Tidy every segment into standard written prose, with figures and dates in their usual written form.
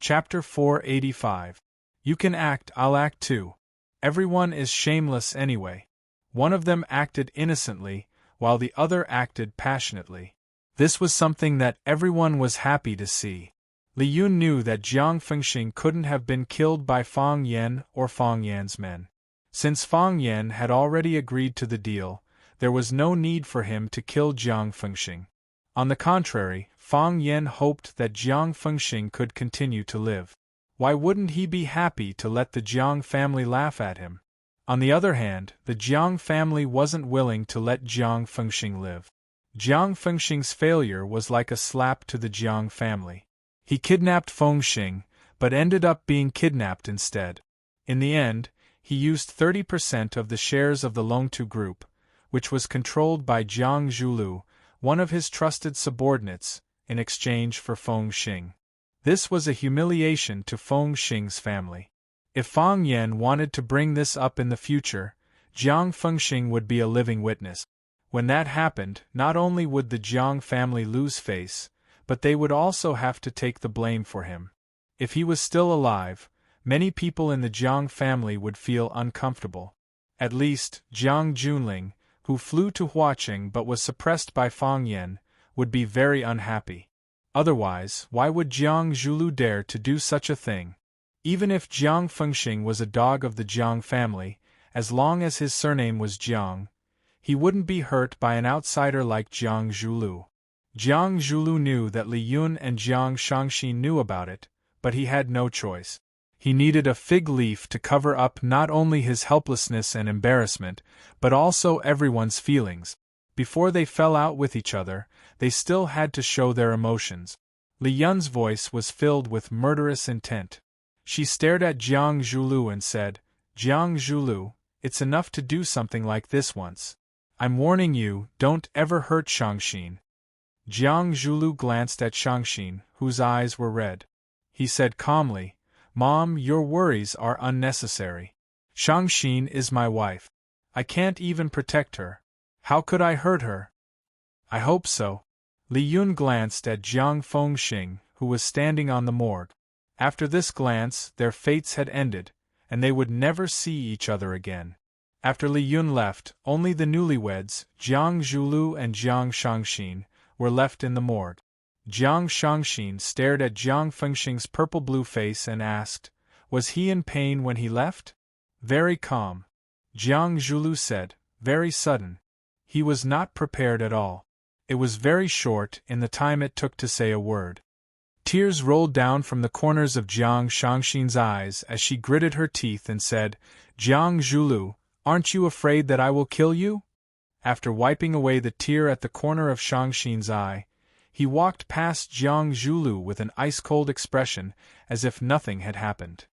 Chapter 485. You can act, I'll act too. Everyone is shameless anyway. One of them acted innocently, while the other acted passionately. This was something that everyone was happy to see. Li Yun knew that Jiang Fengxing couldn't have been killed by Fang Yan or Fang Yan's men. Since Fang Yan had already agreed to the deal, there was no need for him to kill Jiang Fengxing. On the contrary, Fang Yan hoped that Jiang Fengxing could continue to live. Why wouldn't he be happy to let the Jiang family laugh at him? On the other hand, the Jiang family wasn't willing to let Jiang Fengxing live. Jiang Fengxing's failure was like a slap to the Jiang family. He kidnapped Fengxing, but ended up being kidnapped instead. In the end, he used 30% of the shares of the Longtu Group, which was controlled by Jiang Zhulu, one of his trusted subordinates, in exchange for Fengxing. This was a humiliation to Fengxing's family. If Fang Yan wanted to bring this up in the future, Jiang Fengxing would be a living witness. When that happened, not only would the Jiang family lose face, but they would also have to take the blame for him. If he was still alive, many people in the Jiang family would feel uncomfortable. At least, Jiang Junling, who flew to Huaqing but was suppressed by Fang Yan, would be very unhappy. Otherwise, why would Jiang Zhulu dare to do such a thing? Even if Jiang Fengxing was a dog of the Jiang family, as long as his surname was Jiang, he wouldn't be hurt by an outsider like Jiang Zhulu. Jiang Zhulu knew that Li Yun and Jiang Shangxin knew about it, but he had no choice. He needed a fig leaf to cover up not only his helplessness and embarrassment, but also everyone's feelings. Before they fell out with each other, they still had to show their emotions. Li Yun's voice was filled with murderous intent. She stared at Jiang Zhulu and said, "Jiang Zhulu, it's enough to do something like this once. I'm warning you, don't ever hurt Shangxin." Jiang Zhulu glanced at Shangxin, whose eyes were red. He said calmly, "Mom, your worries are unnecessary. Shangxin is my wife. I can't even protect her. How could I hurt her?" "I hope so." Li Yun glanced at Jiang Fengxing, who was standing on the morgue. After this glance, their fates had ended, and they would never see each other again. After Li Yun left, only the newlyweds, Jiang Zhulu and Jiang Shangxin, were left in the morgue. Jiang Shangxin stared at Jiang Fengxing's purple-blue face and asked, "Was he in pain when he left?" "Very calm." Jiang Zhulu said, "Very sudden. He was not prepared at all. It was very short in the time it took to say a word." Tears rolled down from the corners of Jiang Shangxin's eyes as she gritted her teeth and said, "Jiang Zhulu, aren't you afraid that I will kill you?" After wiping away the tear at the corner of Shangxin's eye, he walked past Jiang Zhulu with an ice-cold expression, as if nothing had happened.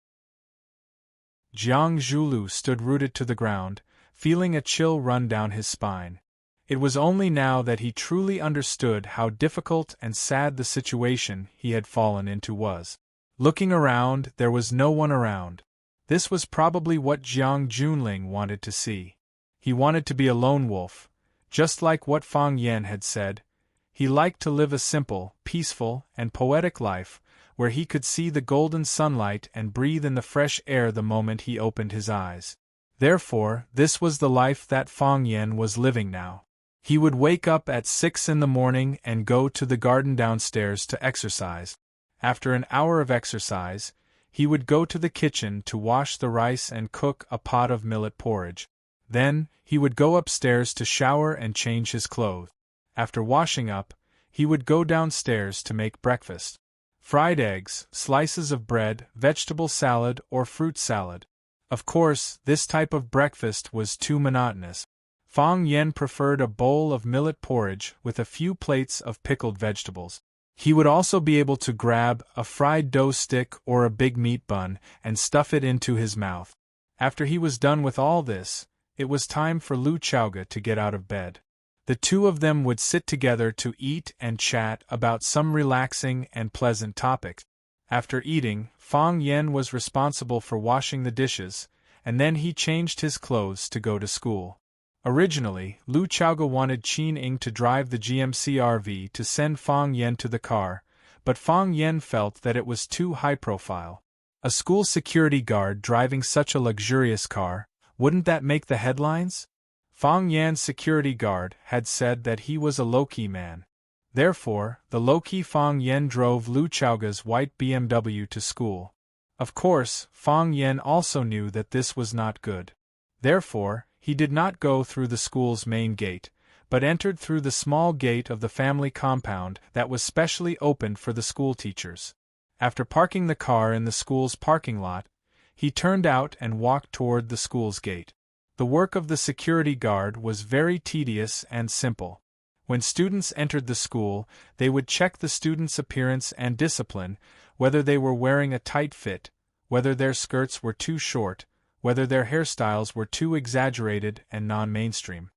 Jiang Zhulu stood rooted to the ground, feeling a chill run down his spine. It was only now that he truly understood how difficult and sad the situation he had fallen into was. Looking around, there was no one around. This was probably what Jiang Junling wanted to see. He wanted to be a lone wolf, just like what Fang Yan had said. He liked to live a simple, peaceful, and poetic life, where he could see the golden sunlight and breathe in the fresh air the moment he opened his eyes. Therefore, this was the life that Fang Yan was living now. He would wake up at 6 in the morning and go to the garden downstairs to exercise. After an hour of exercise, he would go to the kitchen to wash the rice and cook a pot of millet porridge. Then, he would go upstairs to shower and change his clothes. After washing up, he would go downstairs to make breakfast. Fried eggs, slices of bread, vegetable salad, or fruit salad. Of course, this type of breakfast was too monotonous. Fang Yan preferred a bowl of millet porridge with a few plates of pickled vegetables. He would also be able to grab a fried dough stick or a big meat bun and stuff it into his mouth. After he was done with all this, it was time for Lu Chaoga to get out of bed. The two of them would sit together to eat and chat about some relaxing and pleasant topics. After eating, Fang Yan was responsible for washing the dishes, and then he changed his clothes to go to school. Originally, Lu Chaoga wanted Qin Ying to drive the GMC RV to send Fang Yan to the car, but Fang Yen felt that it was too high profile. A school security guard driving such a luxurious car, wouldn't that make the headlines? Fang Yan's security guard had said that he was a low-key man. Therefore, the low-key Fang Yen drove Lu Chaoga's white BMW to school. Of course, Fang Yen also knew that this was not good. Therefore, he did not go through the school's main gate, but entered through the small gate of the family compound that was specially opened for the school teachers. After parking the car in the school's parking lot, he turned out and walked toward the school's gate. The work of the security guard was very tedious and simple. When students entered the school, they would check the students' appearance and discipline, whether they were wearing a tight fit, whether their skirts were too short, whether their hairstyles were too exaggerated and non-mainstream.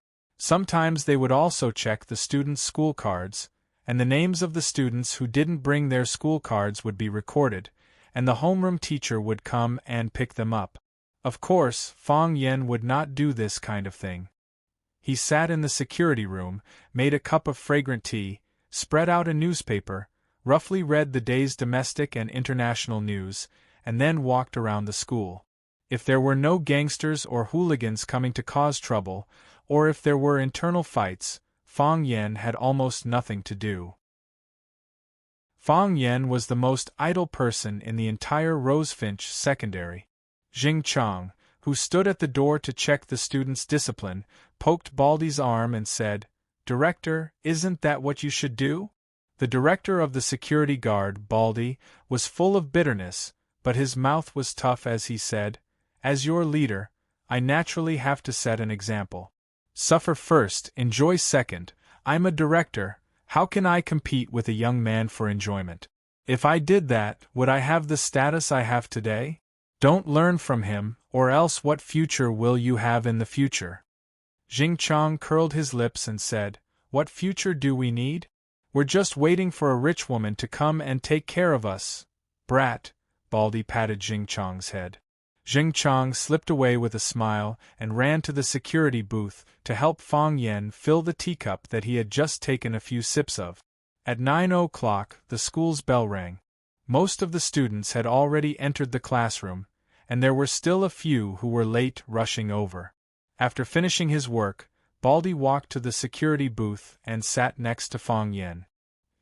Sometimes they would also check the students' school cards, and the names of the students who didn't bring their school cards would be recorded, and the homeroom teacher would come and pick them up. Of course, Fang Yen would not do this kind of thing. He sat in the security room, made a cup of fragrant tea, spread out a newspaper, roughly read the day's domestic and international news, and then walked around the school. If there were no gangsters or hooligans coming to cause trouble, or if there were internal fights, Fang Yen had almost nothing to do. Fang Yen was the most idle person in the entire Rosefinch Secondary. Jing Chang, who stood at the door to check the students' discipline, poked Baldy's arm and said, "Director, isn't that what you should do?" The director of the security guard, Baldy, was full of bitterness, but his mouth was tough as he said, "As your leader, I naturally have to set an example. Suffer first, enjoy second. I'm a director, how can I compete with a young man for enjoyment? If I did that, would I have the status I have today? Don't learn from him, or else what future will you have in the future?" Jing Chang curled his lips and said, "What future do we need? We're just waiting for a rich woman to come and take care of us." "Brat," Baldy patted Jing Chang's head. Jing Chang slipped away with a smile and ran to the security booth to help Fang Yen fill the teacup that he had just taken a few sips of. At 9 o'clock, the school's bell rang. Most of the students had already entered the classroom, and there were still a few who were late rushing over. After finishing his work, Baldy walked to the security booth and sat next to Fang Yen.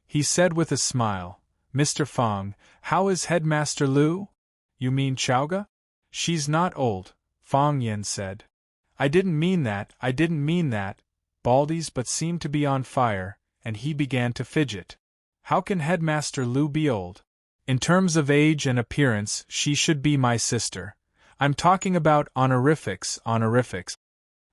He said with a smile, "Mr. Fang, how is Headmaster Lu?" "You mean Chaoga? She's not old," Fang Yen said. I didn't mean that, Baldy's but seemed to be on fire, and he began to fidget. "How can Headmaster Lu be old? In terms of age and appearance, she should be my sister. I'm talking about honorifics.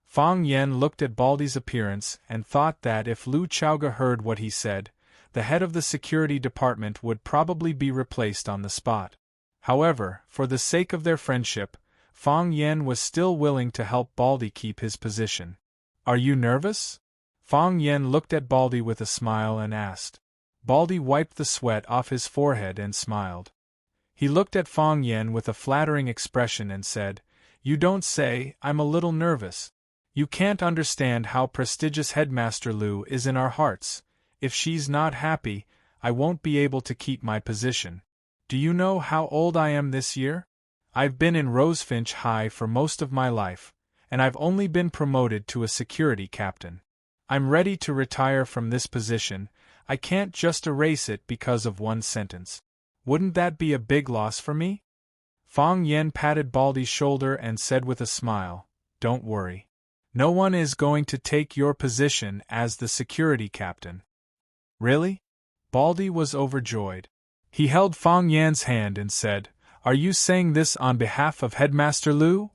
Fang Yen looked at Baldy's appearance and thought that if Lu Chaoga heard what he said, the head of the security department would probably be replaced on the spot. However, for the sake of their friendship, Fang Yen was still willing to help Baldy keep his position. "Are you nervous?" Fang Yen looked at Baldy with a smile and asked. Baldy wiped the sweat off his forehead and smiled. He looked at Fang Yen with a flattering expression and said, "You don't say, I'm a little nervous. You can't understand how prestigious Headmaster Lu is in our hearts. If she's not happy, I won't be able to keep my position. Do you know how old I am this year? I've been in Rosefinch High for most of my life, and I've only been promoted to a security captain. I'm ready to retire from this position. I can't just erase it because of one sentence. Wouldn't that be a big loss for me?" Fang Yen patted Baldy's shoulder and said with a smile, "Don't worry. No one is going to take your position as the security captain." "Really?" Baldy was overjoyed. He held Fang Yan's hand and said, "Are you saying this on behalf of Headmaster Lu?"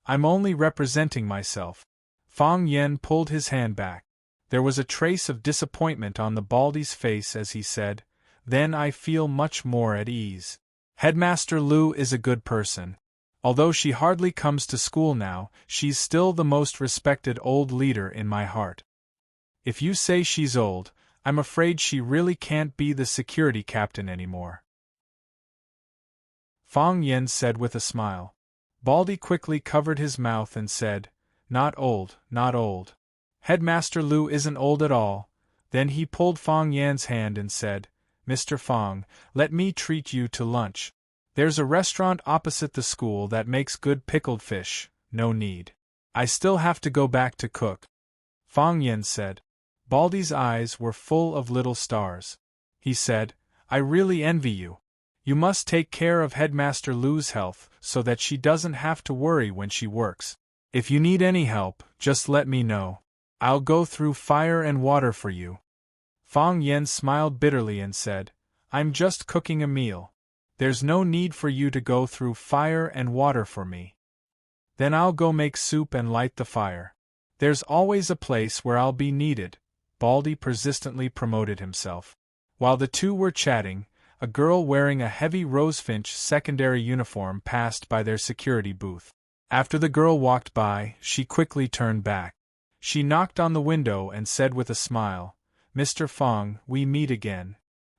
"I'm only representing myself." Fang Yen pulled his hand back. There was a trace of disappointment on the Baldy's face as he said, "Then I feel much more at ease. Headmaster Lu is a good person. Although she hardly comes to school now, she's still the most respected old leader in my heart. If you say she's old, I'm afraid she really can't be the security captain anymore." Fang Yen said with a smile. Baldy quickly covered his mouth and said, "Not old. Headmaster Lu isn't old at all." Then he pulled Fang Yan's hand and said, Mr. Fong, let me treat you to lunch. There's a restaurant opposite the school that makes good pickled fish, no need. I still have to go back to cook. Fong Yen said. Baldy's eyes were full of little stars. He said, I really envy you. You must take care of Headmaster Lu's health so that she doesn't have to worry when she works. If you need any help, just let me know. I'll go through fire and water for you. Fong Yen smiled bitterly and said, I'm just cooking a meal. There's no need for you to go through fire and water for me. Then I'll go make soup and light the fire. There's always a place where I'll be needed. Baldy persistently promoted himself. While the two were chatting, a girl wearing a heavy rosefinch secondary uniform passed by their security booth. After the girl walked by, she quickly turned back. She knocked on the window and said with a smile, Mr. Fong, we meet again.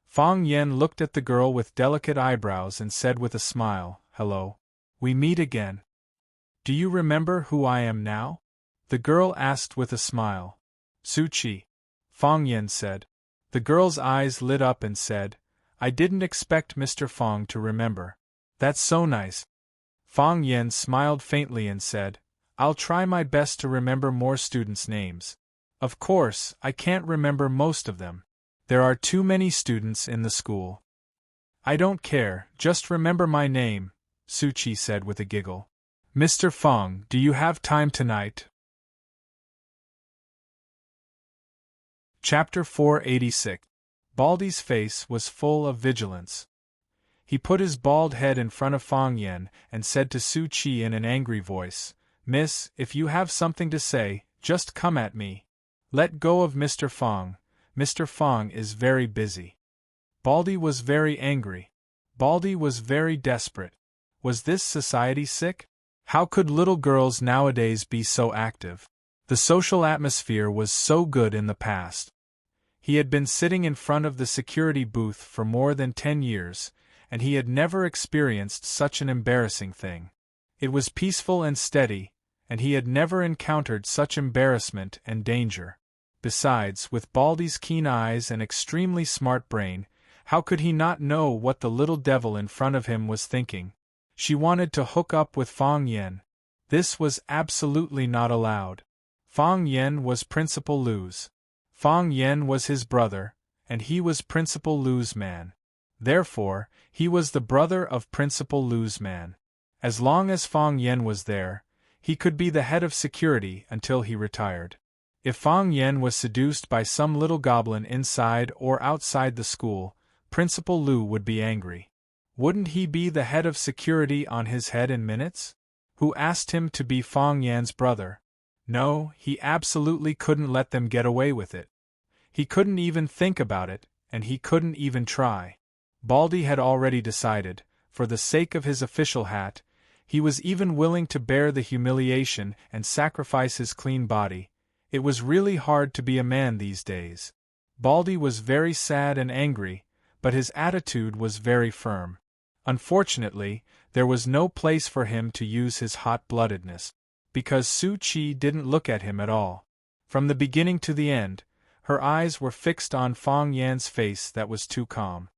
Fong Yen looked at the girl with delicate eyebrows and said with a smile, Hello. We meet again. Do you remember who I am now? The girl asked with a smile. Su Chi. Fong Yen said. The girl's eyes lit up and said, I didn't expect Mr. Fong to remember. That's so nice. Fong Yen smiled faintly and said, I'll try my best to remember more students' names. Of course, I can't remember most of them. There are too many students in the school. I don't care, just remember my name, Su Chi said with a giggle. Mr. Fong, do you have time tonight? Chapter 486. Baldy's face was full of vigilance. He put his bald head in front of Fong Yen and said to Su Chi in an angry voice, Miss, if you have something to say, just come at me. Let go of Mr. Fong. Mr. Fong is very busy. Baldy was very angry. Baldy was very desperate. Was this society sick? How could little girls nowadays be so active? The social atmosphere was so good in the past. He had been sitting in front of the security booth for more than 10 years, and he had never experienced such an embarrassing thing. It was peaceful and steady, and he had never encountered such embarrassment and danger. Besides, with Baldy's keen eyes and extremely smart brain, how could he not know what the little devil in front of him was thinking? She wanted to hook up with Fong Yen. This was absolutely not allowed. Fong Yen was Principal Lu's. Fong Yen was his brother, and he was Principal Lu's man. Therefore, he was the brother of Principal Lu's man. As long as Fong Yen was there, he could be the head of security until he retired. If Fong Yen was seduced by some little goblin inside or outside the school, Principal Lu would be angry. Wouldn't he be the head of security on his head in minutes? Who asked him to be Fong Yan's brother? No, he absolutely couldn't let them get away with it. He couldn't even think about it, and he couldn't even try. Baldy had already decided, for the sake of his official hat, he was even willing to bear the humiliation and sacrifice his clean body. It was really hard to be a man these days. Baldy was very sad and angry, but his attitude was very firm. Unfortunately, there was no place for him to use his hot-bloodedness, because Su Chi didn't look at him at all. From the beginning to the end, her eyes were fixed on Fong Yan's face that was too calm.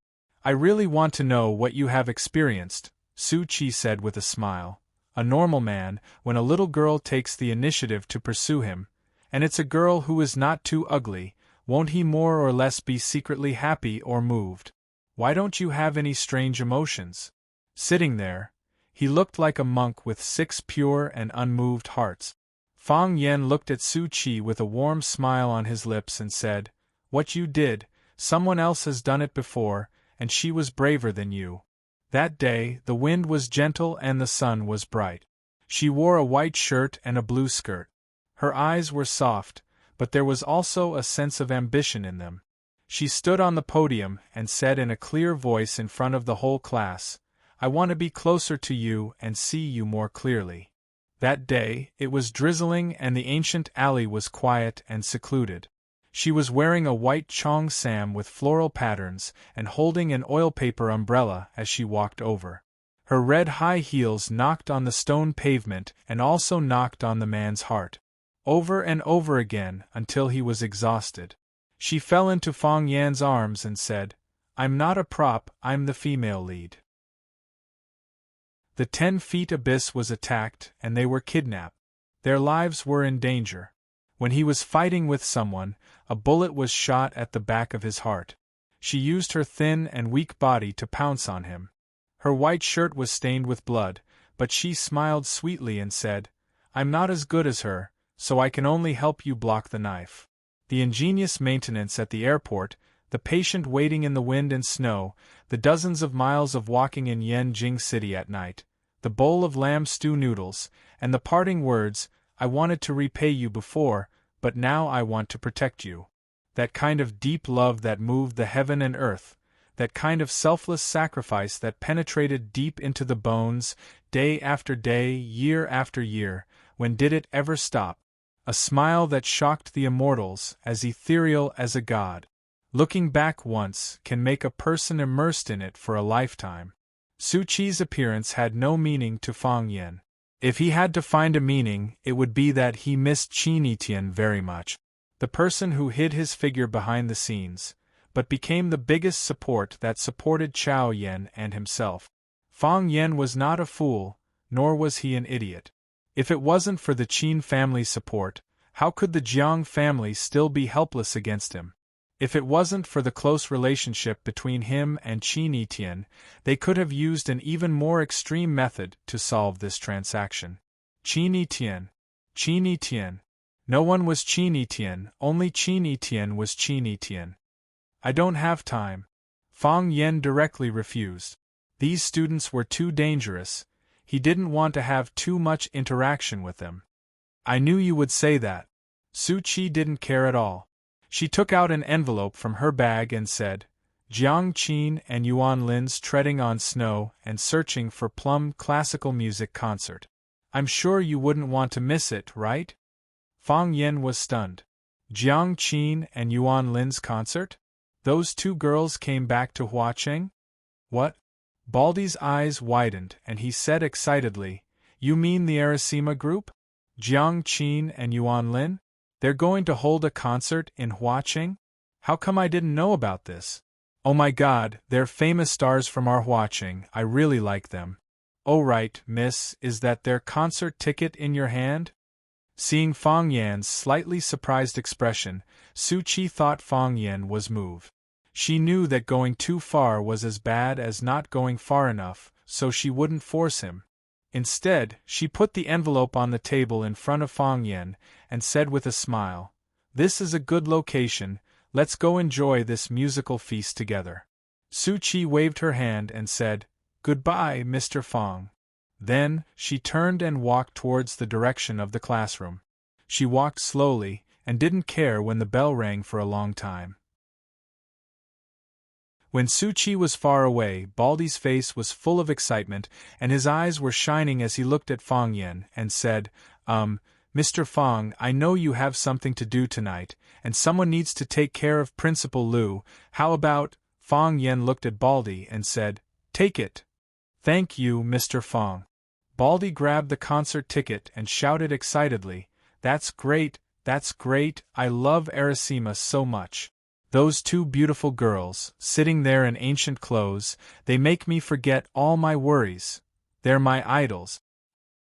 I really want to know what you have experienced, Su Chi said with a smile. A normal man, when a little girl takes the initiative to pursue him, and it's a girl who is not too ugly, won't he more or less be secretly happy or moved? Why don't you have any strange emotions? Sitting there, he looked like a monk with 6 pure and unmoved hearts. Fong Yen looked at Su Chi with a warm smile on his lips and said, What you did, someone else has done it before, and she was braver than you. That day, the wind was gentle and the sun was bright. She wore a white shirt and a blue skirt. Her eyes were soft, but there was also a sense of ambition in them. She stood on the podium and said in a clear voice in front of the whole class, I want to be closer to you and see you more clearly. That day, it was drizzling and the ancient alley was quiet and secluded. She was wearing a white chong sam with floral patterns and holding an oil paper umbrella as she walked over. Her red high heels knocked on the stone pavement and also knocked on the man's heart. Over and over again until he was exhausted. She fell into Fong Yan's arms and said, I'm not a prop, I'm the female lead. The 10 feet abyss was attacked, and they were kidnapped. Their lives were in danger. When he was fighting with someone, a bullet was shot at the back of his heart. She used her thin and weak body to pounce on him. Her white shirt was stained with blood, but she smiled sweetly and said, I'm not as good as her, so I can only help you block the knife. The ingenious maintenance at the airport, the patient waiting in the wind and snow, the dozens of miles of walking in Yenjing City at night, the bowl of lamb stew noodles, and the parting words, I wanted to repay you before, but now I want to protect you. That kind of deep love that moved the heaven and earth, that kind of selfless sacrifice that penetrated deep into the bones, day after day, year after year, when did it ever stop? A smile that shocked the immortals, as ethereal as a god. Looking back once can make a person immersed in it for a lifetime. Su Chi's appearance had no meaning to Fang Yen. If he had to find a meaning, it would be that he missed Qin Tian very much. The person who hid his figure behind the scenes, but became the biggest support that supported Chao Yen and himself. Fang Yen was not a fool, nor was he an idiot. If it wasn't for the Qin family's support, how could the Jiang family still be helpless against him? If it wasn't for the close relationship between him and Qin Tian, they could have used an even more extreme method to solve this transaction. Qin Tian. No one was Qin Tian, only Qin Tian was Qin Tian. I don't have time. Fang Yen directly refused. These students were too dangerous. He didn't want to have too much interaction with them. I knew you would say that. Su Chi didn't care at all. She took out an envelope from her bag and said, Jiang Qin and Yuan Lin's treading on snow and searching for plum classical music concert. I'm sure you wouldn't want to miss it, right? Fang Yen was stunned. Jiang Qin and Yuan Lin's concert? Those two girls came back to Huacheng? What? Baldy's eyes widened and he said excitedly, You mean the Arasima group? Jiang Qin and Yuan Lin? They're going to hold a concert in Huacheng? How come I didn't know about this? Oh my god, they're famous stars from our Huacheng, I really like them. Oh right, miss, is that their concert ticket in your hand? Seeing Fang Yan's slightly surprised expression, Su Chi thought Fang Yan was moved. She knew that going too far was as bad as not going far enough, so she wouldn't force him. Instead, she put the envelope on the table in front of Fang Yan and said with a smile, This is a good location, let's go enjoy this musical feast together. Su Chi waved her hand and said, Goodbye, Mr. Fang. Then, she turned and walked towards the direction of the classroom. She walked slowly, and didn't care when the bell rang for a long time. When Su Chi was far away, Baldy's face was full of excitement, and his eyes were shining as he looked at Fang Yan, and said, Mr. Fang, I know you have something to do tonight, and someone needs to take care of Principal Liu. How about— Fang Yan looked at Baldy and said, Take it. Thank you, Mr. Fang. Baldy grabbed the concert ticket and shouted excitedly, That's great, I love Arasima so much. Those two beautiful girls, sitting there in ancient clothes, they make me forget all my worries. They're my idols.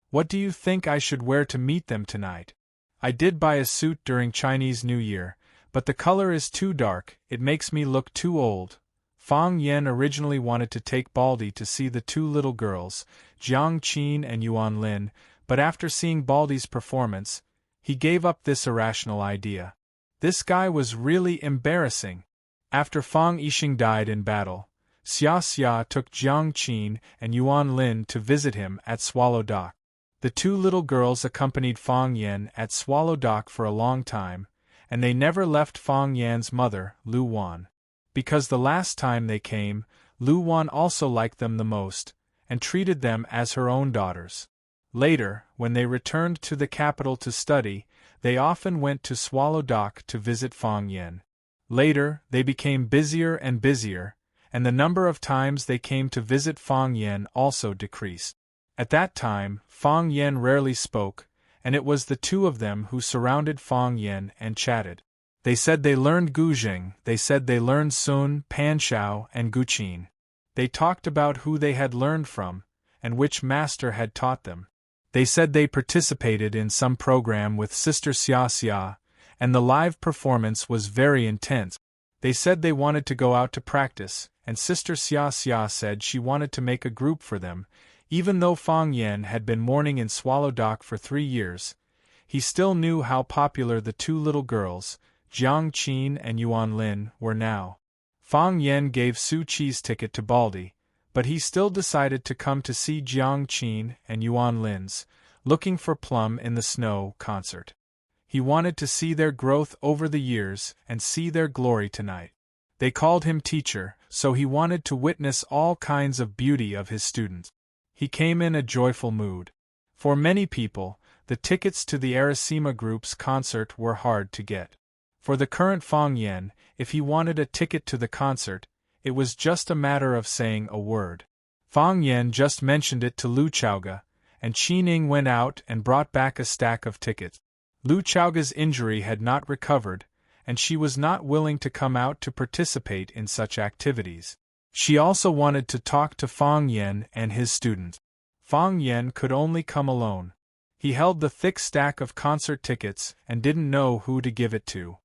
What do you think I should wear to meet them tonight? I did buy a suit during Chinese New Year, but the color is too dark, it makes me look too old. Fang Yan originally wanted to take Baldy to see the two little girls, Jiang Qin and Yuan Lin, but after seeing Baldy's performance, he gave up this irrational idea. This guy was really embarrassing. After Fang Yixing died in battle, Xia Xia took Jiang Qin and Yuan Lin to visit him at Swallow Dock. The two little girls accompanied Fang Yan at Swallow Dock for a long time, and they never left Fang Yan's mother, Lu Wan. Because the last time they came, Lu Wan also liked them the most, and treated them as her own daughters. Later, when they returned to the capital to study, they often went to Swallow Dock to visit Fang Yan. Later, they became busier and busier, and the number of times they came to visit Fang Yan also decreased. At that time, Fang Yan rarely spoke, and it was the two of them who surrounded Fang Yan and chatted. They said they learned Guzheng, they said they learned Sun, Panshao, and Guqin. They talked about who they had learned from, and which master had taught them. They said they participated in some program with Sister Xia Xia, and the live performance was very intense. They said they wanted to go out to practice, and Sister Xia Xia said she wanted to make a group for them. Even though Fang Yan had been mourning in Swallow Dock for 3 years, he still knew how popular the 2 little girls, Jiang Qin and Yuan Lin, were now. Fang Yan gave Su Qi's ticket to Baldi, but he still decided to come to see Jiang Qin and Yuan Lin's Looking for Plum in the Snow concert. He wanted to see their growth over the years and see their glory tonight. They called him teacher, so he wanted to witness all kinds of beauty of his students. He came in a joyful mood. For many people, the tickets to the Arasima Group's concert were hard to get. For the current Fang Yan, if he wanted a ticket to the concert, it was just a matter of saying a word. Fang Yan just mentioned it to Lu Chaoga, and Qining went out and brought back a stack of tickets. Lu Chaoga's injury had not recovered, and she was not willing to come out to participate in such activities. She also wanted to talk to Fang Yan and his students. Fang Yan could only come alone. He held the thick stack of concert tickets and didn't know who to give it to.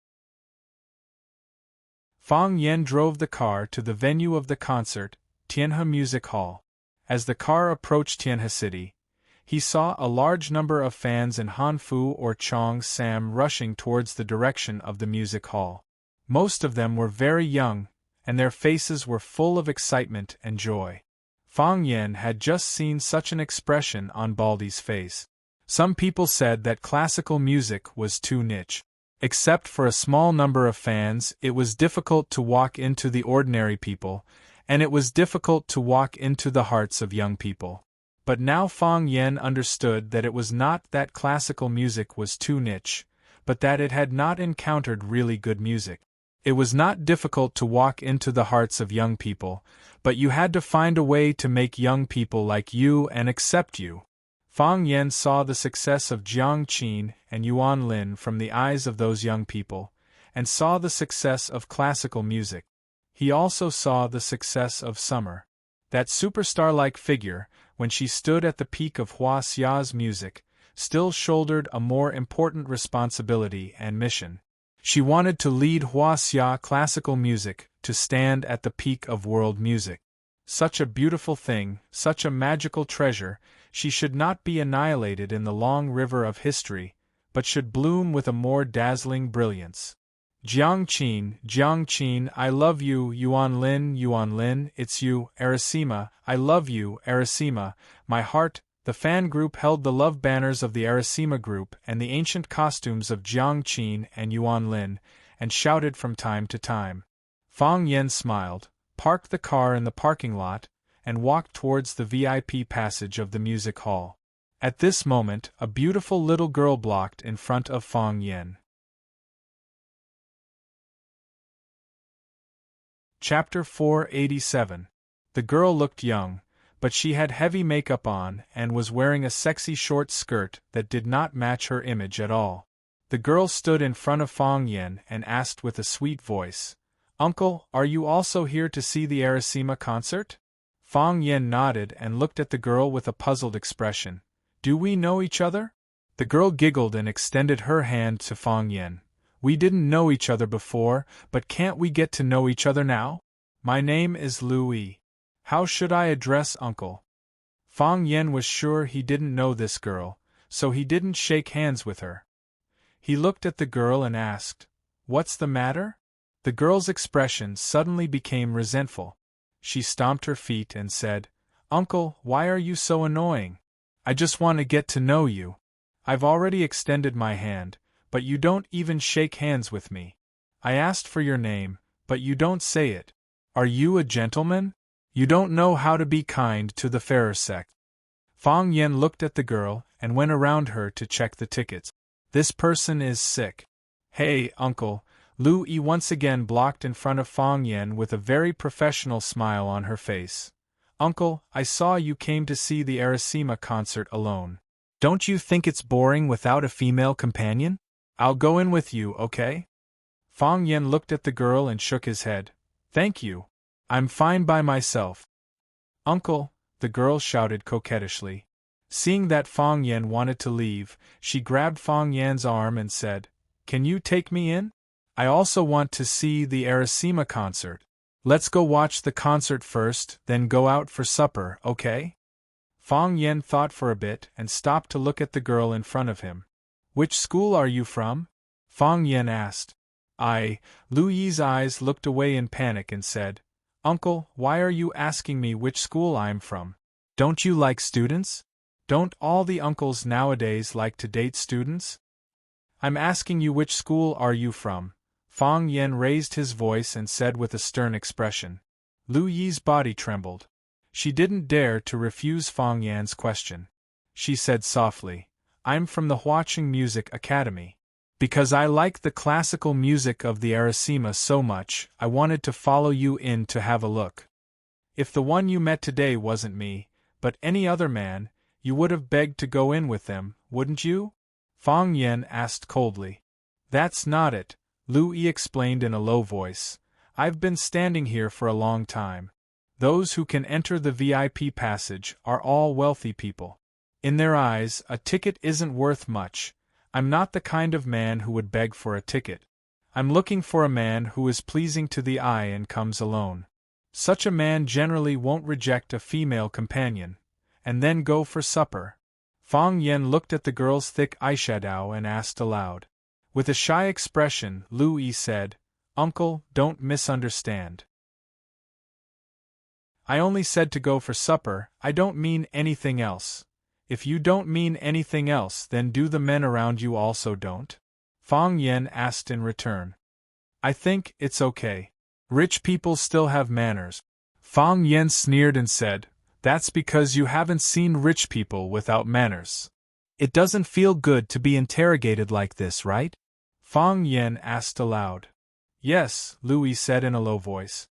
Fang Yan drove the car to the venue of the concert, Tianhe Music Hall. As the car approached Tianhe City, he saw a large number of fans in Hanfu or Cheongsam rushing towards the direction of the music hall. Most of them were very young, and their faces were full of excitement and joy. Fang Yan had just seen such an expression on Baldi's face. Some people said that classical music was too niche. Except for a small number of fans, it was difficult to walk into the ordinary people, and it was difficult to walk into the hearts of young people. But now Fang Yan understood that it was not that classical music was too niche, but that it had not encountered really good music. It was not difficult to walk into the hearts of young people, but you had to find a way to make young people like you and accept you. Fang Yan saw the success of Jiang Qin and Yuan Lin from the eyes of those young people, and saw the success of classical music. He also saw the success of Summer. That superstar-like figure, when she stood at the peak of Hua Xia's music, still shouldered a more important responsibility and mission. She wanted to lead Hua Xia classical music to stand at the peak of world music. Such a beautiful thing, such a magical treasure, she should not be annihilated in the long river of history, but should bloom with a more dazzling brilliance. Jiang Qin, I love you, Yuan Lin, it's you, Arasima, I love you, Arasima, my heart. The fan group held the love banners of the Arasima group and the ancient costumes of Jiang Qin and Yuan Lin, and shouted from time to time. Fang Yan smiled, parked the car in the parking lot, and walked towards the VIP passage of the music hall. At this moment, a beautiful little girl blocked in front of Fang Yan. Chapter 487. The girl looked young, but she had heavy makeup on and was wearing a sexy short skirt that did not match her image at all. The girl stood in front of Fang Yan and asked with a sweet voice, "Uncle, are you also here to see the Arasima concert?" Fang Yan nodded and looked at the girl with a puzzled expression. "Do we know each other?" The girl giggled and extended her hand to Fang Yan. "We didn't know each other before, but can't we get to know each other now? My name is Louis. How should I address Uncle?" Fang Yan was sure he didn't know this girl, so he didn't shake hands with her. He looked at the girl and asked, "What's the matter?" The girl's expression suddenly became resentful. She stomped her feet and said, "Uncle, why are you so annoying? I just want to get to know you. I've already extended my hand, but you don't even shake hands with me. I asked for your name, but you don't say it. Are you a gentleman? You don't know how to be kind to the fairer sex." Fang Yan looked at the girl and went around her to check the tickets. "This person is sick." "Hey, Uncle." Lu Yi once again blocked in front of Fang Yan with a very professional smile on her face. "Uncle, I saw you came to see the Arasima concert alone. Don't you think it's boring without a female companion? I'll go in with you, okay?" Fang Yen looked at the girl and shook his head. Thank you. I'm fine by myself. Uncle, the girl shouted coquettishly. Seeing that Fang Yen wanted to leave, she grabbed Fang Yan's arm and said, Can you take me in? I also want to see the Arasima concert. Let's go watch the concert first, then go out for supper, okay? Fang Yen thought for a bit and stopped to look at the girl in front of him. Which school are you from? Fang Yen asked. Lu Yi's eyes looked away in panic and said, Uncle, why are you asking me which school I'm from? Don't you like students? Don't all the uncles nowadays like to date students? I'm asking you which school are you from? Fang Yen raised his voice and said with a stern expression. Lu Yi's body trembled. She didn't dare to refuse Fang Yan's question. She said softly, I'm from the Huaqing Music Academy. Because I like the classical music of the Arasima so much, I wanted to follow you in to have a look. If the one you met today wasn't me, but any other man, you would have begged to go in with them, wouldn't you? Fang Yen asked coldly. That's not it, Lu Yi explained in a low voice. I've been standing here for a long time. Those who can enter the VIP passage are all wealthy people. In their eyes, a ticket isn't worth much. I'm not the kind of man who would beg for a ticket. I'm looking for a man who is pleasing to the eye and comes alone. Such a man generally won't reject a female companion, and then go for supper. Fang Yen looked at the girl's thick eyeshadow and asked aloud. With a shy expression, Lu Yi said, Uncle, don't misunderstand. I only said to go for supper, I don't mean anything else. If you don't mean anything else, then do the men around you also don't? Fang Yen asked in return. I think it's okay. Rich people still have manners. Fang Yen sneered and said, That's because you haven't seen rich people without manners. It doesn't feel good to be interrogated like this, right? Fang Yen asked aloud. Yes, Lu Yi said in a low voice.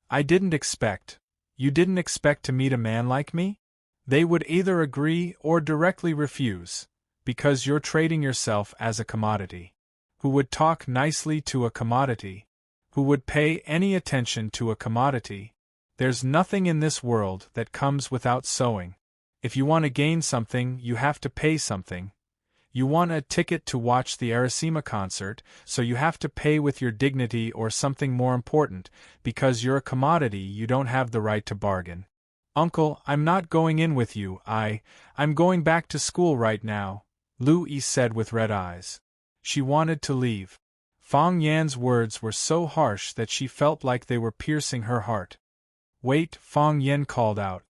I didn't expect. You didn't expect to meet a man like me? They would either agree or directly refuse, because you're trading yourself as a commodity. Who would talk nicely to a commodity? Who would pay any attention to a commodity? There's nothing in this world that comes without sowing. If you want to gain something, you have to pay something. You want a ticket to watch the Arasima concert, so you have to pay with your dignity or something more important. Because you're a commodity, you don't have the right to bargain. Uncle, I'm not going in with you. I'm going back to school right now, Lu Yi said with red eyes. She wanted to leave. Fang Yan's words were so harsh that she felt like they were piercing her heart. Wait, Fang Yan called out.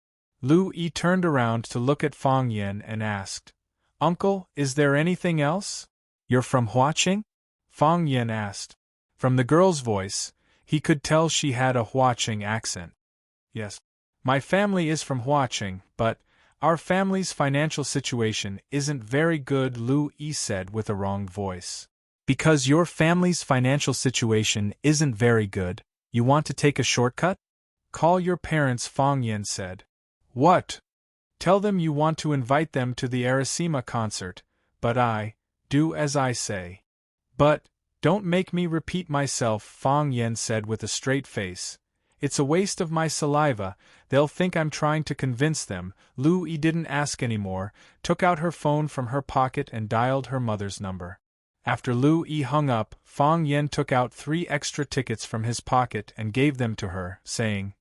Lu Yi turned around to look at Fang Yan and asked, Uncle, is there anything else? You're from Huaqing? Fang Yan asked. From the girl's voice, he could tell she had a Huaqing accent. Yes. My family is from Huaqing, but our family's financial situation isn't very good, Lu Yi said with a wronged voice. Because your family's financial situation isn't very good, you want to take a shortcut? Call your parents, Fang Yan said. What? Tell them you want to invite them to the Arasima concert, but do as I say. But, don't make me repeat myself, Fang Yan said with a straight face. It's a waste of my saliva, they'll think I'm trying to convince them. Lu Yi didn't ask anymore, took out her phone from her pocket and dialed her mother's number. After Lu Yi hung up, Fang Yan took out 3 extra tickets from his pocket and gave them to her, saying,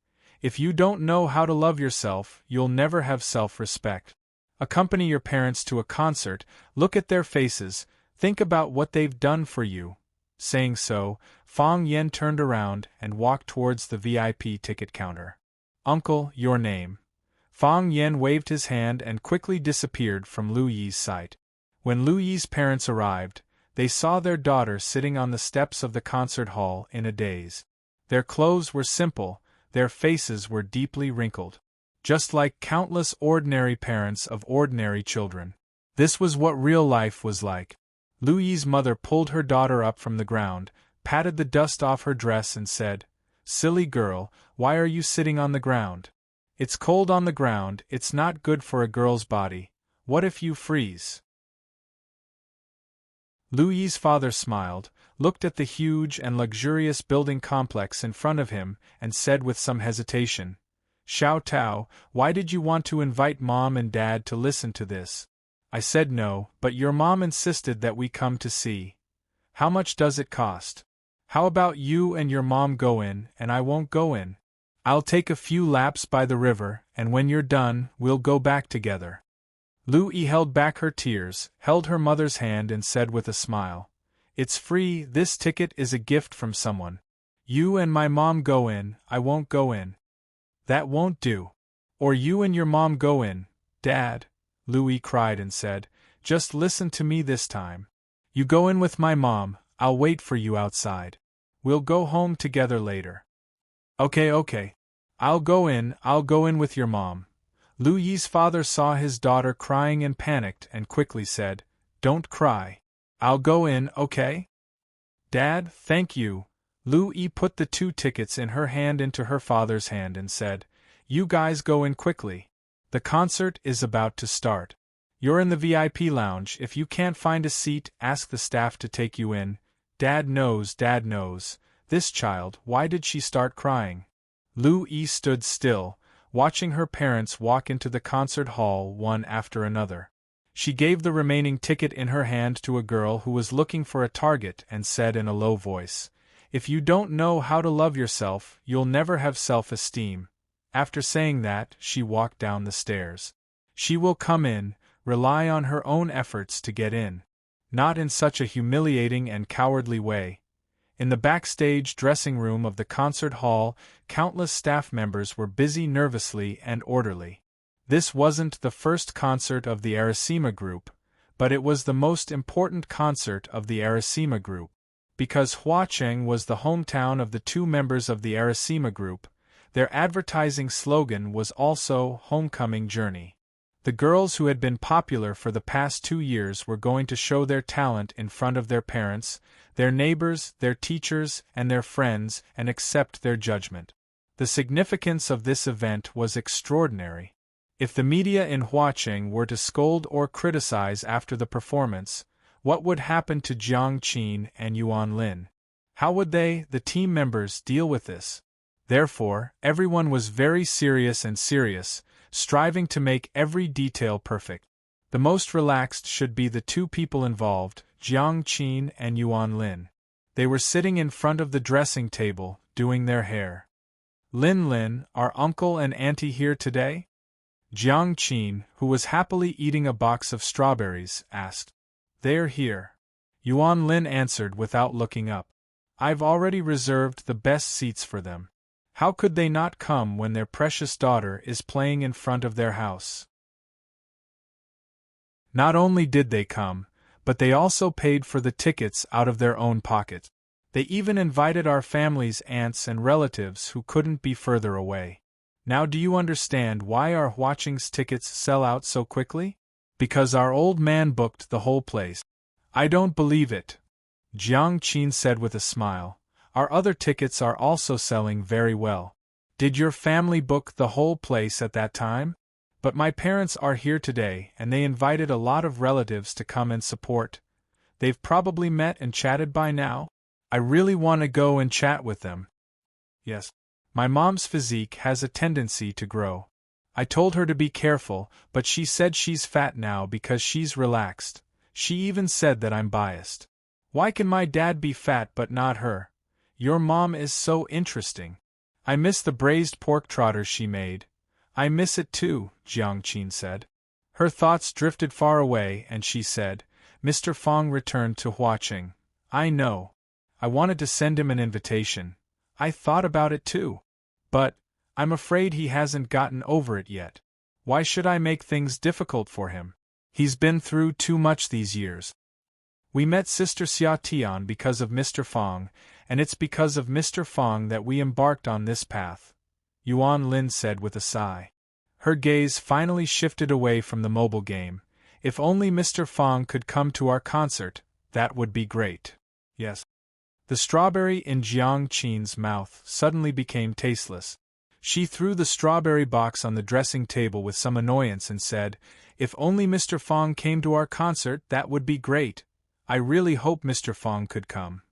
If you don't know how to love yourself, you'll never have self-respect. Accompany your parents to a concert, look at their faces, think about what they've done for you. Saying so, Fang Yan turned around and walked towards the VIP ticket counter. Uncle, your name. Fang Yan waved his hand and quickly disappeared from Lu Yi's sight. When Lu Yi's parents arrived, they saw their daughter sitting on the steps of the concert hall in a daze. Their clothes were simple, their faces were deeply wrinkled. Just like countless ordinary parents of ordinary children. This was what real life was like. Lu Yi's mother pulled her daughter up from the ground, patted the dust off her dress and said, Silly girl, why are you sitting on the ground? It's cold on the ground, it's not good for a girl's body. What if you freeze? Lu Yi's father smiled, looked at the huge and luxurious building complex in front of him, and said with some hesitation, "Xiao Tao, why did you want to invite Mom and Dad to listen to this?" I said no, but your mom insisted that we come to see. How much does it cost? How about you and your mom go in, and I won't go in? I'll take a few laps by the river, and when you're done, we'll go back together. Lu Yi held back her tears, held her mother's hand and said with a smile, "It's free, this ticket is a gift from someone. You and my mom go in, I won't go in." "That won't do. Or you and your mom go in, Dad," Lu Yi cried and said, "just listen to me this time. You go in with my mom, I'll wait for you outside. We'll go home together later." Okay. I'll go in with your mom." Lu Yi's father saw his daughter crying and panicked and quickly said, "Don't cry. I'll go in, okay?" "Dad, thank you." Lu Yi put the 2 tickets in her hand into her father's hand and said, "You guys go in quickly. The concert is about to start. You're in the VIP lounge. If you can't find a seat, ask the staff to take you in. Dad knows. This child, why did she start crying?" Lu Yi stood still, watching her parents walk into the concert hall one after another. She gave the remaining ticket in her hand to a girl who was looking for a target and said in a low voice, "If you don't know how to love yourself, you'll never have self-esteem." After saying that, she walked down the stairs. She will come in, rely on her own efforts to get in. Not in such a humiliating and cowardly way. In the backstage dressing room of the concert hall, countless staff members were busy nervously and orderly. This wasn't the first concert of the Arasima group, but it was the most important concert of the Arasima group. Because Huacheng was the hometown of the 2 members of the Arasima group, their advertising slogan was also Homecoming Journey. The girls who had been popular for the past 2 years were going to show their talent in front of their parents, their neighbors, their teachers, and their friends, and accept their judgment. The significance of this event was extraordinary. If the media in Huacheng were to scold or criticize after the performance, what would happen to Jiang Qin and Yuan Lin? How would they, the team members, deal with this? Therefore, everyone was very serious, striving to make every detail perfect. The most relaxed should be the 2 people involved, Jiang Qin and Yuan Lin. They were sitting in front of the dressing table, doing their hair. Lin, are uncle and auntie here today?" Jiang Qin, who was happily eating a box of strawberries, asked. "They're here." Yuan Lin answered without looking up. "I've already reserved the best seats for them. How could they not come when their precious daughter is playing in front of their house?" Not only did they come, but they also paid for the tickets out of their own pocket. They even invited our family's aunts and relatives who couldn't be further away. Now do you understand why our Huacheng's tickets sell out so quickly? Because our old man booked the whole place. "I don't believe it," Jiang Qin said with a smile. "Our other tickets are also selling very well. Did your family book the whole place at that time? But my parents are here today and they invited a lot of relatives to come and support. They've probably met and chatted by now. I really want to go and chat with them." "Yes. My mom's physique has a tendency to grow. I told her to be careful, but she said she's fat now because she's relaxed. She even said that I'm biased. Why can my dad be fat but not her? Your mom is so interesting. I miss the braised pork trotters she made." "I miss it too," Jiang Qin said. Her thoughts drifted far away and she said, "Mr. Fong returned to Huacheng. I know. I wanted to send him an invitation. I thought about it too. But I'm afraid he hasn't gotten over it yet. Why should I make things difficult for him? He's been through too much these years. We met Sister Xia Tian because of Mr. Fong, and it's because of Mr. Fong that we embarked on this path," Yuan Lin said with a sigh. Her gaze finally shifted away from the mobile game. "If only Mr. Fong could come to our concert, that would be great." "Yes." The strawberry in Jiang Qin's mouth suddenly became tasteless. She threw the strawberry box on the dressing table with some annoyance and said, "If only Mr. Fong came to our concert, that would be great. I really hope Mr. Fong could come."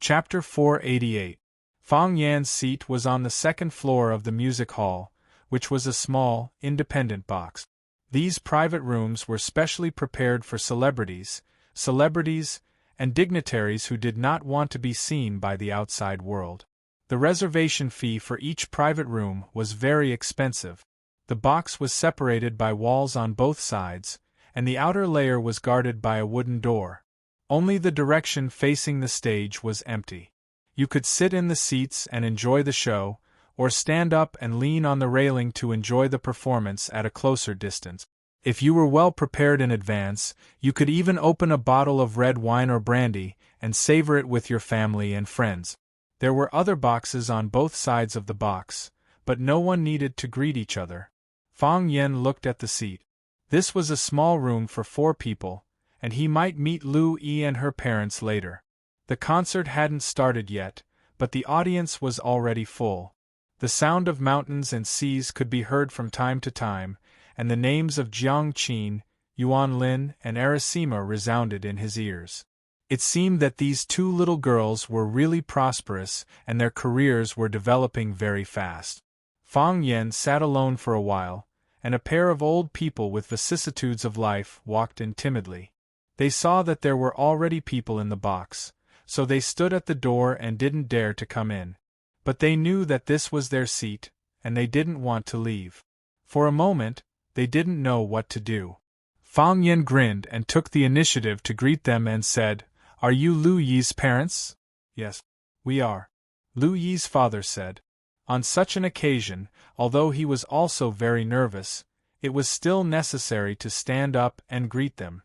Chapter 488. Fang Yan's seat was on the second floor of the music hall, which was a small, independent box. These private rooms were specially prepared for celebrities, and dignitaries who did not want to be seen by the outside world. The reservation fee for each private room was very expensive. The box was separated by walls on both sides, and the outer layer was guarded by a wooden door. Only the direction facing the stage was empty. You could sit in the seats and enjoy the show, or stand up and lean on the railing to enjoy the performance at a closer distance. If you were well prepared in advance, you could even open a bottle of red wine or brandy and savor it with your family and friends. There were other boxes on both sides of the box, but no one needed to greet each other. Fang Yan looked at the seat. This was a small room for 4 people, and he might meet Lu Yi and her parents later. The concert hadn't started yet, but the audience was already full. The sound of mountains and seas could be heard from time to time, and the names of Jiang Qin, Yuan Lin, and Arasima resounded in his ears. It seemed that these 2 little girls were really prosperous, and their careers were developing very fast. Fang Yan sat alone for a while, and a pair of old people with vicissitudes of life walked in timidly. They saw that there were already people in the box, so they stood at the door and didn't dare to come in. But they knew that this was their seat, and they didn't want to leave. For a moment, they didn't know what to do. Fang Yan grinned and took the initiative to greet them and said, "Are you Lu Yi's parents?" "Yes, we are," Lu Yi's father said. On such an occasion, although he was also very nervous, it was still necessary to stand up and greet them.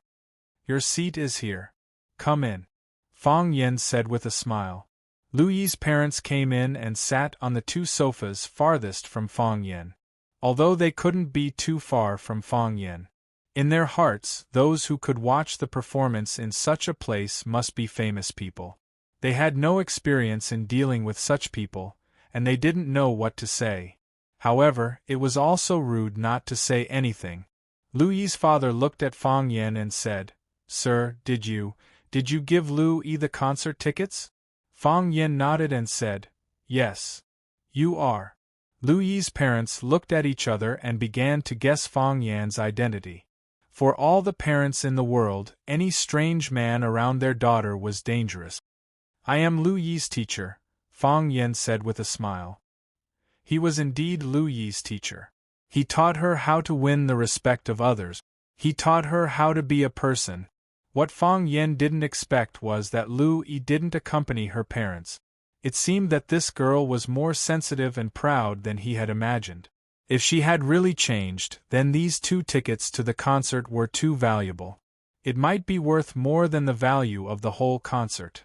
"Your seat is here. Come in," Fang Yan said with a smile. Lu Yi's parents came in and sat on the 2 sofas farthest from Fang Yan. Although they couldn't be too far from Fang Yan. In their hearts, those who could watch the performance in such a place must be famous people. They had no experience in dealing with such people, and they didn't know what to say. However, it was also rude not to say anything. Lu Yi's father looked at Fang Yan and said, "Sir, did you give Lu Yi the concert tickets?" Fang Yan nodded and said, "Yes. You are." Lu Yi's parents looked at each other and began to guess Fang Yan's identity. For all the parents in the world, any strange man around their daughter was dangerous. "I am Lu Yi's teacher," Fang Yan said with a smile. He was indeed Lu Yi's teacher. He taught her how to win the respect of others. He taught her how to be a person. What Fang Yan didn't expect was that Lu Yi didn't accompany her parents. It seemed that this girl was more sensitive and proud than he had imagined. If she had really changed, then these 2 tickets to the concert were too valuable. It might be worth more than the value of the whole concert.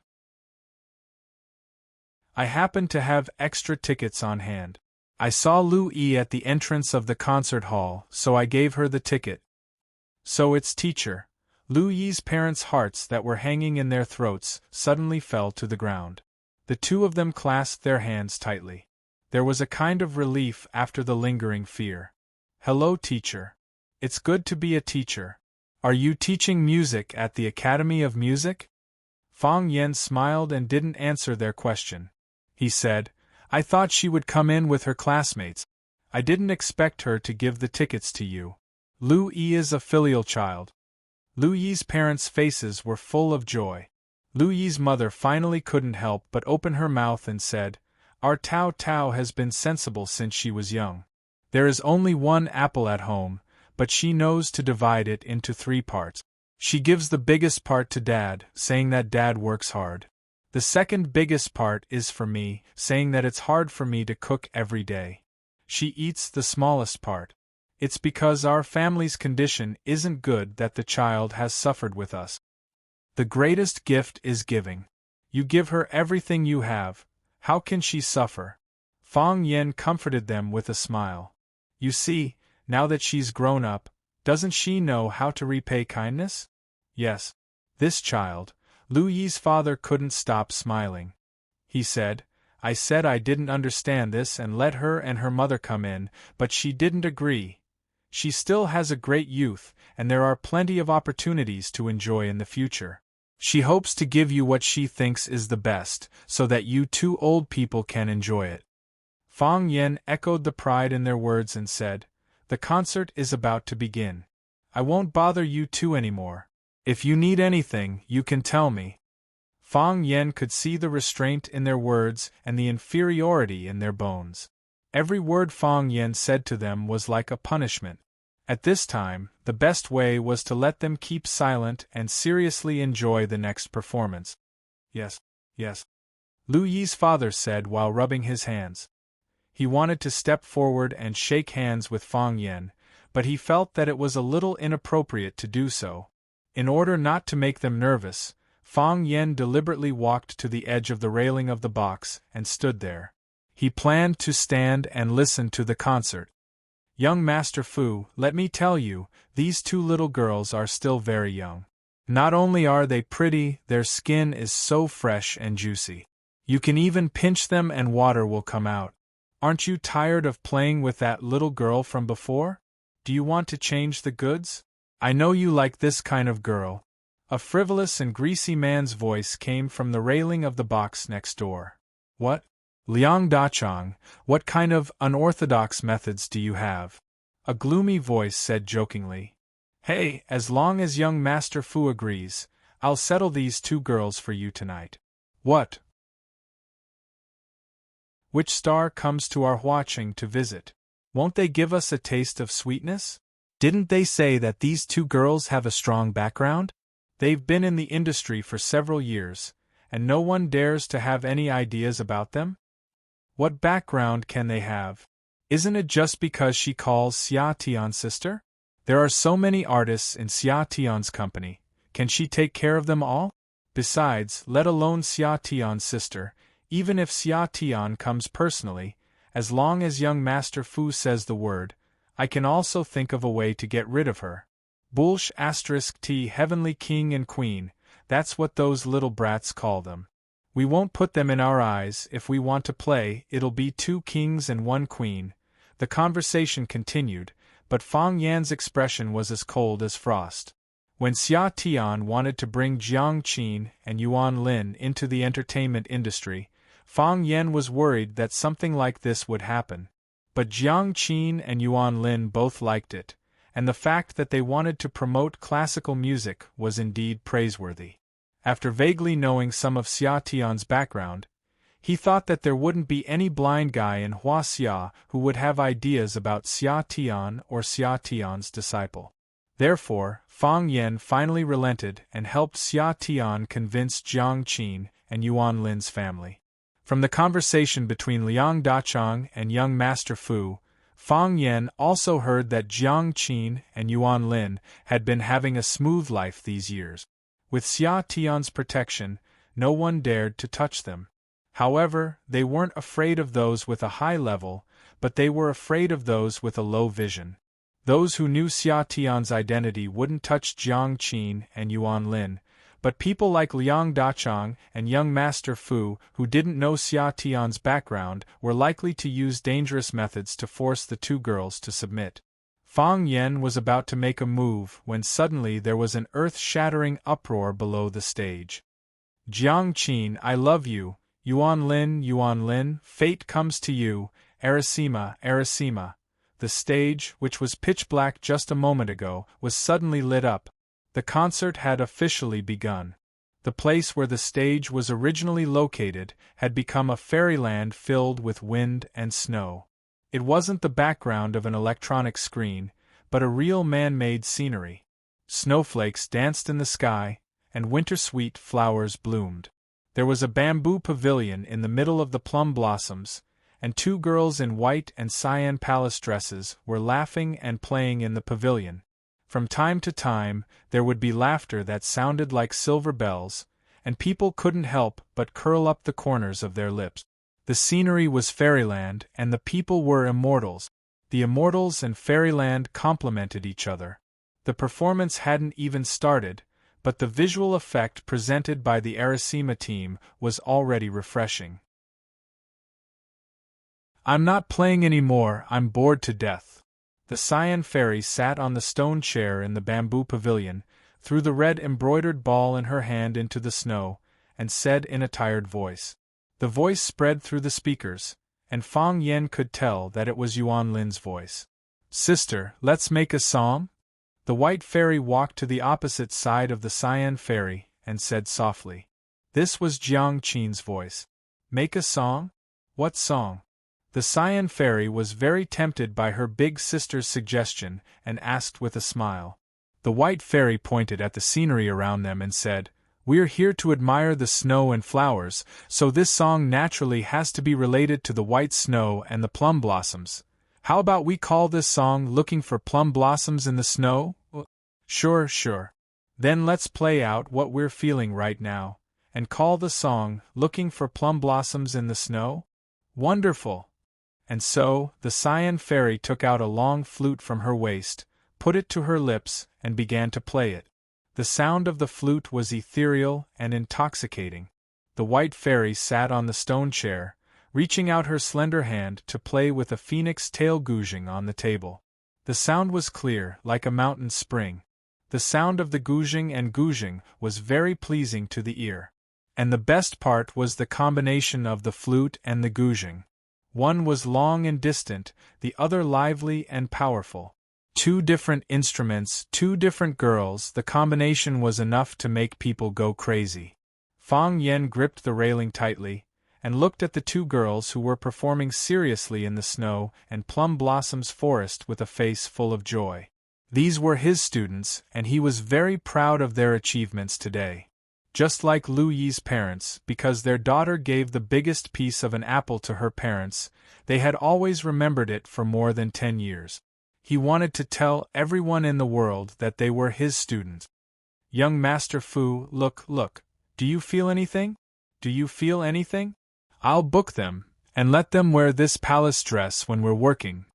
I happened to have extra tickets on hand. I saw Lu Yi at the entrance of the concert hall, so I gave her the ticket. So its teacher. Lu Yi's parents' hearts that were hanging in their throats suddenly fell to the ground. The 2 of them clasped their hands tightly. There was a kind of relief after the lingering fear. "Hello, teacher. It's good to be a teacher. Are you teaching music at the Academy of Music?" Fang Yan smiled and didn't answer their question. He said, "I thought she would come in with her classmates. I didn't expect her to give the tickets to you. Lu Yi is a filial child." Lu Yi's parents' faces were full of joy. Lu Yi's mother finally couldn't help but open her mouth and said, "Our Tao Tao has been sensible since she was young. There is only 1 apple at home, but she knows to divide it into 3 parts. She gives the biggest part to Dad, saying that Dad works hard. The second biggest part is for me, saying that it's hard for me to cook every day. She eats the smallest part. It's because our family's condition isn't good that the child has suffered with us. The greatest gift is giving. You give her everything you have. How can she suffer?" Fang Yan comforted them with a smile. "You see, now that she's grown up, doesn't she know how to repay kindness?" "Yes." This child, Lu Yi's father couldn't stop smiling. He said, "I said I didn't understand this and let her and her mother come in, but she didn't agree. She still has a great youth, and there are plenty of opportunities to enjoy in the future. She hopes to give you what she thinks is the best, so that you two old people can enjoy it. Fang Yen echoed the pride in their words and said, "The concert is about to begin. I won't bother you two anymore. If you need anything, you can tell me." Fang Yen could see the restraint in their words and the inferiority in their bones. Every word Fang Yen said to them was like a punishment. At this time, the best way was to let them keep silent and seriously enjoy the next performance. "Yes, yes," Lu Yi's father said while rubbing his hands. He wanted to step forward and shake hands with Fang Yen, but he felt that it was a little inappropriate to do so. In order not to make them nervous, Fang Yen deliberately walked to the edge of the railing of the box and stood there. He planned to stand and listen to the concert. "Young Master Fu, let me tell you, these two little girls are still very young. Not only are they pretty, their skin is so fresh and juicy. You can even pinch them and water will come out. Aren't you tired of playing with that little girl from before? Do you want to change the goods? I know you like this kind of girl." A frivolous and greasy man's voice came from the railing of the box next door. "What? Liang Dachang, what kind of unorthodox methods do you have?" A gloomy voice said jokingly. "Hey, as long as young Master Fu agrees, I'll settle these two girls for you tonight." "What? Which star comes to our watching to visit? Won't they give us a taste of sweetness? Didn't they say that these two girls have a strong background? They've been in the industry for several years, and no one dares to have any ideas about them? What background can they have? Isn't it just because she calls Xia Tian sister? There are so many artists in Xia Tian's company, can she take care of them all? Besides, let alone Xia Tian's sister, even if Xia Tian comes personally, as long as young Master Fu says the word, I can also think of a way to get rid of her. Bulsh *T Heavenly King and Queen, that's what those little brats call them. We won't put them in our eyes. If we want to play, it'll be 2 kings and 1 queen. The conversation continued, but Fang Yan's expression was as cold as frost. When Xia Tian wanted to bring Jiang Qin and Yuan Lin into the entertainment industry, Fang Yan was worried that something like this would happen. But Jiang Qin and Yuan Lin both liked it, and the fact that they wanted to promote classical music was indeed praiseworthy. After vaguely knowing some of Xia Tian's background, he thought that there wouldn't be any blind guy in Huaxia who would have ideas about Xia Tian or Xia Tian's disciple. Therefore, Fang Yan finally relented and helped Xia Tian convince Jiang Qin and Yuan Lin's family. From the conversation between Liang Dachang and young Master Fu, Fang Yan also heard that Jiang Qin and Yuan Lin had been having a smooth life these years. With Xia Tian's protection, no one dared to touch them. However, they weren't afraid of those with a high level, but they were afraid of those with a low vision. Those who knew Xia Tian's identity wouldn't touch Jiang Qin and Yuan Lin, but people like Liang Dachang and young Master Fu, who didn't know Xia Tian's background, were likely to use dangerous methods to force the two girls to submit. Fang Yan was about to make a move when suddenly there was an earth-shattering uproar below the stage. "Jiang Qin, I love you. Yuan Lin, fate comes to you. Arasima. The stage, which was pitch black just a moment ago, was suddenly lit up. The concert had officially begun. The place where the stage was originally located had become a fairyland filled with wind and snow. It wasn't the background of an electronic screen, but a real man-made scenery. Snowflakes danced in the sky, and winter-sweet flowers bloomed. There was a bamboo pavilion in the middle of the plum blossoms, and 2 girls in white and cyan palace dresses were laughing and playing in the pavilion. From time to time, there would be laughter that sounded like silver bells, and people couldn't help but curl up the corners of their lips. The scenery was fairyland, and the people were immortals. The immortals and fairyland complemented each other. The performance hadn't even started, but the visual effect presented by the Arasima team was already refreshing. "I'm not playing anymore, I'm bored to death." The Cyan Fairy sat on the stone chair in the bamboo pavilion, threw the red embroidered ball in her hand into the snow, and said in a tired voice. The voice spread through the speakers, and Fang Yen could tell that it was Yuan Lin's voice. Sister, let's make a song? The white fairy walked to the opposite side of the cyan fairy, and said softly. This was Jiang Qin's voice. Make a song? What song? The cyan fairy was very tempted by her big sister's suggestion, and asked with a smile. The white fairy pointed at the scenery around them and said, We're here to admire the snow and flowers, so this song naturally has to be related to the white snow and the plum blossoms. How about we call this song Looking for Plum Blossoms in the Snow? Sure. Then let's play out what we're feeling right now, and call the song Looking for Plum Blossoms in the Snow? Wonderful! And so, the cyan fairy took out a long flute from her waist, put it to her lips, and began to play it. The sound of the flute was ethereal and intoxicating. The white fairy sat on the stone chair, reaching out her slender hand to play with a phoenix tail gouging on the table. The sound was clear, like a mountain spring. The sound of the gouging was very pleasing to the ear. And the best part was the combination of the flute and the gouging. One was long and distant, the other lively and powerful. 2 different instruments, 2 different girls, the combination was enough to make people go crazy. Fang Yen gripped the railing tightly, and looked at the 2 girls who were performing seriously in the snow and plum blossoms forest with a face full of joy. These were his students, and he was very proud of their achievements today. Just like Lu Yi's parents, because their daughter gave the biggest piece of an apple to her parents, they had always remembered it for more than 10 years. He wanted to tell everyone in the world that they were his students. Young Master Fu, look, do you feel anything? Do you feel anything? I'll book them, and let them wear this palace dress when we're working.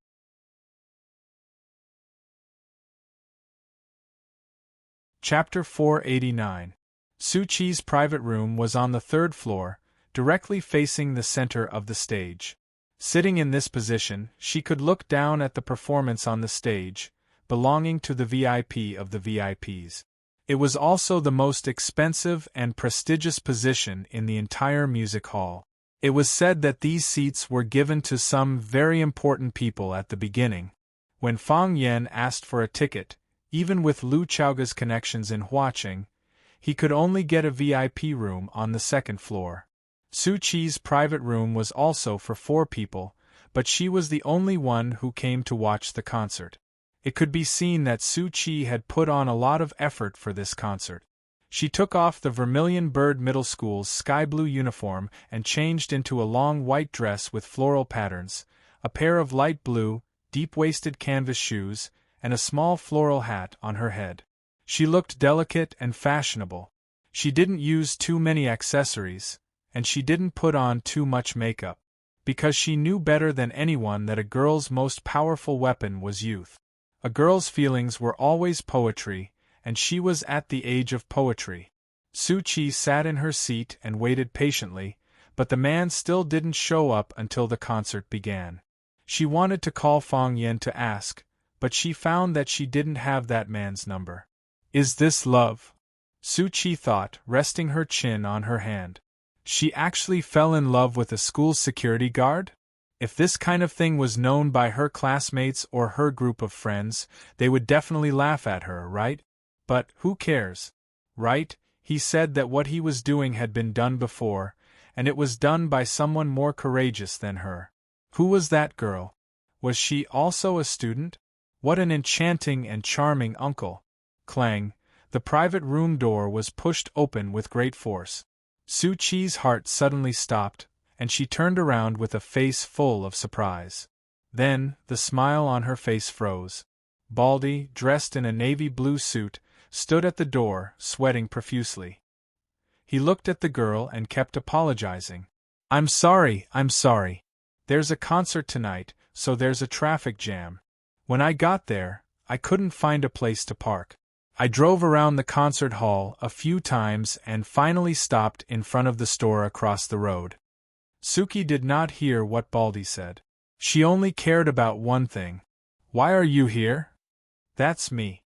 Chapter 489. Su Qi's private room was on the 3rd floor, directly facing the center of the stage. Sitting in this position, she could look down at the performance on the stage, belonging to the VIP of the VIPs. It was also the most expensive and prestigious position in the entire music hall. It was said that these seats were given to some very important people at the beginning. When Fang Yen asked for a ticket, even with Lu Chaoga's connections in Huaqing, he could only get a VIP room on the 2nd floor. Su Qi's private room was also for 4 people, but she was the only one who came to watch the concert. It could be seen that Su Qi had put on a lot of effort for this concert. She took off the Vermilion Bird Middle School's sky blue uniform and changed into a long white dress with floral patterns, a pair of light blue, deep-waisted canvas shoes, and a small floral hat on her head. She looked delicate and fashionable. She didn't use too many accessories, and she didn't put on too much makeup, because she knew better than anyone that a girl's most powerful weapon was youth. A girl's feelings were always poetry, and she was at the age of poetry. Su Qi sat in her seat and waited patiently, but the man still didn't show up until the concert began. She wanted to call Fang Yen to ask, but she found that she didn't have that man's number. Is this love? Su Qi thought, resting her chin on her hand. She actually fell in love with a school security guard? If this kind of thing was known by her classmates or her group of friends, they would definitely laugh at her, right? But who cares? Right? He said that what he was doing had been done before, and it was done by someone more courageous than her. Who was that girl? Was she also a student? What an enchanting and charming uncle! Clang! The private room door was pushed open with great force. Su Qi's heart suddenly stopped, and she turned around with a face full of surprise. Then, the smile on her face froze. Baldy, dressed in a navy blue suit, stood at the door, sweating profusely. He looked at the girl and kept apologizing. I'm sorry. There's a concert tonight, so there's a traffic jam. When I got there, I couldn't find a place to park. I drove around the concert hall a few times and finally stopped in front of the store across the road. Suki did not hear what Baldy said. She only cared about one thing. Why are you here? That's me.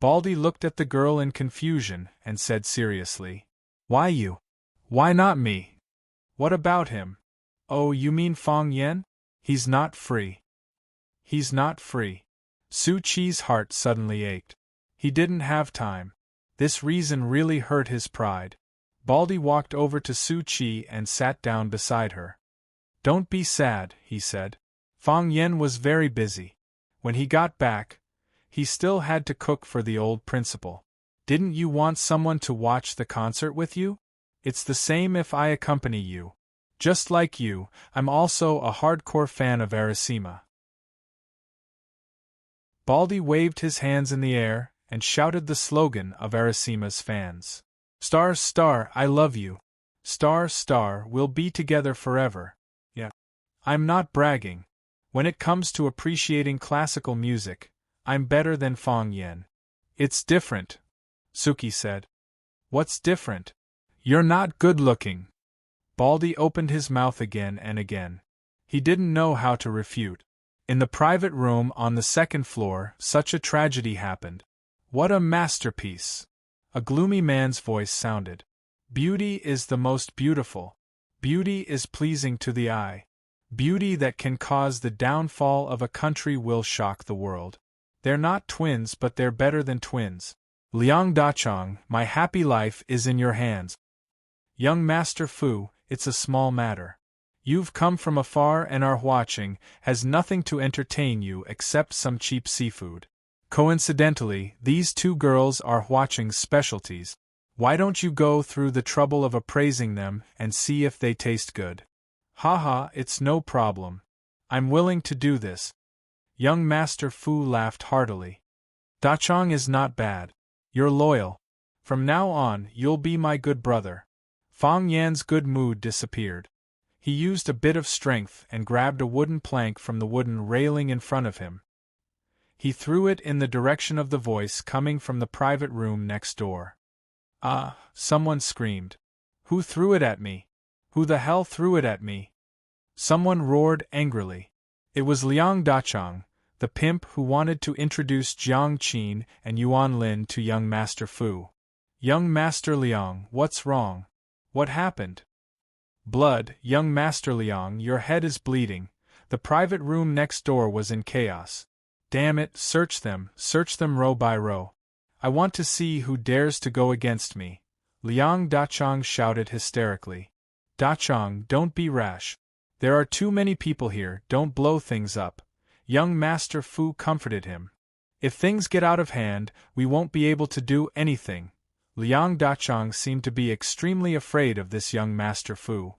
Baldy looked at the girl in confusion and said seriously, "Why you? Why not me? What about him? Oh, you mean Fong Yen? He's not free. He's not free." Su Chi's heart suddenly ached. He didn't have time. This reason really hurt his pride. Baldy walked over to Su Chi and sat down beside her. "Don't be sad," he said. "Fong Yen was very busy. When he got back, he still had to cook for the old principal. Didn't you want someone to watch the concert with you? It's the same if I accompany you. Just like you, I'm also a hardcore fan of Arasima." Baldy waved his hands in the air and shouted the slogan of Arasima's fans. "Star, star, I love you. Star, star, we'll be together forever. Yeah. I'm not bragging. When it comes to appreciating classical music, I'm better than Fong Yen." "It's different," Suki said. "What's different?" "You're not good looking." Baldy opened his mouth again and again. He didn't know how to refute. In the private room on the second floor, such a tragedy happened. "What a masterpiece!" A gloomy man's voice sounded. "Beauty is the most beautiful. Beauty is pleasing to the eye. Beauty that can cause the downfall of a country will shock the world. They're not twins, but they're better than twins. Liang Dachang, my happy life is in your hands. Young Master Fu, it's a small matter. You've come from afar and are watching, has nothing to entertain you except some cheap seafood. Coincidentally, these two girls are watching specialties. Why don't you go through the trouble of appraising them and see if they taste good?" "Haha, it's no problem. I'm willing to do this." Young Master Fu laughed heartily. "Dachang is not bad. You're loyal. From now on, you'll be my good brother." Fong Yan's good mood disappeared. He used a bit of strength and grabbed a wooden plank from the wooden railing in front of him. He threw it in the direction of the voice coming from the private room next door. "Ah!" someone screamed. "Who threw it at me? Who the hell threw it at me?" Someone roared angrily. It was Liang Dachang, the pimp who wanted to introduce Jiang Qin and Yuan Lin to young Master Fu. "Young Master Liang, what's wrong? What happened?" "Blood, young Master Liang, your head is bleeding." The private room next door was in chaos. "Damn it, search them row by row. I want to see who dares to go against me," Liang Dachang shouted hysterically. "Dachang, don't be rash. There are too many people here, don't blow things up." Young Master Fu comforted him. "If things get out of hand, we won't be able to do anything." Liang Dachang seemed to be extremely afraid of this young Master Fu.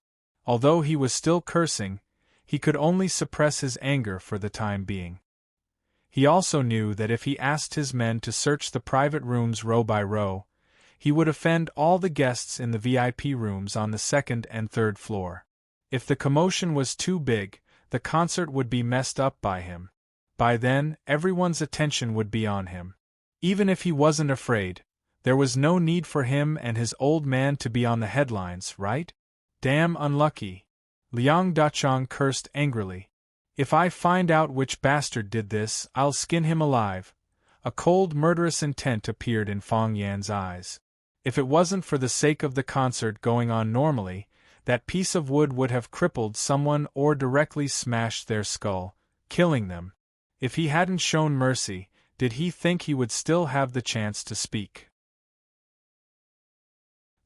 Although he was still cursing, he could only suppress his anger for the time being. He also knew that if he asked his men to search the private rooms row by row, he would offend all the guests in the VIP rooms on the second and third floor. If the commotion was too big, the concert would be messed up by him. By then, everyone's attention would be on him. Even if he wasn't afraid, there was no need for him and his old man to be on the headlines, right? Damn unlucky. Liang Dachang cursed angrily. "If I find out which bastard did this, I'll skin him alive." A cold, murderous intent appeared in Fong Yan's eyes. If it wasn't for the sake of the concert going on normally, that piece of wood would have crippled someone or directly smashed their skull, killing them. If he hadn't shown mercy, did he think he would still have the chance to speak?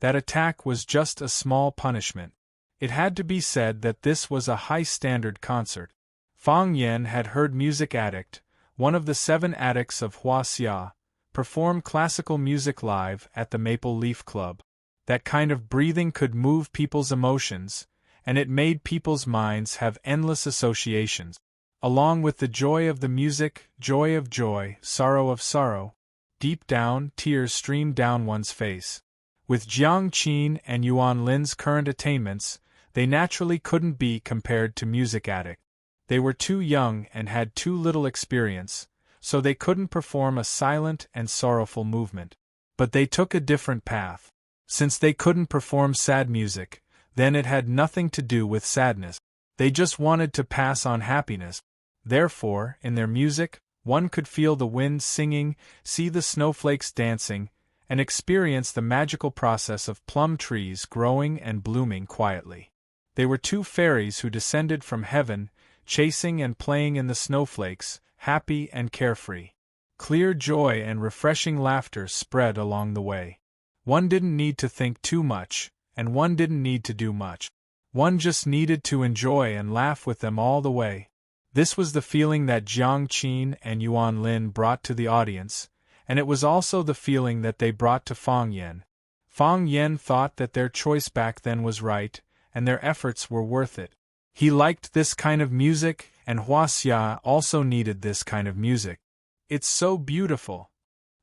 That attack was just a small punishment. It had to be said that this was a high-standard concert. Fong Yen had heard Music Addict, one of the 7 addicts of Hua Xia, perform classical music live at the Maple Leaf Club. That kind of breathing could move people's emotions, and it made people's minds have endless associations. Along with the joy of the music, joy of joy, sorrow of sorrow. Deep down, tears streamed down one's face. With Jiang Qin and Yuan Lin's current attainments, they naturally couldn't be compared to Music Addict. They were too young and had too little experience, so they couldn't perform a silent and sorrowful movement. But they took a different path. Since they couldn't perform sad music, then it had nothing to do with sadness. They just wanted to pass on happiness. Therefore, in their music, One could feel the wind singing, see the snowflakes dancing, and experience the magical process of plum trees growing and blooming quietly. They were two fairies who descended from heaven, chasing and playing in the snowflakes, happy and carefree. Clear joy and refreshing laughter spread along the way. One didn't need to think too much, and one didn't need to do much. One just needed to enjoy and laugh with them all the way. This was the feeling that Jiang Qin and Yuan Lin brought to the audience, and it was also the feeling that they brought to Fang Yen. Fang Yen thought that their choice back then was right, and their efforts were worth it. He liked this kind of music, and Huaxia also needed this kind of music. It's so beautiful.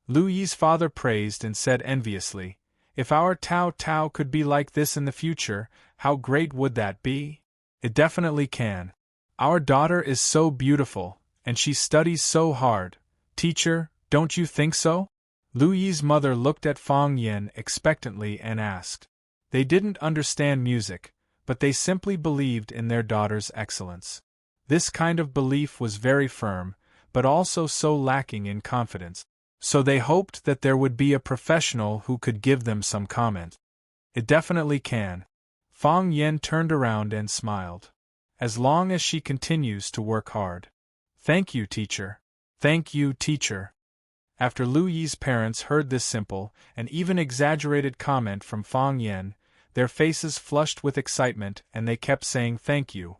Lu Yi's father praised and said enviously, "If our Tao Tao could be like this in the future, how great would that be?" "It definitely can. Our daughter is so beautiful, and she studies so hard. Teacher, don't you think so?" Lu Yi's mother looked at Fang Yen expectantly and asked. They didn't understand music, but they simply believed in their daughter's excellence. This kind of belief was very firm, but also so lacking in confidence. So they hoped that there would be a professional who could give them some comment. "It definitely can." Fang Yen turned around and smiled. "As long as she continues to work hard." "Thank you, teacher." "Thank you, teacher." After Lu Yi's parents heard this simple, and even exaggerated comment from Fang Yen, their faces flushed with excitement and they kept saying thank you.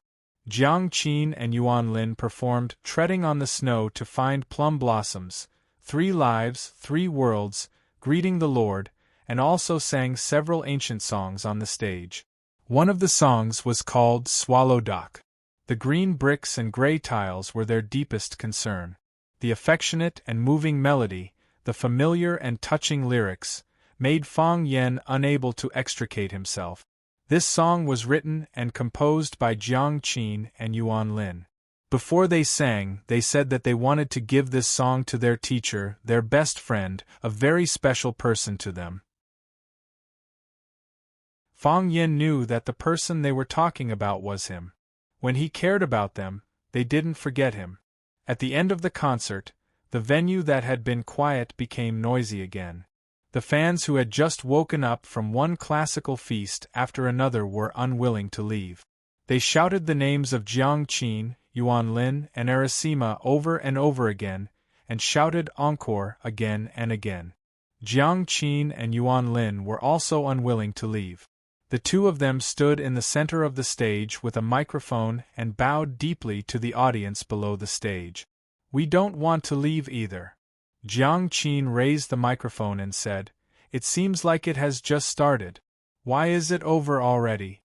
Jiang Qin and Yuan Lin performed Treading on the Snow to Find Plum Blossoms, 3 Lives, 3 Worlds, Greeting the Lord, and also sang several ancient songs on the stage. One of the songs was called Swallow Dock. The green bricks and gray tiles were their deepest concern. The affectionate and moving melody, the familiar and touching lyrics, made Fang Yen unable to extricate himself. This song was written and composed by Jiang Qin and Yuan Lin. Before they sang, they said that they wanted to give this song to their teacher, their best friend, a very special person to them. Fang Yen knew that the person they were talking about was him. When he cared about them, they didn't forget him. At the end of the concert, the venue that had been quiet became noisy again. The fans who had just woken up from one classical feast after another were unwilling to leave. They shouted the names of Jiang Qin, Yuan Lin, and Arasima over and over again, and shouted encore again and again. Jiang Qin and Yuan Lin were also unwilling to leave. The two of them stood in the center of the stage with a microphone and bowed deeply to the audience below the stage. "We don't want to leave either." Jiang Qin raised the microphone and said, "It seems like it has just started. Why is it over already?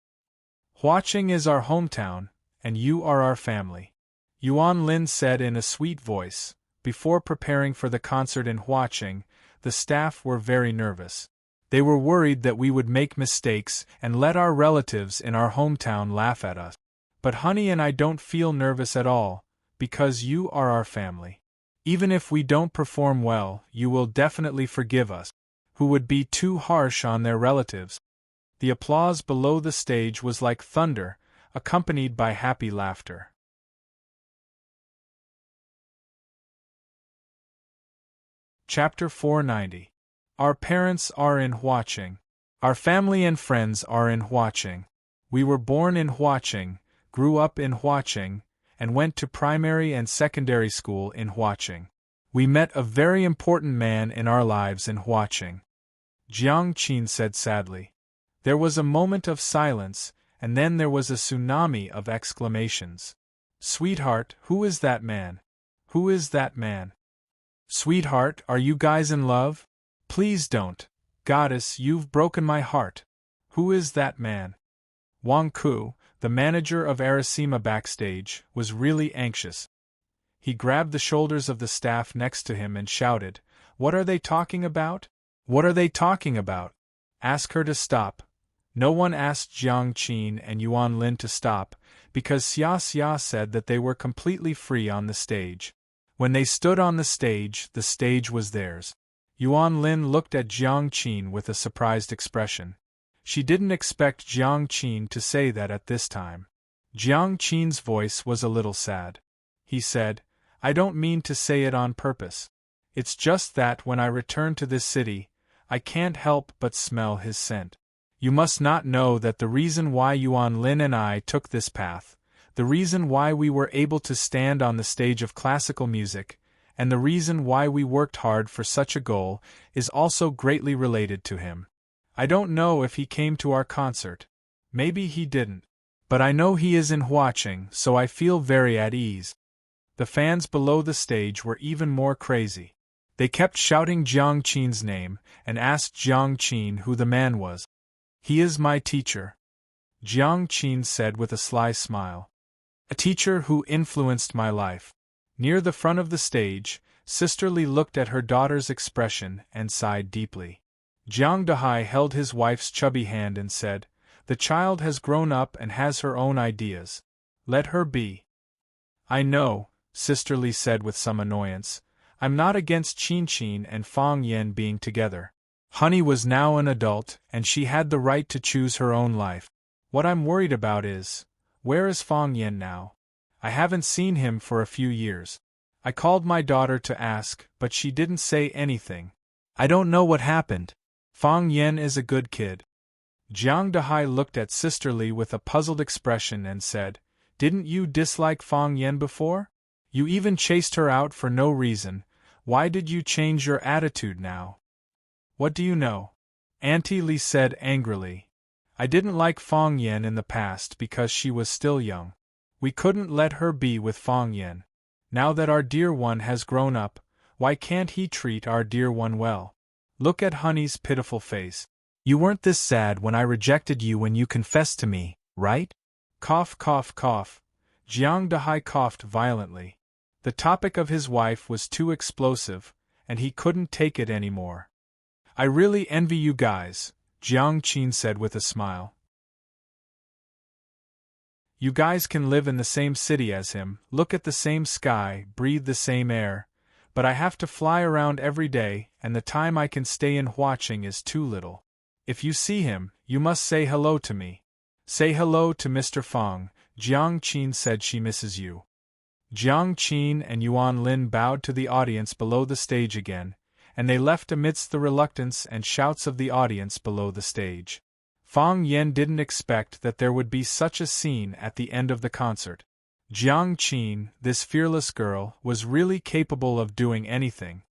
Huaqing is our hometown, and you are our family." Yuan Lin said in a sweet voice. Before preparing for the concert in Huaqing, the staff were very nervous. They were worried that we would make mistakes and let our relatives in our hometown laugh at us. But Honey and I don't feel nervous at all, because you are our family. Even if we don't perform well, you will definitely forgive us. Who would be too harsh on their relatives? The applause below the stage was like thunder, accompanied by happy laughter. Chapter 490. Our parents are in Huaqing. Our family and friends are in Huaqing. We were born in Huaqing, grew up in Huaqing, and went to primary and secondary school in Huaqing. We met a very important man in our lives in Huaqing. Jiang Qin said sadly. There was a moment of silence, and then there was a tsunami of exclamations. "Sweetheart, who is that man? Who is that man? Sweetheart, are you guys in love? Please don't. Goddess, you've broken my heart. Who is that man?" Wang Ku, the manager of Arasima backstage, was really anxious. He grabbed the shoulders of the staff next to him and shouted, "What are they talking about? What are they talking about? Ask her to stop." No one asked Jiang Qin and Yuan Lin to stop, because Xia said that they were completely free on the stage. When they stood on the stage was theirs. Yuan Lin looked at Jiang Qin with a surprised expression. She didn't expect Jiang Qin to say that at this time. Jiang Qin's voice was a little sad. He said, I don't mean to say it on purpose. It's just that when I return to this city, I can't help but smell his scent. You must not know that the reason why Yuan Lin and I took this path, the reason why we were able to stand on the stage of classical music, and the reason why we worked hard for such a goal, is also greatly related to him. I don't know if he came to our concert. Maybe he didn't. But I know he is in watching, so I feel very at ease. The fans below the stage were even more crazy. They kept shouting Jiang Qin's name, and asked Jiang Qin who the man was. He is my teacher, Jiang Qin said with a sly smile. A teacher who influenced my life. Near the front of the stage, Sister Li looked at her daughter's expression and sighed deeply. Jiang Dahai held his wife's chubby hand and said, "The child has grown up and has her own ideas. Let her be." "I know," Sister Li said with some annoyance. "I'm not against Qin and Fang Yan being together. Honey was now an adult, and she had the right to choose her own life. What I'm worried about is, where is Fang Yan now? I haven't seen him for a few years. I called my daughter to ask, but she didn't say anything. I don't know what happened. Fang Yan is a good kid." Jiang Dahai looked at Sister Li with a puzzled expression and said, "Didn't you dislike Fang Yan before? You even chased her out for no reason. Why did you change your attitude now?" "What do you know?" Auntie Li said angrily. "I didn't like Fang Yan in the past because she was still young. We couldn't let her be with Fang Yan. Now that our dear one has grown up, why can't he treat our dear one well? Look at Honey's pitiful face. You weren't this sad when I rejected you when you confessed to me, right?" Cough, cough, cough. Jiang Dahai coughed violently. The topic of his wife was too explosive, and he couldn't take it anymore. "I really envy you guys," Jiang Qin said with a smile. "You guys can live in the same city as him, look at the same sky, breathe the same air, but I have to fly around every day, and the time I can stay in watching is too little. If you see him, you must say hello to me. Say hello to Mr. Fang. Jiang Qin said she misses you." Jiang Qin and Yuan Lin bowed to the audience below the stage again, and they left amidst the reluctance and shouts of the audience below the stage. Fang Yan didn't expect that there would be such a scene at the end of the concert. Jiang Qin, this fearless girl, was really capable of doing anything.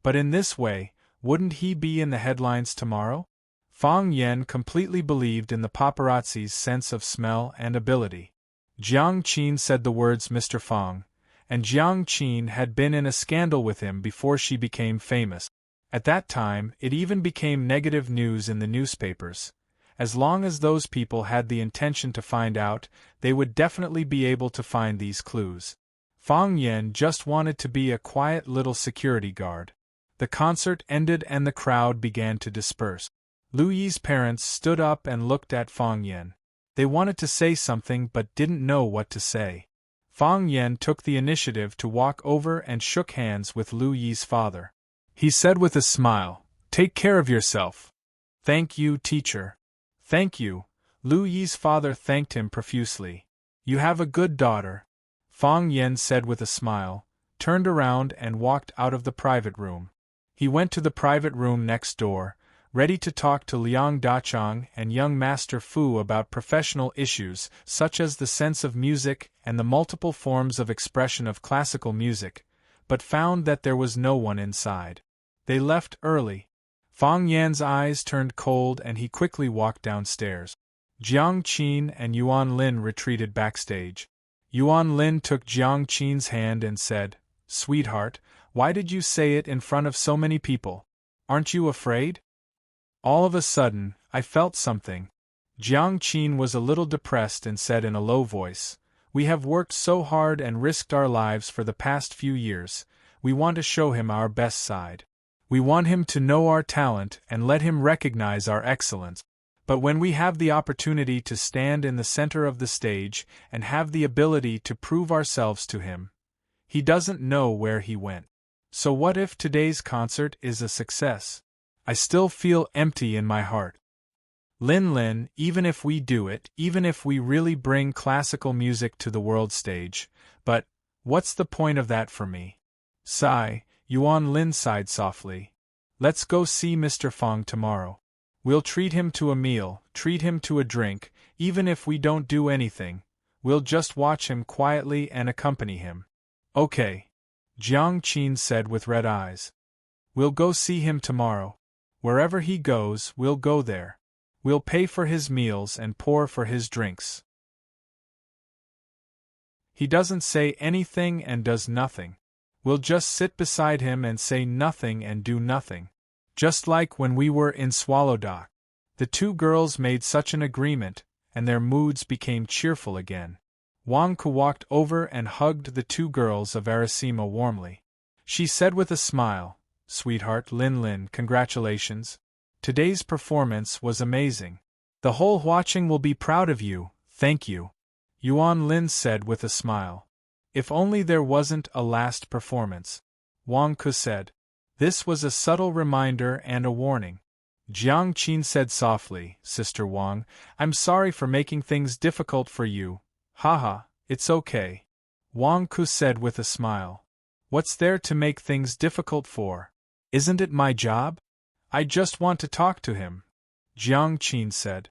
But in this way, wouldn't he be in the headlines tomorrow? Fang Yan completely believed in the paparazzi's sense of smell and ability. Jiang Qin said the words Mr. Fang, and Jiang Qin had been in a scandal with him before she became famous. At that time, it even became negative news in the newspapers. As long as those people had the intention to find out, they would definitely be able to find these clues. Fang Yan just wanted to be a quiet little security guard. The concert ended and the crowd began to disperse. Lu Yi's parents stood up and looked at Fang Yan. They wanted to say something but didn't know what to say. Fang Yan took the initiative to walk over and shook hands with Lu Yi's father. He said with a smile, "Take care of yourself." "Thank you, teacher." "Thank you." Lu Yi's father thanked him profusely. "You have a good daughter," Fang Yan said with a smile, turned around and walked out of the private room. He went to the private room next door, ready to talk to Liang Dachang and young Master Fu about professional issues such as the sense of music and the multiple forms of expression of classical music, but found that there was no one inside. They left early. Fang Yan's eyes turned cold and he quickly walked downstairs. Jiang Qin and Yuan Lin retreated backstage. Yuan Lin took Jiang Qin's hand and said, "Sweetheart, why did you say it in front of so many people? Aren't you afraid?" All of a sudden, I felt something. Jiang Qin was a little depressed and said in a low voice, "We have worked so hard and risked our lives for the past few years. We want to show him our best side. We want him to know our talent and let him recognize our excellence. But when we have the opportunity to stand in the center of the stage and have the ability to prove ourselves to him, he doesn't know where he went. So what if today's concert is a success? I still feel empty in my heart. Lin, even if we do it, even if we really bring classical music to the world stage, but What's the point of that for me? Sigh, Yuan Lin sighed softly. Let's go see Mr. Fong tomorrow. We'll treat him to a meal, treat him to a drink, even if we don't do anything. We'll just watch him quietly and accompany him. Okay. Jiang Qin said with red eyes. We'll go see him tomorrow. Wherever he goes, we'll go there. We'll pay for his meals and pour for his drinks. He doesn't say anything and does nothing. We'll just sit beside him and say nothing and do nothing. Just like when we were in Swallow Dock. The two girls made such an agreement, and their moods became cheerful again. Wang Ku walked over and hugged the two girls of Arasima warmly. She said with a smile, "Sweetheart Lin Lin, congratulations. Today's performance was amazing. The whole watching will be proud of you, thank you." Yuan Lin said with a smile. If only there wasn't a last performance. Wang Ku said. This was a subtle reminder and a warning. Jiang Qin said softly, Sister Wang, I'm sorry for making things difficult for you. Haha, it's okay. Wang Ku said with a smile. What's there to make things difficult for? Isn't it my job? I just want to talk to him. Jiang Qin said.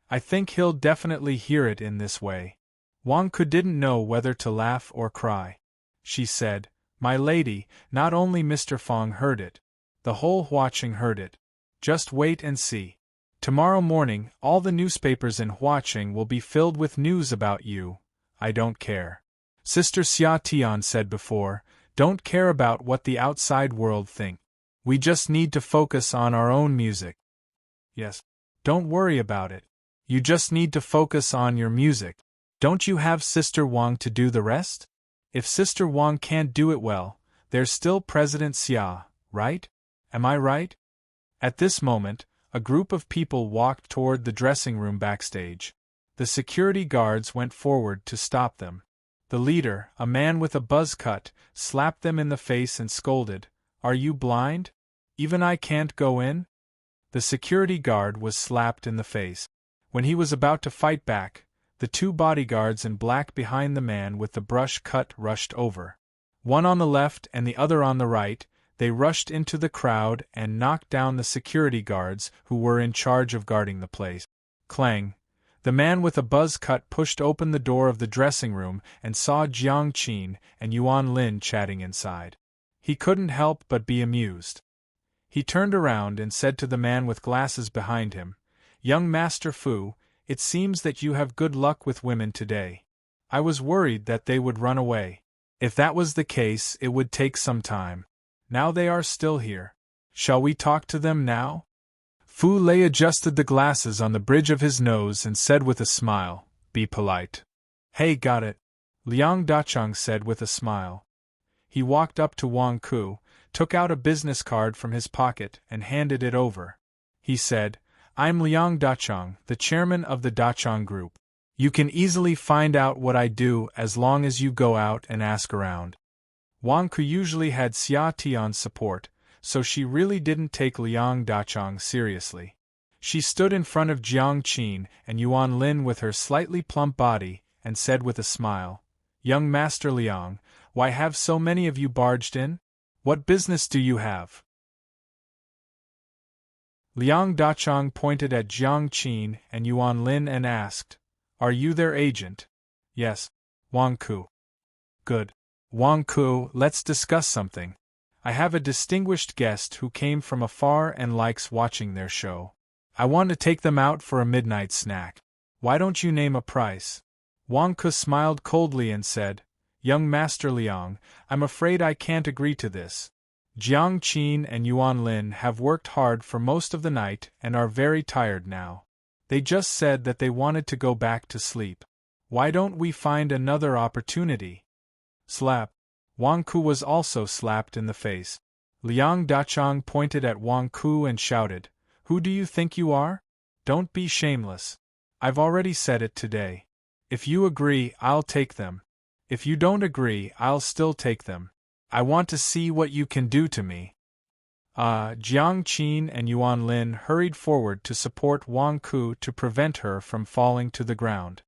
I think he'll definitely hear it in this way. Wang Ku didn't know whether to laugh or cry. She said, My lady, not only Mr. Fong heard it. The whole Huaqing heard it. Just wait and see. Tomorrow morning, all the newspapers in Huaqing will be filled with news about you. I don't care. Sister Xia Tian said before, don't care about what the outside world think. We just need to focus on our own music. Yes. Don't worry about it. You just need to focus on your music. Don't you have Sister Wang to do the rest? If Sister Wang can't do it well, there's still President Xia, right? Am I right? At this moment, a group of people walked toward the dressing room backstage. The security guards went forward to stop them. The leader, a man with a buzz cut, slapped them in the face and scolded, Are you blind? Even I can't go in? The security guard was slapped in the face. When he was about to fight back, the two bodyguards in black behind the man with the brush cut rushed over. One on the left and the other on the right, they rushed into the crowd and knocked down the security guards who were in charge of guarding the place. Clang! The man with a buzz cut pushed open the door of the dressing room and saw Jiang Qin and Yuan Lin chatting inside. He couldn't help but be amused. He turned around and said to the man with glasses behind him, Young Master Fu, it seems that you have good luck with women today. I was worried that they would run away. If that was the case, it would take some time. Now they are still here. Shall we talk to them now? Fu Lei adjusted the glasses on the bridge of his nose and said with a smile, Be polite. Hey, got it. Liang Dachang said with a smile. He walked up to Wang Ku, took out a business card from his pocket and handed it over. He said, I'm Liang Dachang, the chairman of the Dachang Group. You can easily find out what I do as long as you go out and ask around. Wang Ku usually had Xia Tian's support, so she really didn't take Liang Dachang seriously. She stood in front of Jiang Qin and Yuan Lin with her slightly plump body and said with a smile, Young Master Liang, why have so many of you barged in? What business do you have? Liang Dachang pointed at Jiang Qin and Yuan Lin and asked, Are you their agent? Yes. Wang Ku. Good. Wang Ku, let's discuss something. I have a distinguished guest who came from afar and likes watching their show. I want to take them out for a midnight snack. Why don't you name a price? Wang Ku smiled coldly and said, Young Master Liang, I'm afraid I can't agree to this. Jiang Qin and Yuan Lin have worked hard for most of the night and are very tired now. They just said that they wanted to go back to sleep. Why don't we find another opportunity? Slap. Wang Ku was also slapped in the face. Liang Dachang pointed at Wang Ku and shouted, Who do you think you are? Don't be shameless. I've already said it today. If you agree, I'll take them. If you don't agree, I'll still take them. I want to see what you can do to me. Jiang Qin and Yuan Lin hurried forward to support Wang Ku to prevent her from falling to the ground.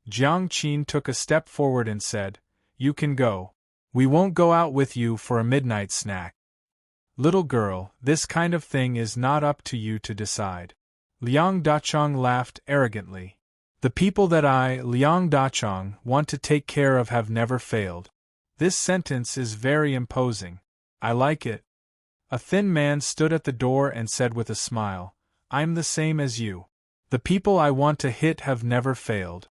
Jiang Qin took a step forward and said, You can go. We won't go out with you for a midnight snack. Little girl, this kind of thing is not up to you to decide. Liang Dachong laughed arrogantly. The people that I, Liang Dachong, want to take care of have never failed. This sentence is very imposing. I like it. A thin man stood at the door and said with a smile, I'm the same as you. The people I want to hit have never failed.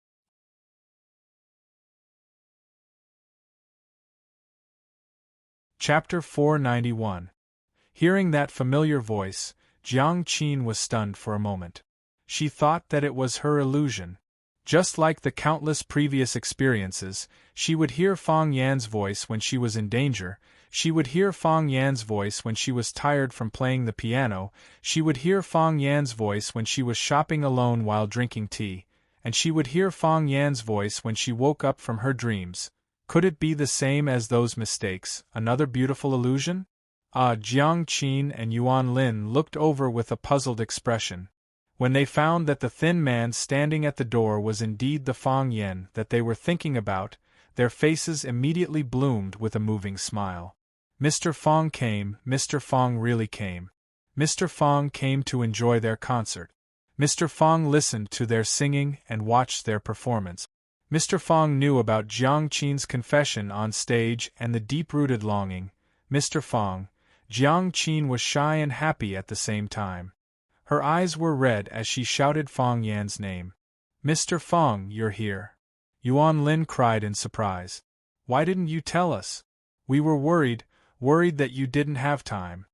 Chapter 491. Hearing that familiar voice, Jiang Qin was stunned for a moment. She thought that it was her illusion. Just like the countless previous experiences, she would hear Fang Yan's voice when she was in danger, she would hear Fang Yan's voice when she was tired from playing the piano, she would hear Fang Yan's voice when she was shopping alone while drinking tea, and she would hear Fang Yan's voice when she woke up from her dreams. Could it be the same as those mistakes, another beautiful illusion? Jiang Qin and Yuan Lin looked over with a puzzled expression. When they found that the thin man standing at the door was indeed the Fang Yan that they were thinking about, their faces immediately bloomed with a moving smile. Mr. Fang came, Mr. Fang really came. Mr. Fang came to enjoy their concert. Mr. Fang listened to their singing and watched their performance. Mr. Fang knew about Jiang Qin's confession on stage and the deep-rooted longing. Mr. Fang, Jiang Qin was shy and happy at the same time. Her eyes were red as she shouted Fang Yan's name. Mr. Fang, you're here. Yuan Lin cried in surprise. Why didn't you tell us? We were worried that you didn't have time.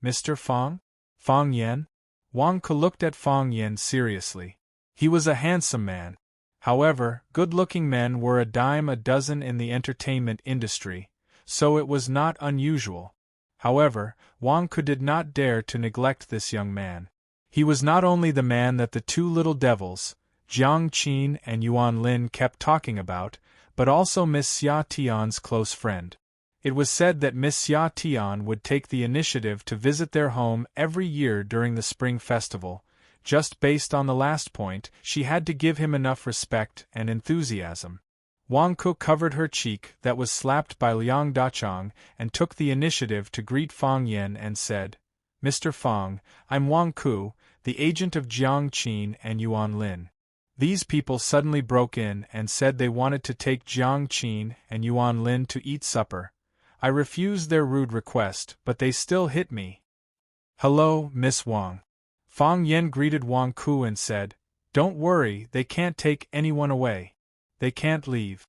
Mr. Fang? Fang Yan? Wang Ke looked at Fang Yan seriously. He was a handsome man. However, good-looking men were a dime a dozen in the entertainment industry, so it was not unusual. However, Wang Ke did not dare to neglect this young man. He was not only the man that the two little devils, Jiang Qin and Yuan Lin, kept talking about, but also Miss Xia Tian's close friend. It was said that Miss Xia Tian would take the initiative to visit their home every year during the Spring Festival. Just based on the last point, she had to give him enough respect and enthusiasm. Wang Ke covered her cheek that was slapped by Liang Dachong and took the initiative to greet Fang Yan and said, Mr. Fang, I'm Wang Ke, the agent of Jiang Qin and Yuan Lin. These people suddenly broke in and said they wanted to take Jiang Qin and Yuan Lin to eat supper. I refused their rude request, but they still hit me. Hello, Miss Wang. Fang Yan greeted Wang Ke and said, Don't worry, they can't take anyone away. They can't leave.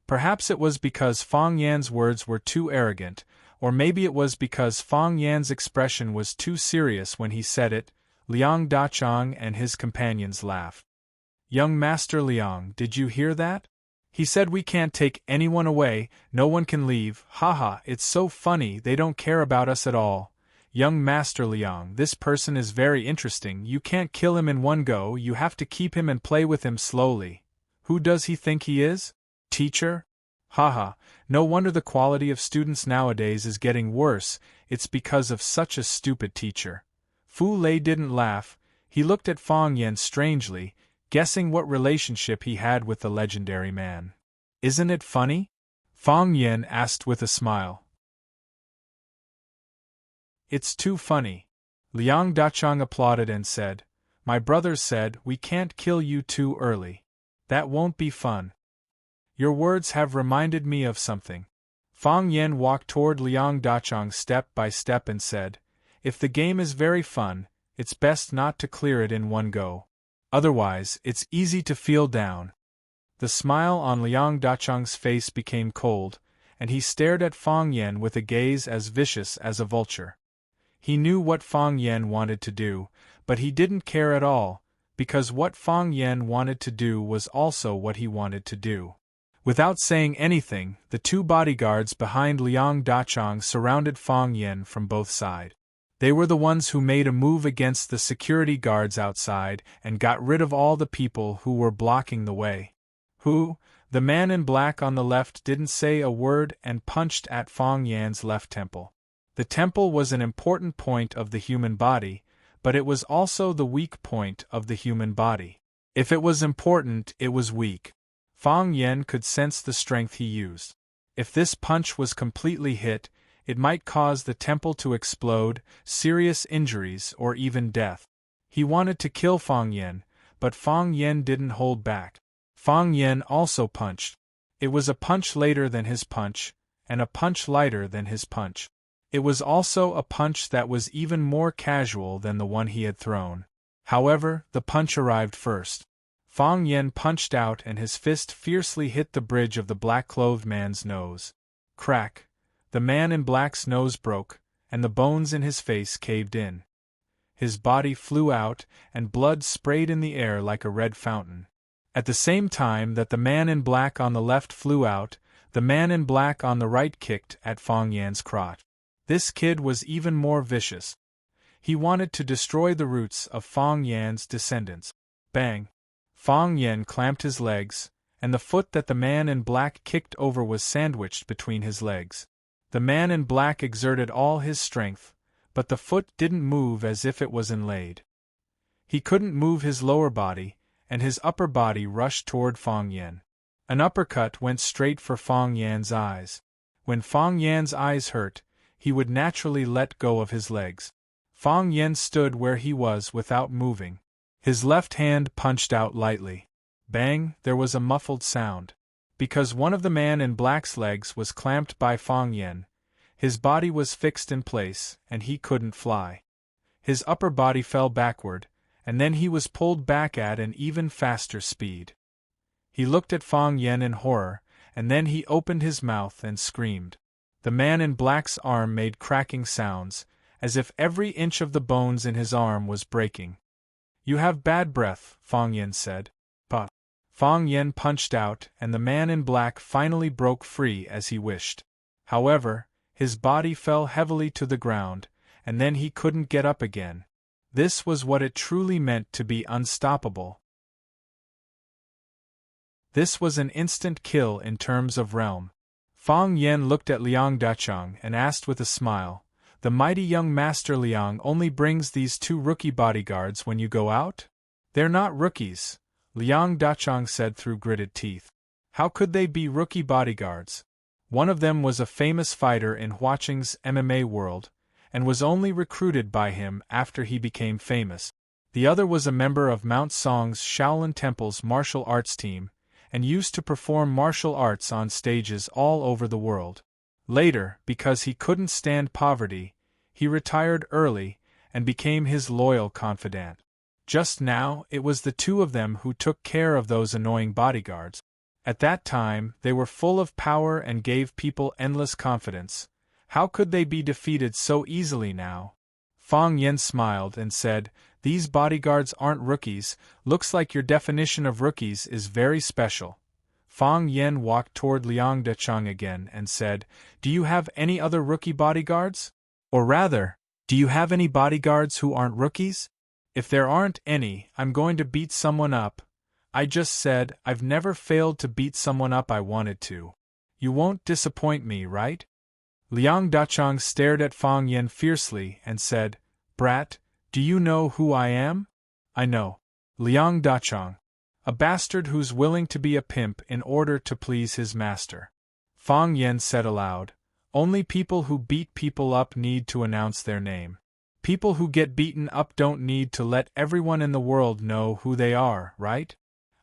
Perhaps it was because Fang Yan's words were too arrogant, or maybe it was because Fang Yan's expression was too serious when he said it. Liang Dachong and his companions laughed. Young Master Liang, did you hear that? He said we can't take anyone away, no one can leave, haha, it's so funny, they don't care about us at all. Young Master Liang, this person is very interesting, you can't kill him in one go, you have to keep him and play with him slowly. Who does he think he is? Teacher? Haha, no wonder the quality of students nowadays is getting worse, it's because of such a stupid teacher. Fu Lei didn't laugh, he looked at Fang Yan strangely, guessing what relationship he had with the legendary man. Isn't it funny? Fang Yan asked with a smile. It's too funny. Liang Dachong applauded and said, My brother said we can't kill you too early. That won't be fun. Your words have reminded me of something. Fang Yan walked toward Liang Dachong step by step and said, If the game is very fun, it's best not to clear it in one go. Otherwise, it's easy to feel down. The smile on Liang Dachong's face became cold, and he stared at Fang Yan with a gaze as vicious as a vulture. He knew what Fang Yan wanted to do, but he didn't care at all, because what Fang Yan wanted to do was also what he wanted to do. Without saying anything, the two bodyguards behind Liang Dachong surrounded Fang Yan from both sides. They were the ones who made a move against the security guards outside and got rid of all the people who were blocking the way. Who? The man in black on the left didn't say a word and punched at Fang Yan's left temple. The temple was an important point of the human body, but it was also the weak point of the human body. If it was important, it was weak. Fang Yan could sense the strength he used. If this punch was completely hit, it might cause the temple to explode, serious injuries, or even death. He wanted to kill Fang Yan, but Fang Yan didn't hold back. Fang Yan also punched. It was a punch later than his punch, and a punch lighter than his punch. It was also a punch that was even more casual than the one he had thrown. However, the punch arrived first. Fang Yan punched out and his fist fiercely hit the bridge of the black-clothed man's nose. Crack! The man in black's nose broke, and the bones in his face caved in. His body flew out, and blood sprayed in the air like a red fountain. At the same time that the man in black on the left flew out, the man in black on the right kicked at Fang Yan's crotch. This kid was even more vicious. He wanted to destroy the roots of Fang Yan's descendants. Bang! Fang Yan clamped his legs, and the foot that the man in black kicked over was sandwiched between his legs. The man in black exerted all his strength, but the foot didn't move as if it was inlaid. He couldn't move his lower body, and his upper body rushed toward Fang Yan. An uppercut went straight for Fang Yan's eyes. When Fang Yan's eyes hurt, he would naturally let go of his legs. Fang Yan stood where he was without moving. His left hand punched out lightly. Bang! There was a muffled sound. Because one of the man in black's legs was clamped by Fang Yan, his body was fixed in place, and he couldn't fly. His upper body fell backward, and then he was pulled back at an even faster speed. He looked at Fang Yan in horror, and then he opened his mouth and screamed. The man in black's arm made cracking sounds, as if every inch of the bones in his arm was breaking. "You have bad breath," Fang Yan said. "But..." Fang Yan punched out, and the man in black finally broke free as he wished. However, his body fell heavily to the ground, and then he couldn't get up again. This was what it truly meant to be unstoppable. This was an instant kill in terms of realm. Fang Yan looked at Liang Dacheng and asked with a smile, "The mighty young Master Liang only brings these 2 rookie bodyguards when you go out?" "They're not rookies," Liang Dacheng said through gritted teeth. "How could they be rookie bodyguards? One of them was a famous fighter in Huaqing's MMA world, and was only recruited by him after he became famous. The other was a member of Mount Song's Shaolin Temple's martial arts team, and used to perform martial arts on stages all over the world. Later, because he couldn't stand poverty, he retired early and became his loyal confidant. Just now, it was the 2 of them who took care of those annoying bodyguards. At that time, they were full of power and gave people endless confidence. How could they be defeated so easily now?" Fang Yan smiled and said, "These bodyguards aren't rookies. Looks like your definition of rookies is very special." Fang Yan walked toward Liang Dacheng again and said, "Do you have any other rookie bodyguards? Or rather, do you have any bodyguards who aren't rookies? If there aren't any, I'm going to beat someone up. I just said, I've never failed to beat someone up I wanted to. You won't disappoint me, right?" Liang Dacheng stared at Fang Yan fiercely and said, "Brat, do you know who I am?" "I know. Liang Dacheng. A bastard who's willing to be a pimp in order to please his master." Fang Yan said aloud, "Only people who beat people up need to announce their name. People who get beaten up don't need to let everyone in the world know who they are, right?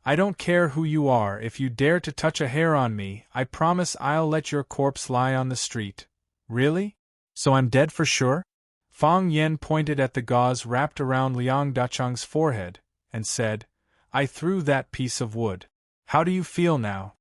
I don't care who you are. If you dare to touch a hair on me, I promise I'll let your corpse lie on the street." "Really? So I'm dead for sure?" Fang Yan pointed at the gauze wrapped around Liang Dacheng's forehead, and said, "I threw that piece of wood. How do you feel now?"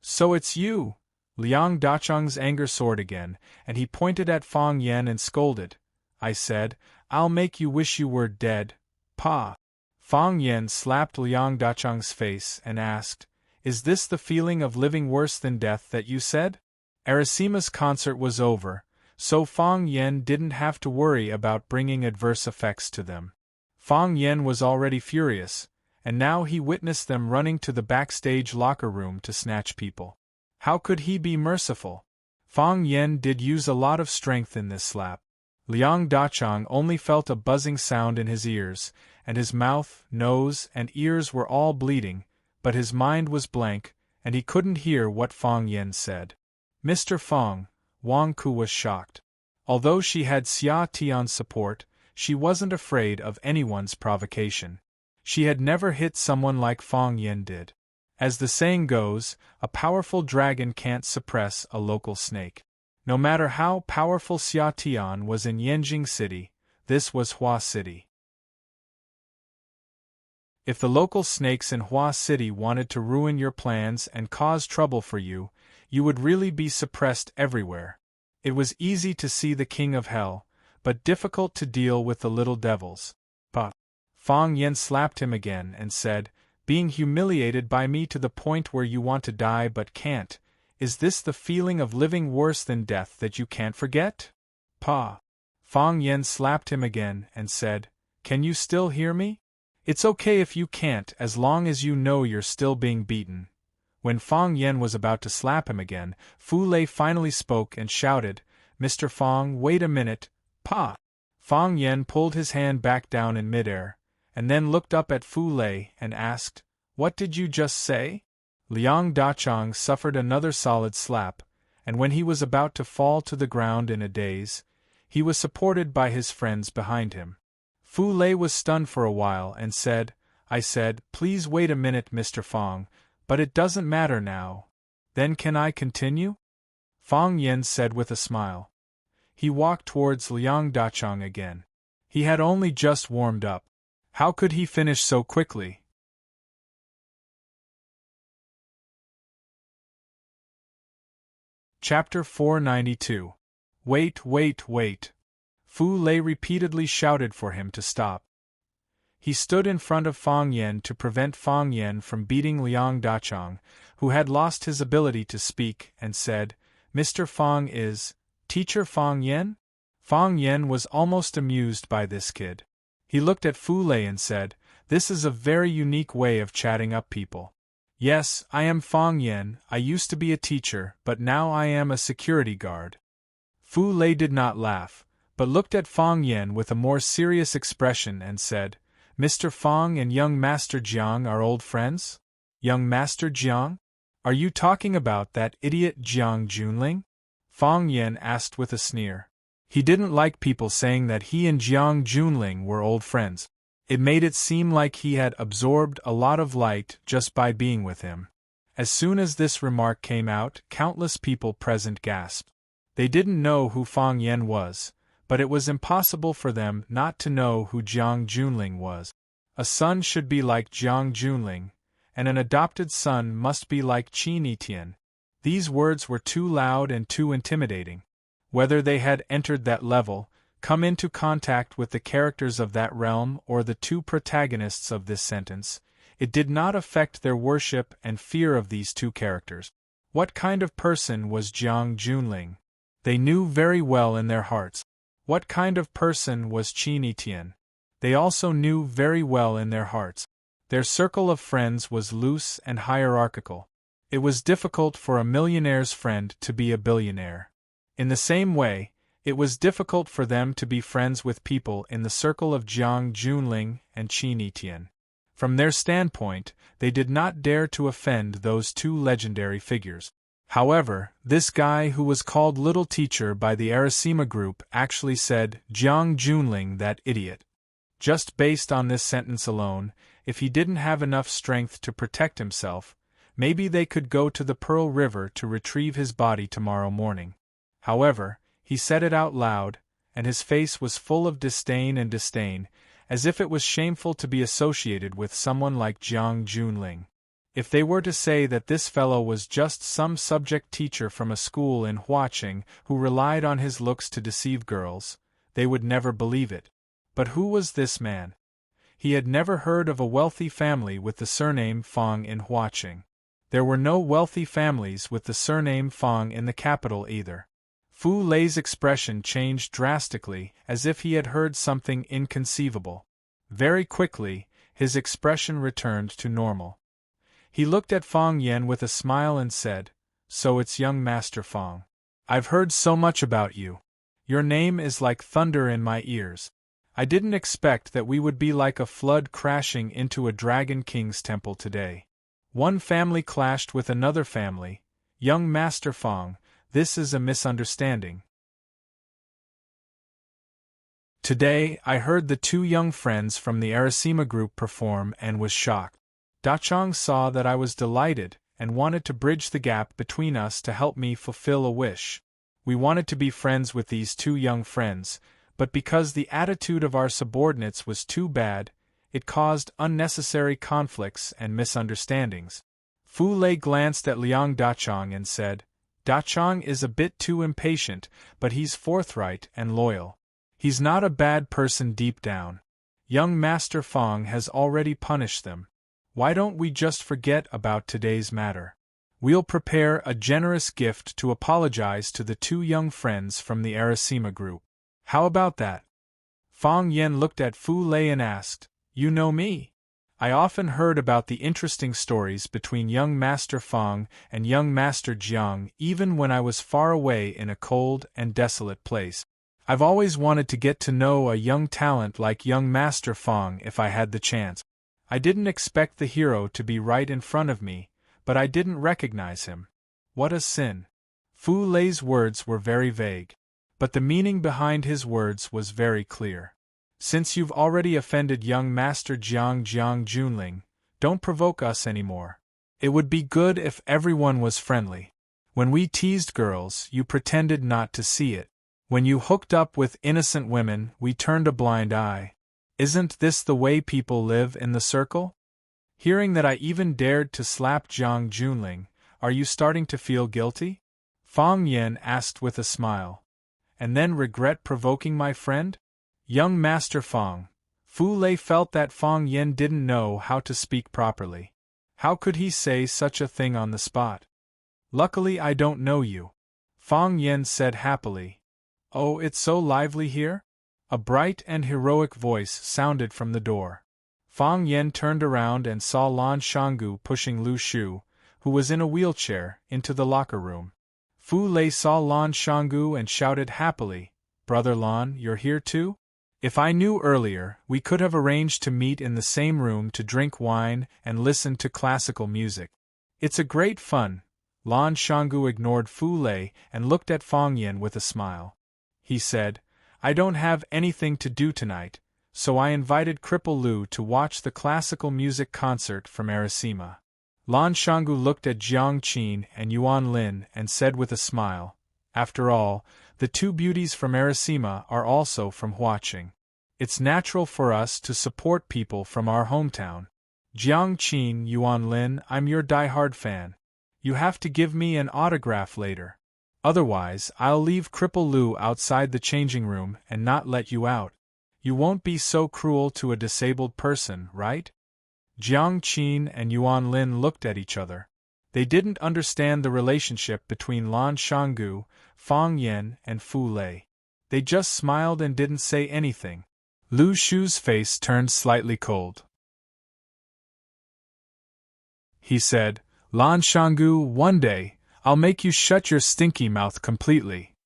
"So it's you!" Liang Dacheng's anger soared again, and he pointed at Fang Yan and scolded. "I said, I'll make you wish you were dead. Pa!" Fang Yan slapped Liang Dacheng's face and asked, "Is this the feeling of living worse than death that you said?" Arasima's concert was over, so Fang Yan didn't have to worry about bringing adverse effects to them. Fang Yan was already furious, and now he witnessed them running to the backstage locker room to snatch people. How could he be merciful? Fang Yan did use a lot of strength in this slap. Liang Dacheng only felt a buzzing sound in his ears, and his mouth, nose, and ears were all bleeding, but his mind was blank, and he couldn't hear what Fang Yan said. Mr. Fong, Wang Ku was shocked. Although she had Xia Tian's support, she wasn't afraid of anyone's provocation. She had never hit someone like Fong Yen did. As the saying goes, a powerful dragon can't suppress a local snake. No matter how powerful Xia Tian was in Yanjing City, this was Hua City. If the local snakes in Hua City wanted to ruin your plans and cause trouble for you, you would really be suppressed everywhere. It was easy to see the king of hell, but difficult to deal with the little devils. But Fong Yen slapped him again and said, "Being humiliated by me to the point where you want to die but can't, is this the feeling of living worse than death that you can't forget?" Pa. Fong Yen slapped him again and said, "Can you still hear me? It's okay if you can't as long as you know you're still being beaten." When Fong Yen was about to slap him again, Fu Lei finally spoke and shouted, "Mr. Fong, wait a minute, Pa!" Fong Yen pulled his hand back down in midair, and then looked up at Fu Lei and asked, "What did you just say?" Liang Dachang suffered another solid slap, and when he was about to fall to the ground in a daze, he was supported by his friends behind him. Fu Lei was stunned for a while and said, "I said, please wait a minute, Mr. Fong, but it doesn't matter now. Then can I continue?" Fong Yen said with a smile. He walked towards Liang Dachang again. He had only just warmed up. How could he finish so quickly? Chapter 492. Wait, wait, wait. Fu Lei repeatedly shouted for him to stop. He stood in front of Fong Yen to prevent Fong Yen from beating Liang Dachang, who had lost his ability to speak, and said, "Mr. Fong is Teacher Fong Yen?" Fong Yen was almost amused by this kid. He looked at Fu Lei and said, "This is a very unique way of chatting up people. Yes, I am Fong Yen, I used to be a teacher, but now I am a security guard." Fu Lei did not laugh, but looked at Fong Yen with a more serious expression and said, "Mr. Fong and young Master Jiang are old friends?" "Young Master Jiang? Are you talking about that idiot Jiang Junling?" Fong Yen asked with a sneer. He didn't like people saying that he and Jiang Junling were old friends. It made it seem like he had absorbed a lot of light just by being with him. As soon as this remark came out, countless people present gasped. They didn't know who Fong Yen was, but it was impossible for them not to know who Jiang Junling was. A son should be like Jiang Junling, and an adopted son must be like Qin Etian. These words were too loud and too intimidating. Whether they had entered that level, come into contact with the characters of that realm or the two protagonists of this sentence, it did not affect their worship and fear of these two characters. What kind of person was Jiang Junling? They knew very well in their hearts. What kind of person was Qin Etian? They also knew very well in their hearts. Their circle of friends was loose and hierarchical. It was difficult for a millionaire's friend to be a billionaire. In the same way, it was difficult for them to be friends with people in the circle of Jiang Junling and Qin Etian. From their standpoint, they did not dare to offend those two legendary figures. However, this guy who was called Little Teacher by the Arasima group actually said, "Jiang Junling, that idiot." Just based on this sentence alone, if he didn't have enough strength to protect himself, maybe they could go to the Pearl River to retrieve his body tomorrow morning. However, he said it out loud, and his face was full of disdain, as if it was shameful to be associated with someone like Jiang Junling. If they were to say that this fellow was just some subject teacher from a school in Huaqing who relied on his looks to deceive girls, they would never believe it. But who was this man? He had never heard of a wealthy family with the surname Fong in Huaqing. There were no wealthy families with the surname Fong in the capital either. Fu Lei's expression changed drastically, as if he had heard something inconceivable. Very quickly, his expression returned to normal. He looked at Fong Yen with a smile and said, "So it's young Master Fong. I've heard so much about you. Your name is like thunder in my ears. I didn't expect that we would be like a flood crashing into a Dragon King's temple today. One family clashed with another family. Young Master Fong, This is a misunderstanding. Today, I heard the two young friends from the Arasima group perform and was shocked. Dachang saw that I was delighted and wanted to bridge the gap between us to help me fulfill a wish. We wanted to be friends with these two young friends, but because the attitude of our subordinates was too bad, it caused unnecessary conflicts and misunderstandings. Fu Lei glanced at Liang Dachang and said, "Dachang is a bit too impatient, but he's forthright and loyal. He's not a bad person deep down. Young Master Fong has already punished them. Why don't we just forget about today's matter? We'll prepare a generous gift to apologize to the two young friends from the Arasima group. How about that?" Fong Yen looked at Fu Lei and asked, "You know me? I often heard about the interesting stories between young Master Fong and young Master Jiang even when I was far away in a cold and desolate place. I've always wanted to get to know a young talent like young Master Fong if I had the chance. I didn't expect the hero to be right in front of me, but I didn't recognize him. What a sin." Fu Lei's words were very vague, but the meaning behind his words was very clear. "Since you've already offended young Master Jiang Junling, don't provoke us anymore. It would be good if everyone was friendly. When we teased girls, you pretended not to see it. When you hooked up with innocent women, we turned a blind eye. Isn't this the way people live in the circle? Hearing that I even dared to slap Jiang Junling, are you starting to feel guilty?" Fong Yen asked with a smile. "And then regret provoking my friend?" Young Master Fong. Fu Lei felt that Fong Yen didn't know how to speak properly. How could he say such a thing on the spot? "Luckily I don't know you," Fong Yen said happily. "Oh, it's so lively here?" A bright and heroic voice sounded from the door. Fong Yen turned around and saw Lan Shanggu pushing Lu Shu, who was in a wheelchair, into the locker room. Fu Lei saw Lan Shanggu and shouted happily, "Brother Lan, you're here too? If I knew earlier, we could have arranged to meet in the same room to drink wine and listen to classical music. It's a great fun." Lan Shanggu ignored Fu Lei and looked at Fong Yen with a smile. He said, "I don't have anything to do tonight, so I invited Cripple Lu to watch the classical music concert from Arasima." Lan Shanggu looked at Jiang Qin and Yuan Lin and said with a smile, "After all, the two beauties from Arasima are also from Huaqing. It's natural for us to support people from our hometown. Jiang Qin, Yuan Lin, I'm your diehard fan. You have to give me an autograph later. Otherwise, I'll leave Cripple Lu outside the changing room and not let you out. You won't be so cruel to a disabled person, right?" Jiang Qin and Yuan Lin looked at each other. They didn't understand the relationship between Lan Shanggu, Fong Yen, and Fu Lei. They just smiled and didn't say anything. Lu Shu's face turned slightly cold. He said, "Lan Shanggu, one day, I'll make you shut your stinky mouth completely."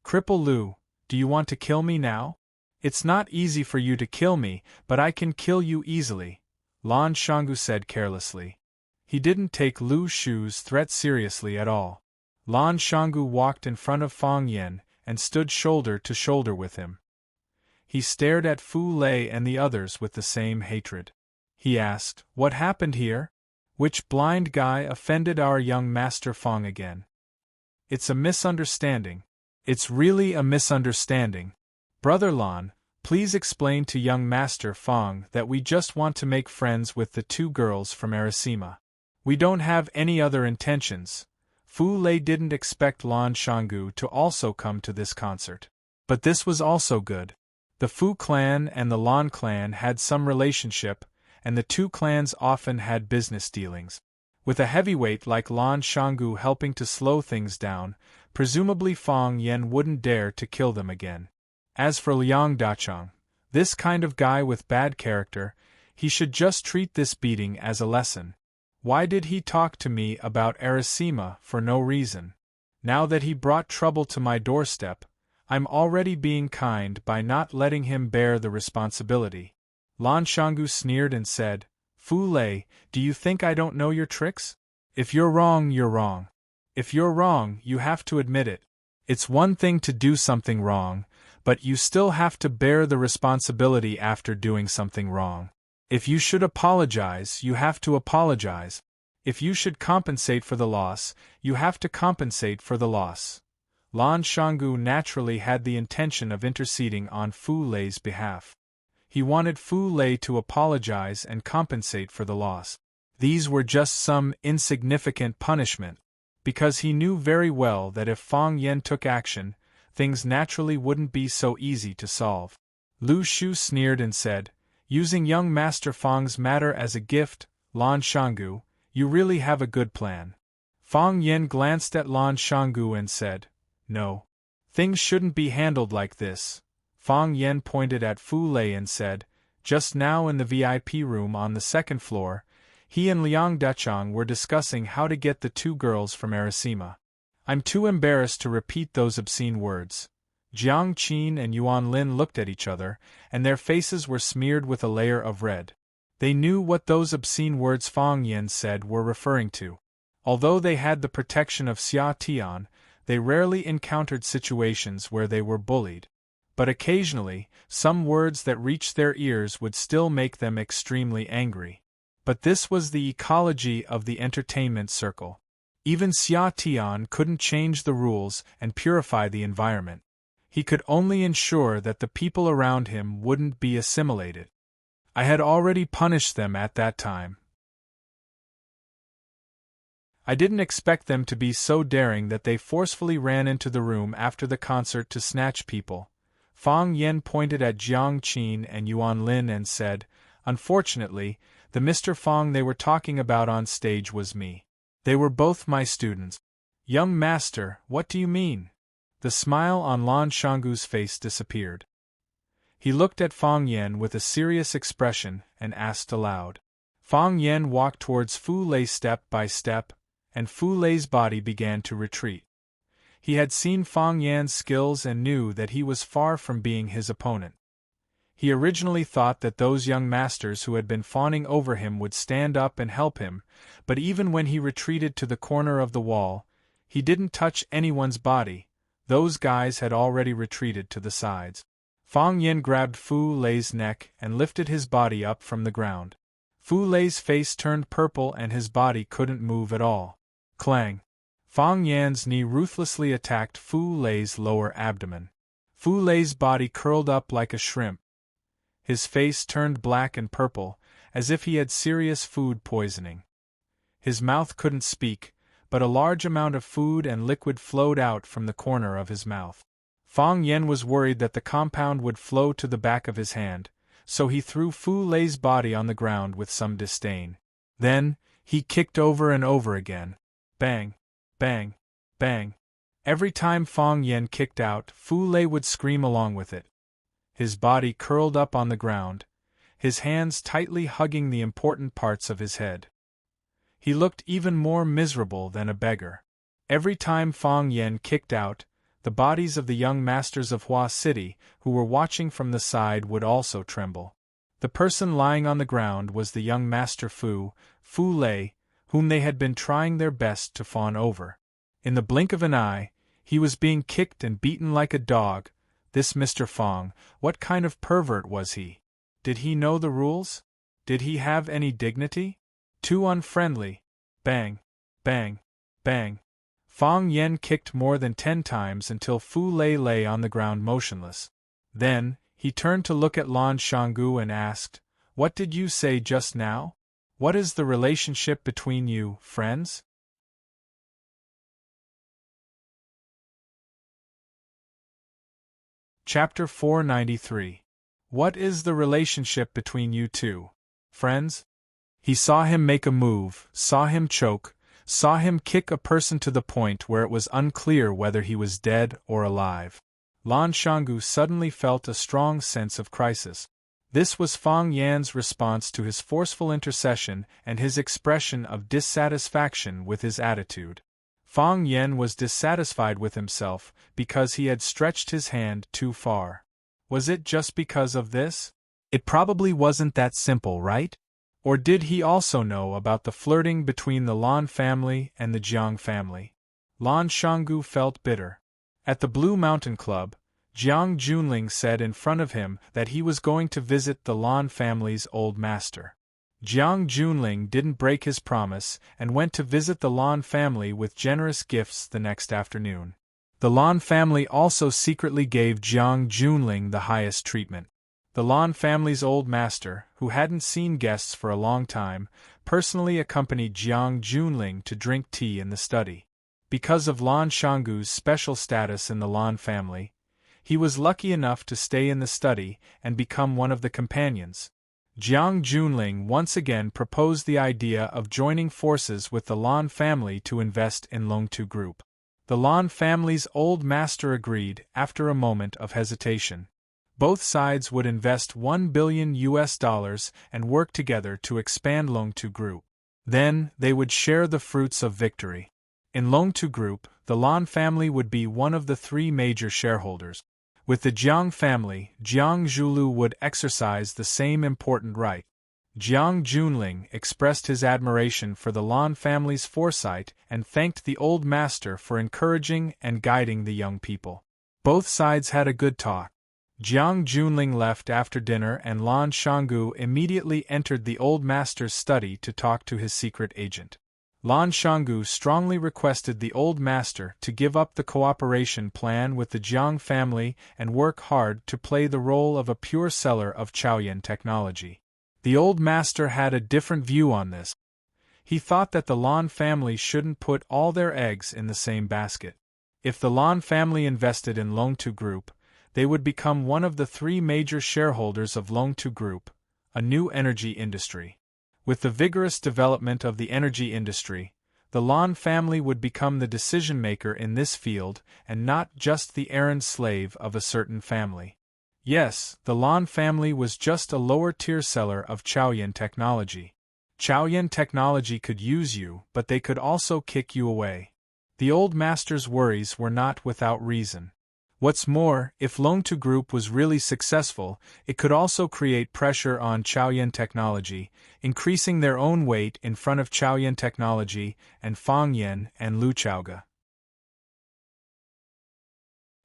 "Cripple Lu, do you want to kill me now?" "It's not easy for you to kill me, but I can kill you easily," Lan Shanggu said carelessly. He didn't take Lu Shu's threat seriously at all. Lan Shanggu walked in front of Fong Yen and stood shoulder to shoulder with him. He stared at Fu Lei and the others with the same hatred. He asked, "What happened here? Which blind guy offended our young Master Fong again?" "It's a misunderstanding. It's really a misunderstanding. Brother Lan, please explain to young Master Fong that we just want to make friends with the two girls from Arasima. We don't have any other intentions." Fu Lei didn't expect Lan Shanggu to also come to this concert. But this was also good. The Fu clan and the Lan clan had some relationship, and the two clans often had business dealings. With a heavyweight like Lan Shanggu helping to slow things down, presumably Fong Yen wouldn't dare to kill them again. As for Liang Dachang, this kind of guy with bad character, he should just treat this beating as a lesson. Why did he talk to me about Arasima for no reason? Now that he brought trouble to my doorstep, I'm already being kind by not letting him bear the responsibility. Lan Shanggu sneered and said, "Fu Lei, do you think I don't know your tricks? If you're wrong, you're wrong. If you're wrong, you have to admit it. It's one thing to do something wrong, but you still have to bear the responsibility after doing something wrong. If you should apologize, you have to apologize. If you should compensate for the loss, you have to compensate for the loss. Lan Shanggu naturally had the intention of interceding on Fu Lei's behalf. He wanted Fu Lei to apologize and compensate for the loss. These were just some insignificant punishment, because he knew very well that if Fang Yen took action, things naturally wouldn't be so easy to solve. Lu Shu sneered and said, "Using young Master Fang's matter as a gift, Lan Shanggu, you really have a good plan." Fang Yen glanced at Lan Shanggu and said, "No. Things shouldn't be handled like this." Fang Yen pointed at Fu Lei and said, "Just now in the VIP room on the second floor, he and Liang Dechang were discussing how to get the two girls from Arasima. I'm too embarrassed to repeat those obscene words." Jiang Qin and Yuan Lin looked at each other, and their faces were smeared with a layer of red. They knew what those obscene words Fang Yen said were referring to. Although they had the protection of Xia Tian, they rarely encountered situations where they were bullied. But occasionally, some words that reached their ears would still make them extremely angry. But this was the ecology of the entertainment circle. Even Xia Tian couldn't change the rules and purify the environment. He could only ensure that the people around him wouldn't be assimilated. I had already punished them at that time. I didn't expect them to be so daring that they forcefully ran into the room after the concert to snatch people. Fang Yen pointed at Jiang Qin and Yuan Lin and said, "Unfortunately, the Mr. Fang they were talking about on stage was me. They were both my students." "Young master, what do you mean?" The smile on Lan Shanggu's face disappeared. He looked at Fang Yen with a serious expression and asked aloud. Fang Yen walked towards Fu Lei step by step, and Fu Lei's body began to retreat. He had seen Fang Yan's skills and knew that he was far from being his opponent. He originally thought that those young masters who had been fawning over him would stand up and help him, but even when he retreated to the corner of the wall, he didn't touch anyone's body. Those guys had already retreated to the sides. Fang Yen grabbed Fu Lei's neck and lifted his body up from the ground. Fu Lei's face turned purple and his body couldn't move at all. Clang! Fang Yan's knee ruthlessly attacked Fu Lei's lower abdomen. Fu Lei's body curled up like a shrimp. His face turned black and purple, as if he had serious food poisoning. His mouth couldn't speak, but a large amount of food and liquid flowed out from the corner of his mouth. Fang Yen was worried that the compound would flow to the back of his hand, so he threw Fu Lei's body on the ground with some disdain. Then, he kicked over and over again. Bang! Bang! Bang! Every time Fang Yen kicked out, Fu Lei would scream along with it. His body curled up on the ground, his hands tightly hugging the important parts of his head. He looked even more miserable than a beggar. Every time Fang Yen kicked out, the bodies of the young masters of Hua City, who were watching from the side, would also tremble. The person lying on the ground was the young master Fu Lei, whom they had been trying their best to fawn over. In the blink of an eye, he was being kicked and beaten like a dog. This Mr. Fang, what kind of pervert was he? Did he know the rules? Did he have any dignity? Too unfriendly. Bang! Bang! Bang! Fang Yen kicked more than 10 times until Fu Lei lay on the ground motionless. Then, he turned to look at Lan Shanggu and asked, "What did you say just now? What is the relationship between you, friends?" Chapter 493. What is the relationship between you two, friends? He saw him make a move, saw him choke, saw him kick a person to the point where it was unclear whether he was dead or alive. Lan Shanggu suddenly felt a strong sense of crisis. This was Fang Yan's response to his forceful intercession and his expression of dissatisfaction with his attitude. Fang Yan was dissatisfied with himself because he had stretched his hand too far. Was it just because of this? It probably wasn't that simple, right? Or did he also know about the flirting between the Lan family and the Jiang family? Lan Shanggu felt bitter. At the Blue Mountain Club, Jiang Junling said in front of him that he was going to visit the Lan family's old master. Jiang Junling didn't break his promise and went to visit the Lan family with generous gifts the next afternoon. The Lan family also secretly gave Jiang Junling the highest treatment. The Lan family's old master, who hadn't seen guests for a long time, personally accompanied Jiang Junling to drink tea in the study. Because of Lan Shanggu's special status in the Lan family, he was lucky enough to stay in the study and become one of the companions. Jiang Junling once again proposed the idea of joining forces with the Lan family to invest in Longtu Group. The Lan family's old master agreed after a moment of hesitation. Both sides would invest $1 billion and work together to expand Longtu Group. Then, they would share the fruits of victory. In Longtu Group, the Lan family would be one of the 3 major shareholders. With the Jiang family, Jiang Zhulu would exercise the same important right. Jiang Junling expressed his admiration for the Lan family's foresight and thanked the old master for encouraging and guiding the young people. Both sides had a good talk. Jiang Junling left after dinner and Lan Shanggu immediately entered the old master's study to talk to his secret agent. Lan Shanggu strongly requested the old master to give up the cooperation plan with the Jiang family and work hard to play the role of a pure seller of Chaoyan technology. The old master had a different view on this. He thought that the Lan family shouldn't put all their eggs in the same basket. If the Lan family invested in Longtu Group, they would become one of the 3 major shareholders of Longtu Group, a new energy industry. With the vigorous development of the energy industry, the Lan family would become the decision-maker in this field and not just the errand slave of a certain family. Yes, the Lan family was just a lower-tier seller of Chaoyan technology. Chaoyan technology could use you, but they could also kick you away. The old master's worries were not without reason. What's more, if Longtu Group was really successful, it could also create pressure on Chaoyan technology, increasing their own weight in front of Chaoyan technology and Fangyan and Luchaoga.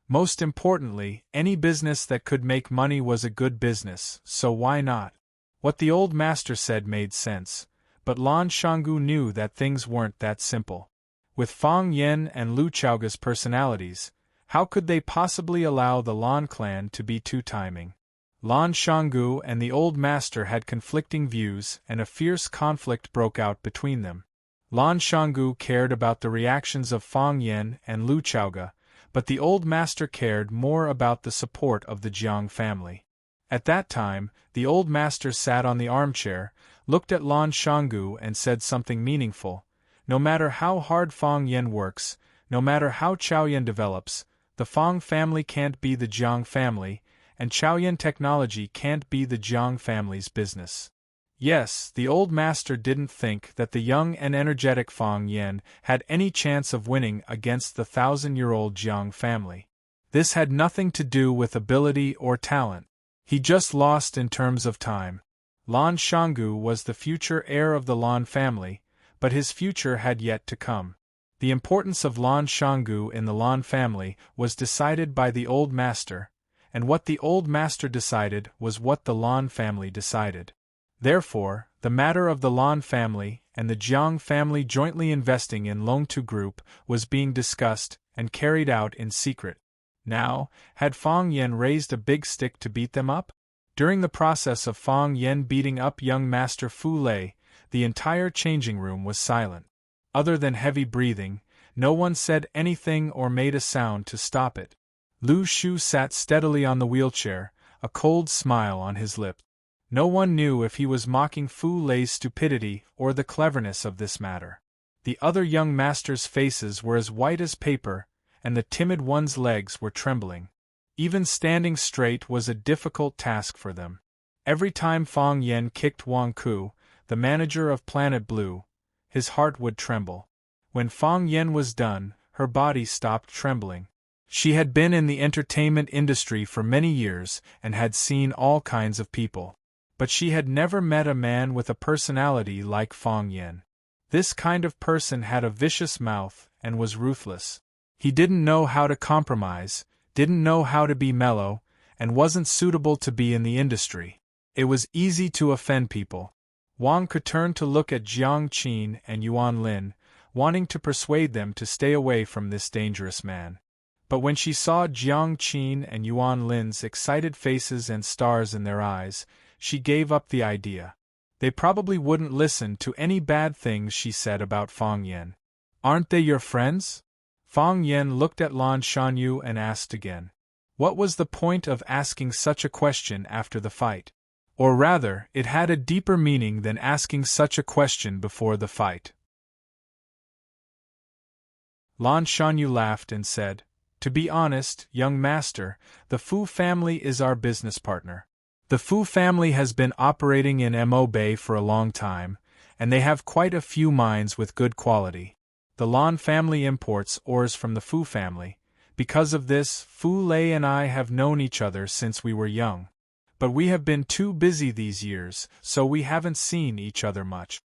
Most importantly, any business that could make money was a good business, so why not? What the old master said made sense, but Lan Shanggu knew that things weren't that simple. With Fang Yen and Luchaoga's personalities, how could they possibly allow the Lan clan to be two-timing? Lan Shanggu and the old master had conflicting views and a fierce conflict broke out between them. Lan Shanggu cared about the reactions of Fang Yen and Luchaoga, but the old master cared more about the support of the Jiang family. At that time, the old master sat on the armchair, looked at Lan Shanggu and said something meaningful. No matter how hard Fang Yen works, no matter how Chaoyan develops, the Fang family can't be the Jiang family, and Chaoyan technology can't be the Jiang family's business. Yes, the old master didn't think that the young and energetic Fang Yen had any chance of winning against the 1,000-year-old Jiang family. This had nothing to do with ability or talent. He just lost in terms of time. Lan Shanggu was the future heir of the Lan family, but his future had yet to come. The importance of Lan Shanggu in the Lan family was decided by the old master, and what the old master decided was what the Lan family decided. Therefore, the matter of the Lan family and the Jiang family jointly investing in Longtu Group was being discussed and carried out in secret. Now, had Fang Yen raised a big stick to beat them up? During the process of Fang Yen beating up young Master Fu Lei, the entire changing room was silent. Other than heavy breathing, no one said anything or made a sound to stop it. Lu Shu sat steadily on the wheelchair, a cold smile on his lips. No one knew if he was mocking Fu Lei's stupidity or the cleverness of this matter. The other young masters' faces were as white as paper, and the timid one's legs were trembling. Even standing straight was a difficult task for them. Every time Fang Yen kicked Wang Ku, the manager of Planet Blue, his heart would tremble. When Fang Yen was done, her body stopped trembling. She had been in the entertainment industry for many years and had seen all kinds of people. But she had never met a man with a personality like Fang Yen. This kind of person had a vicious mouth and was ruthless. He didn't know how to compromise, didn't know how to be mellow, and wasn't suitable to be in the industry. It was easy to offend people. Wang could turn to look at Jiang Qin and Yuan Lin, wanting to persuade them to stay away from this dangerous man. But when she saw Jiang Qin and Yuan Lin's excited faces and stars in their eyes, she gave up the idea. They probably wouldn't listen to any bad things she said about Fang Yan. Aren't they your friends? Fang Yan looked at Lan Shanyu and asked again. What was the point of asking such a question after the fight? Or rather, it had a deeper meaning than asking such a question before the fight. Lan Shanyu laughed and said, To be honest, young master, the Fu family is our business partner. The Fu family has been operating in Mo Bay for a long time, and they have quite a few mines with good quality. The Lan family imports ores from the Fu family. Because of this, Fu Lei and I have known each other since we were young. But we have been too busy these years, so we haven't seen each other much.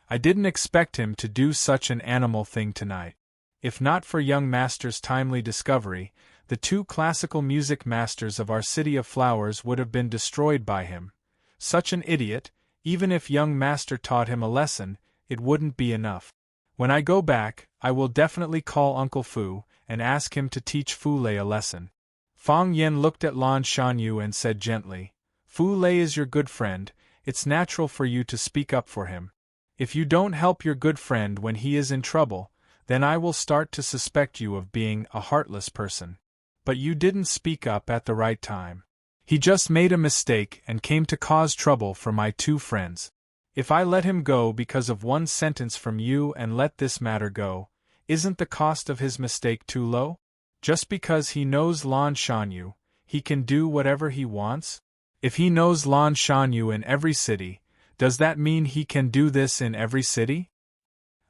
I didn't expect him to do such an animal thing tonight. If not for young master's timely discovery, the 2 classical music masters of our City of Flowers would have been destroyed by him. Such an idiot, even if young master taught him a lesson, it wouldn't be enough. When I go back, I will definitely call Uncle Fu and ask him to teach Fu Lei a lesson. Fang Yan looked at Lan Shanyu and said gently, Fu Lei is your good friend, it's natural for you to speak up for him. If you don't help your good friend when he is in trouble, then I will start to suspect you of being a heartless person. But you didn't speak up at the right time. He just made a mistake and came to cause trouble for my 2 friends. If I let him go because of one sentence from you and let this matter go, isn't the cost of his mistake too low? Just because he knows Lan Shanyu, he can do whatever he wants? If he knows Lan Shanyu in every city, does that mean he can do this in every city?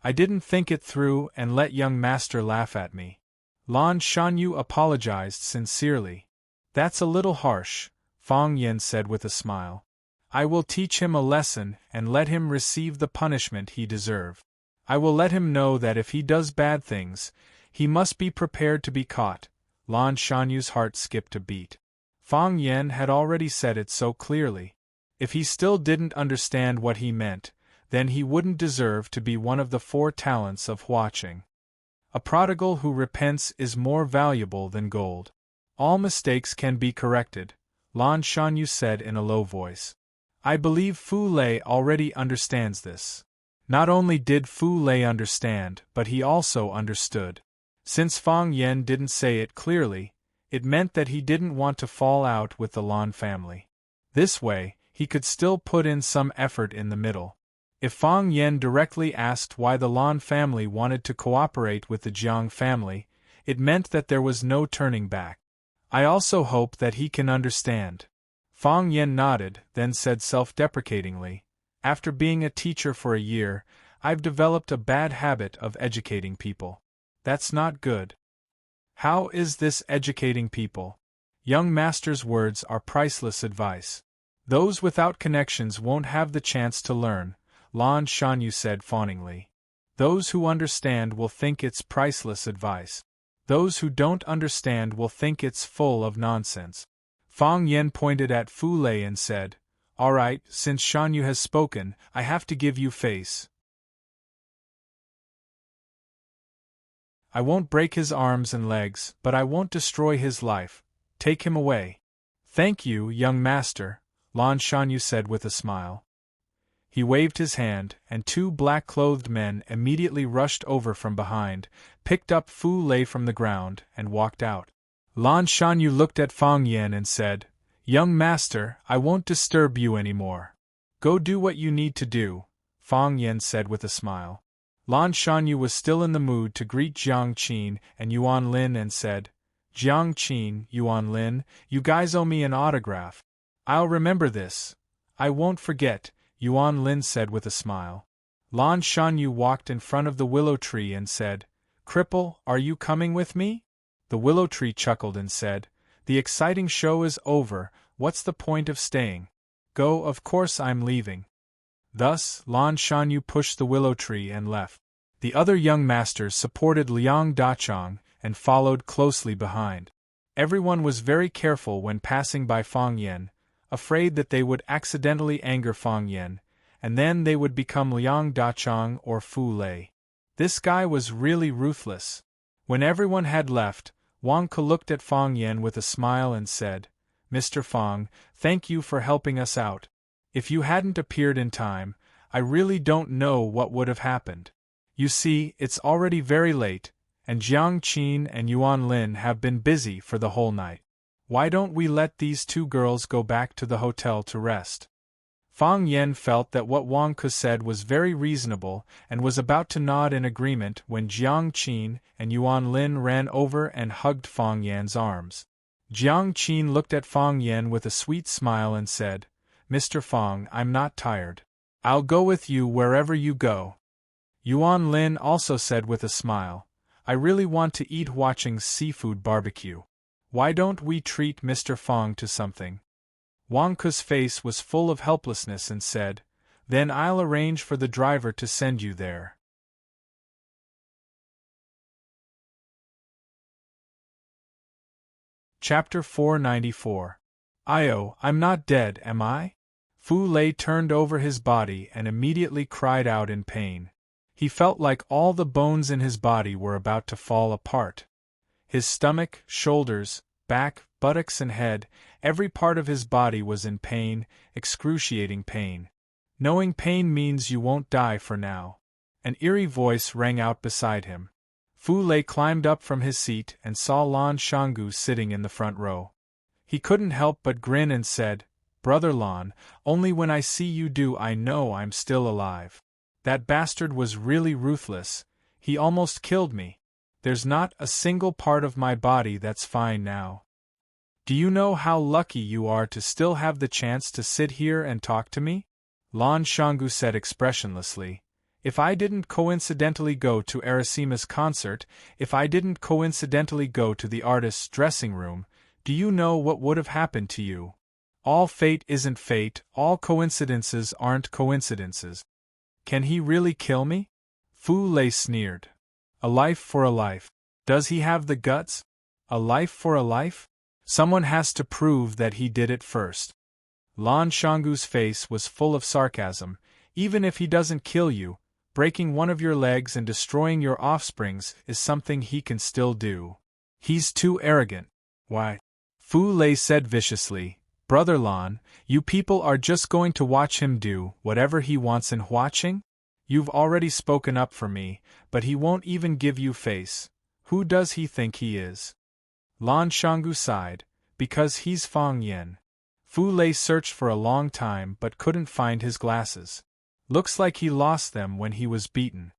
I didn't think it through and let young master laugh at me. Lan Shanyu apologized sincerely. That's a little harsh, Fang Yan said with a smile. I will teach him a lesson and let him receive the punishment he deserves. I will let him know that if he does bad things, he must be prepared to be caught. Lan Shanyu's heart skipped a beat. Fang Yan had already said it so clearly. If he still didn't understand what he meant, then he wouldn't deserve to be one of the 4 talents of watching. A prodigal who repents is more valuable than gold. All mistakes can be corrected, Lan Shanyu said in a low voice. I believe Fu Lei already understands this. Not only did Fu Lei understand, but he also understood. Since Fang Yan didn't say it clearly, it meant that he didn't want to fall out with the Lan family. This way, he could still put in some effort in the middle. If Fang Yan directly asked why the Lan family wanted to cooperate with the Jiang family, it meant that there was no turning back. I also hope that he can understand. Fang Yan nodded, then said self-deprecatingly, After being a teacher for a year, I've developed a bad habit of educating people. That's not good. How is this educating people? Young master's words are priceless advice. Those without connections won't have the chance to learn, Lan Shanyu said fawningly. Those who understand will think it's priceless advice. Those who don't understand will think it's full of nonsense. Fang Yan pointed at Fu Lei and said, All right, since Shanyu has spoken, I have to give you face. I won't break his arms and legs, but I won't destroy his life. Take him away. Thank you, young master, Lan Shanyu said with a smile. He waved his hand, and 2 black-clothed men immediately rushed over from behind, picked up Fu Lei from the ground, and walked out. Lan Shanyu looked at Fang Yan and said, Young master, I won't disturb you anymore. Go do what you need to do, Fang Yan said with a smile. Lan Shanyu was still in the mood to greet Jiang Qin and Yuan Lin and said, Jiang Qin, Yuan Lin, you guys owe me an autograph. I'll remember this. I won't forget, Yuan Lin said with a smile. Lan Shanyu walked in front of the willow tree and said, Cripple, are you coming with me? The willow tree chuckled and said, The exciting show is over, what's the point of staying? Go, of course I'm leaving. Thus, Lan Shanyu pushed the willow tree and left. The other young masters supported Liang Dachong and followed closely behind. Everyone was very careful when passing by Fang Yen, afraid that they would accidentally anger Fang Yen, and then they would become Liang Dachong or Fu Lei. This guy was really ruthless. When everyone had left, Wang Ke looked at Fang Yen with a smile and said, "Mr. Fang, thank you for helping us out. If you hadn't appeared in time, I really don't know what would have happened. You see, it's already very late, and Jiang Qin and Yuan Lin have been busy for the whole night. Why don't we let these two girls go back to the hotel to rest?" Fang Yen felt that what Wang Ke said was very reasonable and was about to nod in agreement when Jiang Qin and Yuan Lin ran over and hugged Fang Yen's arms. Jiang Qin looked at Fang Yen with a sweet smile and said, "Mr. Fang, I'm not tired. I'll go with you wherever you go." Yuan Lin also said with a smile, "I really want to eat watching seafood barbecue. Why don't we treat Mr. Fang to something?" Wang Ke's face was full of helplessness and said, "Then I'll arrange for the driver to send you there." Chapter 494. "Io, I'm not dead, am I?" Fu Lei turned over his body and immediately cried out in pain. He felt like all the bones in his body were about to fall apart. His stomach, shoulders, back, buttocks and head, every part of his body was in pain, excruciating pain. Knowing pain means you won't die for now. An eerie voice rang out beside him. Fu Lei climbed up from his seat and saw Lan Shangu sitting in the front row. He couldn't help but grin and said, "Brother Lan, only when I see you do I know I'm still alive. That bastard was really ruthless, he almost killed me. There's not a single part of my body that's fine now. Do you know how lucky you are to still have the chance to sit here and talk to me?" Lan Shangu said expressionlessly, "If I didn't coincidentally go to Arasima's concert, if I didn't coincidentally go to the artist's dressing room, do you know what would have happened to you? All fate isn't fate, all coincidences aren't coincidences. Can he really kill me?" Fu Lei sneered. "A life for a life. Does he have the guts? A life for a life? Someone has to prove that he did it first." Lan Shangu's face was full of sarcasm. "Even if he doesn't kill you, breaking one of your legs and destroying your offsprings is something he can still do. He's too arrogant." "Why?" Fu Lei said viciously, "Brother Lan, you people are just going to watch him do whatever he wants in watching? You've already spoken up for me, but he won't even give you face. Who does he think he is?" Lan Shangu sighed, "Because he's Fang Yen." Fu Lei searched for a long time but couldn't find his glasses. Looks like he lost them when he was beaten.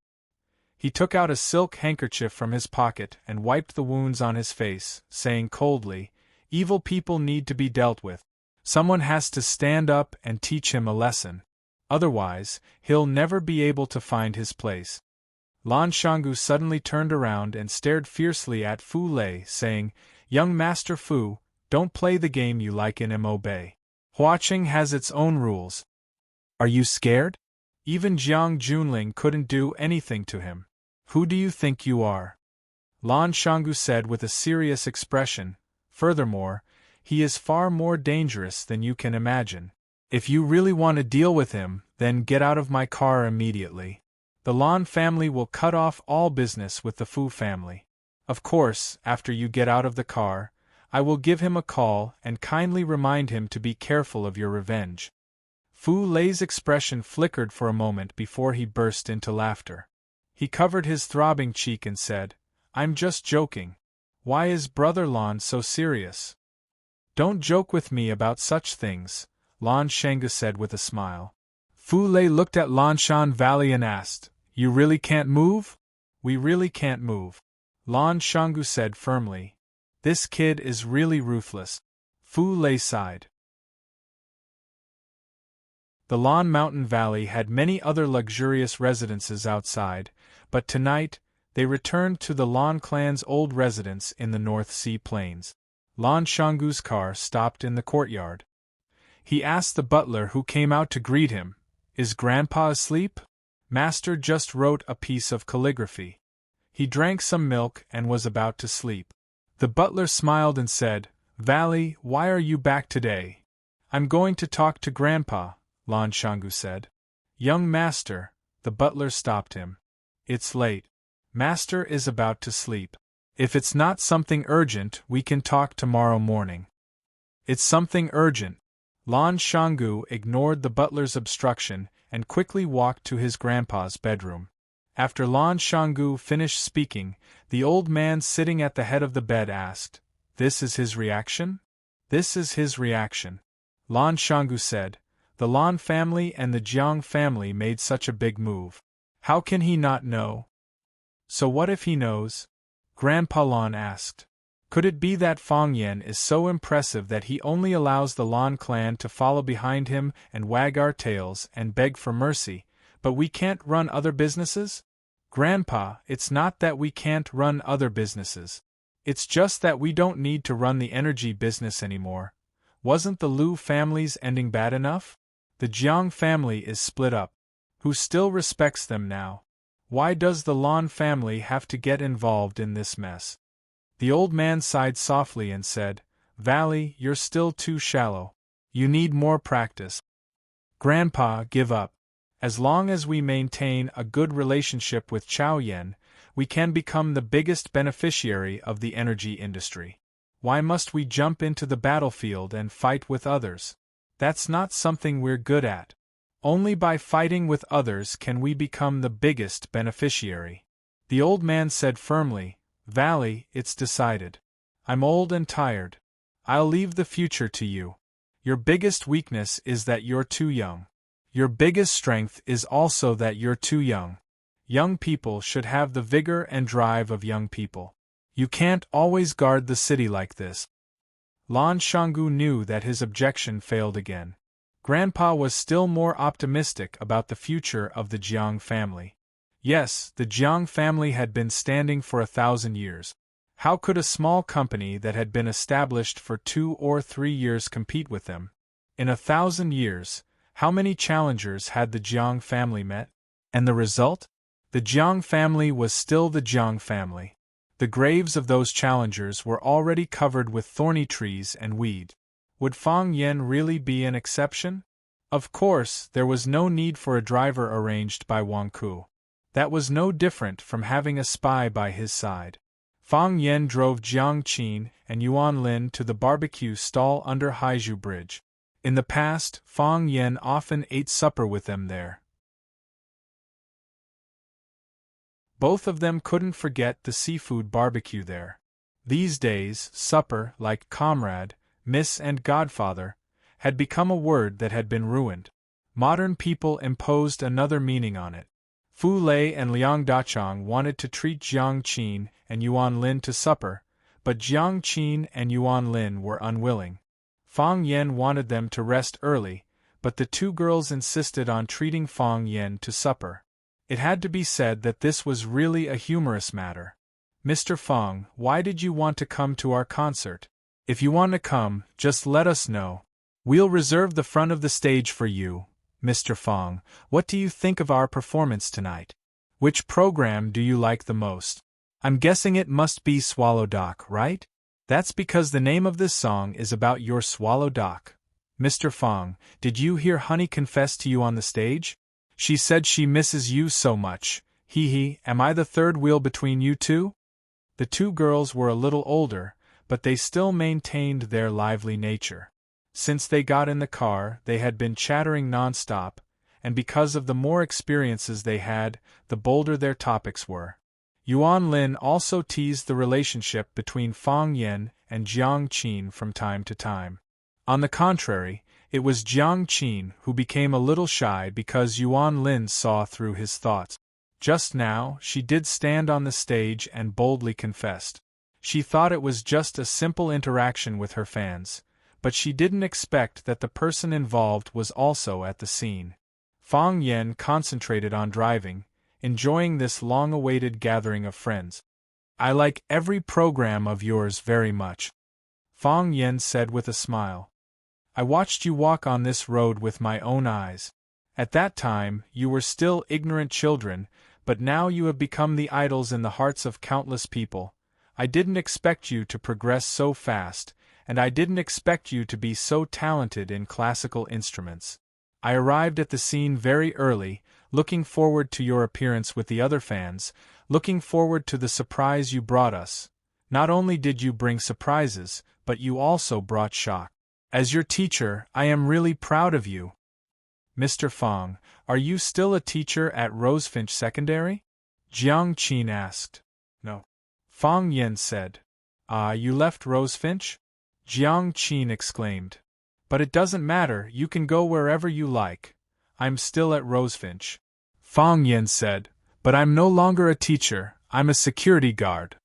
He took out a silk handkerchief from his pocket and wiped the wounds on his face, saying coldly, "Evil people need to be dealt with. Someone has to stand up and teach him a lesson. Otherwise, he'll never be able to find his place." Lan Shangu suddenly turned around and stared fiercely at Fu Lei, saying, "Young Master Fu, don't play the game you like in Mo. Huaqing has its own rules. Are you scared? Even Jiang Junling couldn't do anything to him. Who do you think you are?" Lan Shangu said with a serious expression, "Furthermore, he is far more dangerous than you can imagine. If you really want to deal with him, then get out of my car immediately. The Lan family will cut off all business with the Fu family. Of course, after you get out of the car, I will give him a call and kindly remind him to be careful of your revenge." Fu Lei's expression flickered for a moment before he burst into laughter. He covered his throbbing cheek and said, "I'm just joking. Why is Brother Lan so serious?" "Don't joke with me about such things," Lan Shangu said with a smile. Fu Lei looked at Lanshan Valley and asked, "You really can't move?" "We really can't move," Lan Shangu said firmly. "This kid is really ruthless." Fu Lei sighed. The Lan Mountain Valley had many other luxurious residences outside, but tonight, they returned to the Lan clan's old residence in the North Sea Plains. Lan Shangu's car stopped in the courtyard. He asked the butler who came out to greet him, Is Grandpa asleep? Master just wrote a piece of calligraphy. He drank some milk and was about to sleep. The butler smiled and said, Valley, why are you back today? I'm going to talk to Grandpa, Lan Shangu said. Young master, the butler stopped him. It's late. Master is about to sleep. If it's not something urgent, we can talk tomorrow morning. It's something urgent. Lan Shangu ignored the butler's obstruction and quickly walked to his grandpa's bedroom. After Lan Shangu finished speaking, the old man sitting at the head of the bed asked, This is his reaction? This is his reaction. Lan Shangu said, The Lan family and the Jiang family made such a big move. How can he not know? So what if he knows? Grandpa Lan asked. Could it be that Fang Yen is so impressive that he only allows the Lan clan to follow behind him and wag our tails and beg for mercy, but we can't run other businesses? Grandpa, it's not that we can't run other businesses. It's just that we don't need to run the energy business anymore. Wasn't the Liu family's ending bad enough? The Jiang family is split up. Who still respects them now? Why does the Lan family have to get involved in this mess? The old man sighed softly and said, Valley, you're still too shallow. You need more practice. Grandpa, give up. As long as we maintain a good relationship with Chao Yen, we can become the biggest beneficiary of the energy industry. Why must we jump into the battlefield and fight with others? That's not something we're good at. Only by fighting with others can we become the biggest beneficiary. The old man said firmly, Valley, it's decided. I'm old and tired. I'll leave the future to you. Your biggest weakness is that you're too young. Your biggest strength is also that you're too young. Young people should have the vigor and drive of young people. You can't always guard the city like this. Lan Shangu knew that his objection failed again. Grandpa was still more optimistic about the future of the Jiang family. Yes, the Jiang family had been standing for 1,000 years. How could a small company that had been established for 2 or 3 years compete with them? In 1,000 years, how many challengers had the Jiang family met? And the result? The Jiang family was still the Jiang family. The graves of those challengers were already covered with thorny trees and weed. Would Fang Yen really be an exception? Of course, there was no need for a driver arranged by Wang Ku. That was no different from having a spy by his side. Fang Yen drove Jiang Qin and Yuan Lin to the barbecue stall under Haizhu Bridge. In the past, Fang Yen often ate supper with them there. Both of them couldn't forget the seafood barbecue there. These days, supper, like comrade, miss and godfather, had become a word that had been ruined. Modern people imposed another meaning on it. Fu Lei and Liang Dachang wanted to treat Jiang Qin and Yuan Lin to supper, but Jiang Qin and Yuan Lin were unwilling. Fang Yen wanted them to rest early, but the two girls insisted on treating Fang Yen to supper. It had to be said that this was really a humorous matter. Mr. Fang, why did you want to come to our concert? If you want to come, just let us know. We'll reserve the front of the stage for you. Mr. Fang, what do you think of our performance tonight? Which program do you like the most? I'm guessing it must be Swallow Dock, right? That's because the name of this song is about your Swallow Dock. Mr. Fang, did you hear Honey confess to you on the stage? She said she misses you so much. Hee, am I the third wheel between you two? The two girls were a little older, but they still maintained their lively nature. Since they got in the car, they had been chattering non-stop, and because of the more experiences they had, the bolder their topics were. Yuan Lin also teased the relationship between Fang Yen and Jiang Qin from time to time. On the contrary, it was Jiang Qin who became a little shy because Yuan Lin saw through his thoughts. Just now, she did stand on the stage and boldly confessed. She thought it was just a simple interaction with her fans, but she didn't expect that the person involved was also at the scene. Fang Yen concentrated on driving, enjoying this long-awaited gathering of friends. I like every program of yours very much, Fang Yen said with a smile. I watched you walk on this road with my own eyes. At that time, you were still ignorant children, but now you have become the idols in the hearts of countless people. I didn't expect you to progress so fast, and I didn't expect you to be so talented in classical instruments. I arrived at the scene very early, looking forward to your appearance with the other fans, looking forward to the surprise you brought us. Not only did you bring surprises, but you also brought shock. As your teacher, I am really proud of you. Mr. Fong, are you still a teacher at Rosefinch Secondary? Jiang Qin asked. No. Fong Yen said. Ah, you left Rosefinch? Jiang Qin exclaimed. But it doesn't matter, you can go wherever you like. I'm still at Rosefinch. Fong Yen said, but I'm no longer a teacher, I'm a security guard.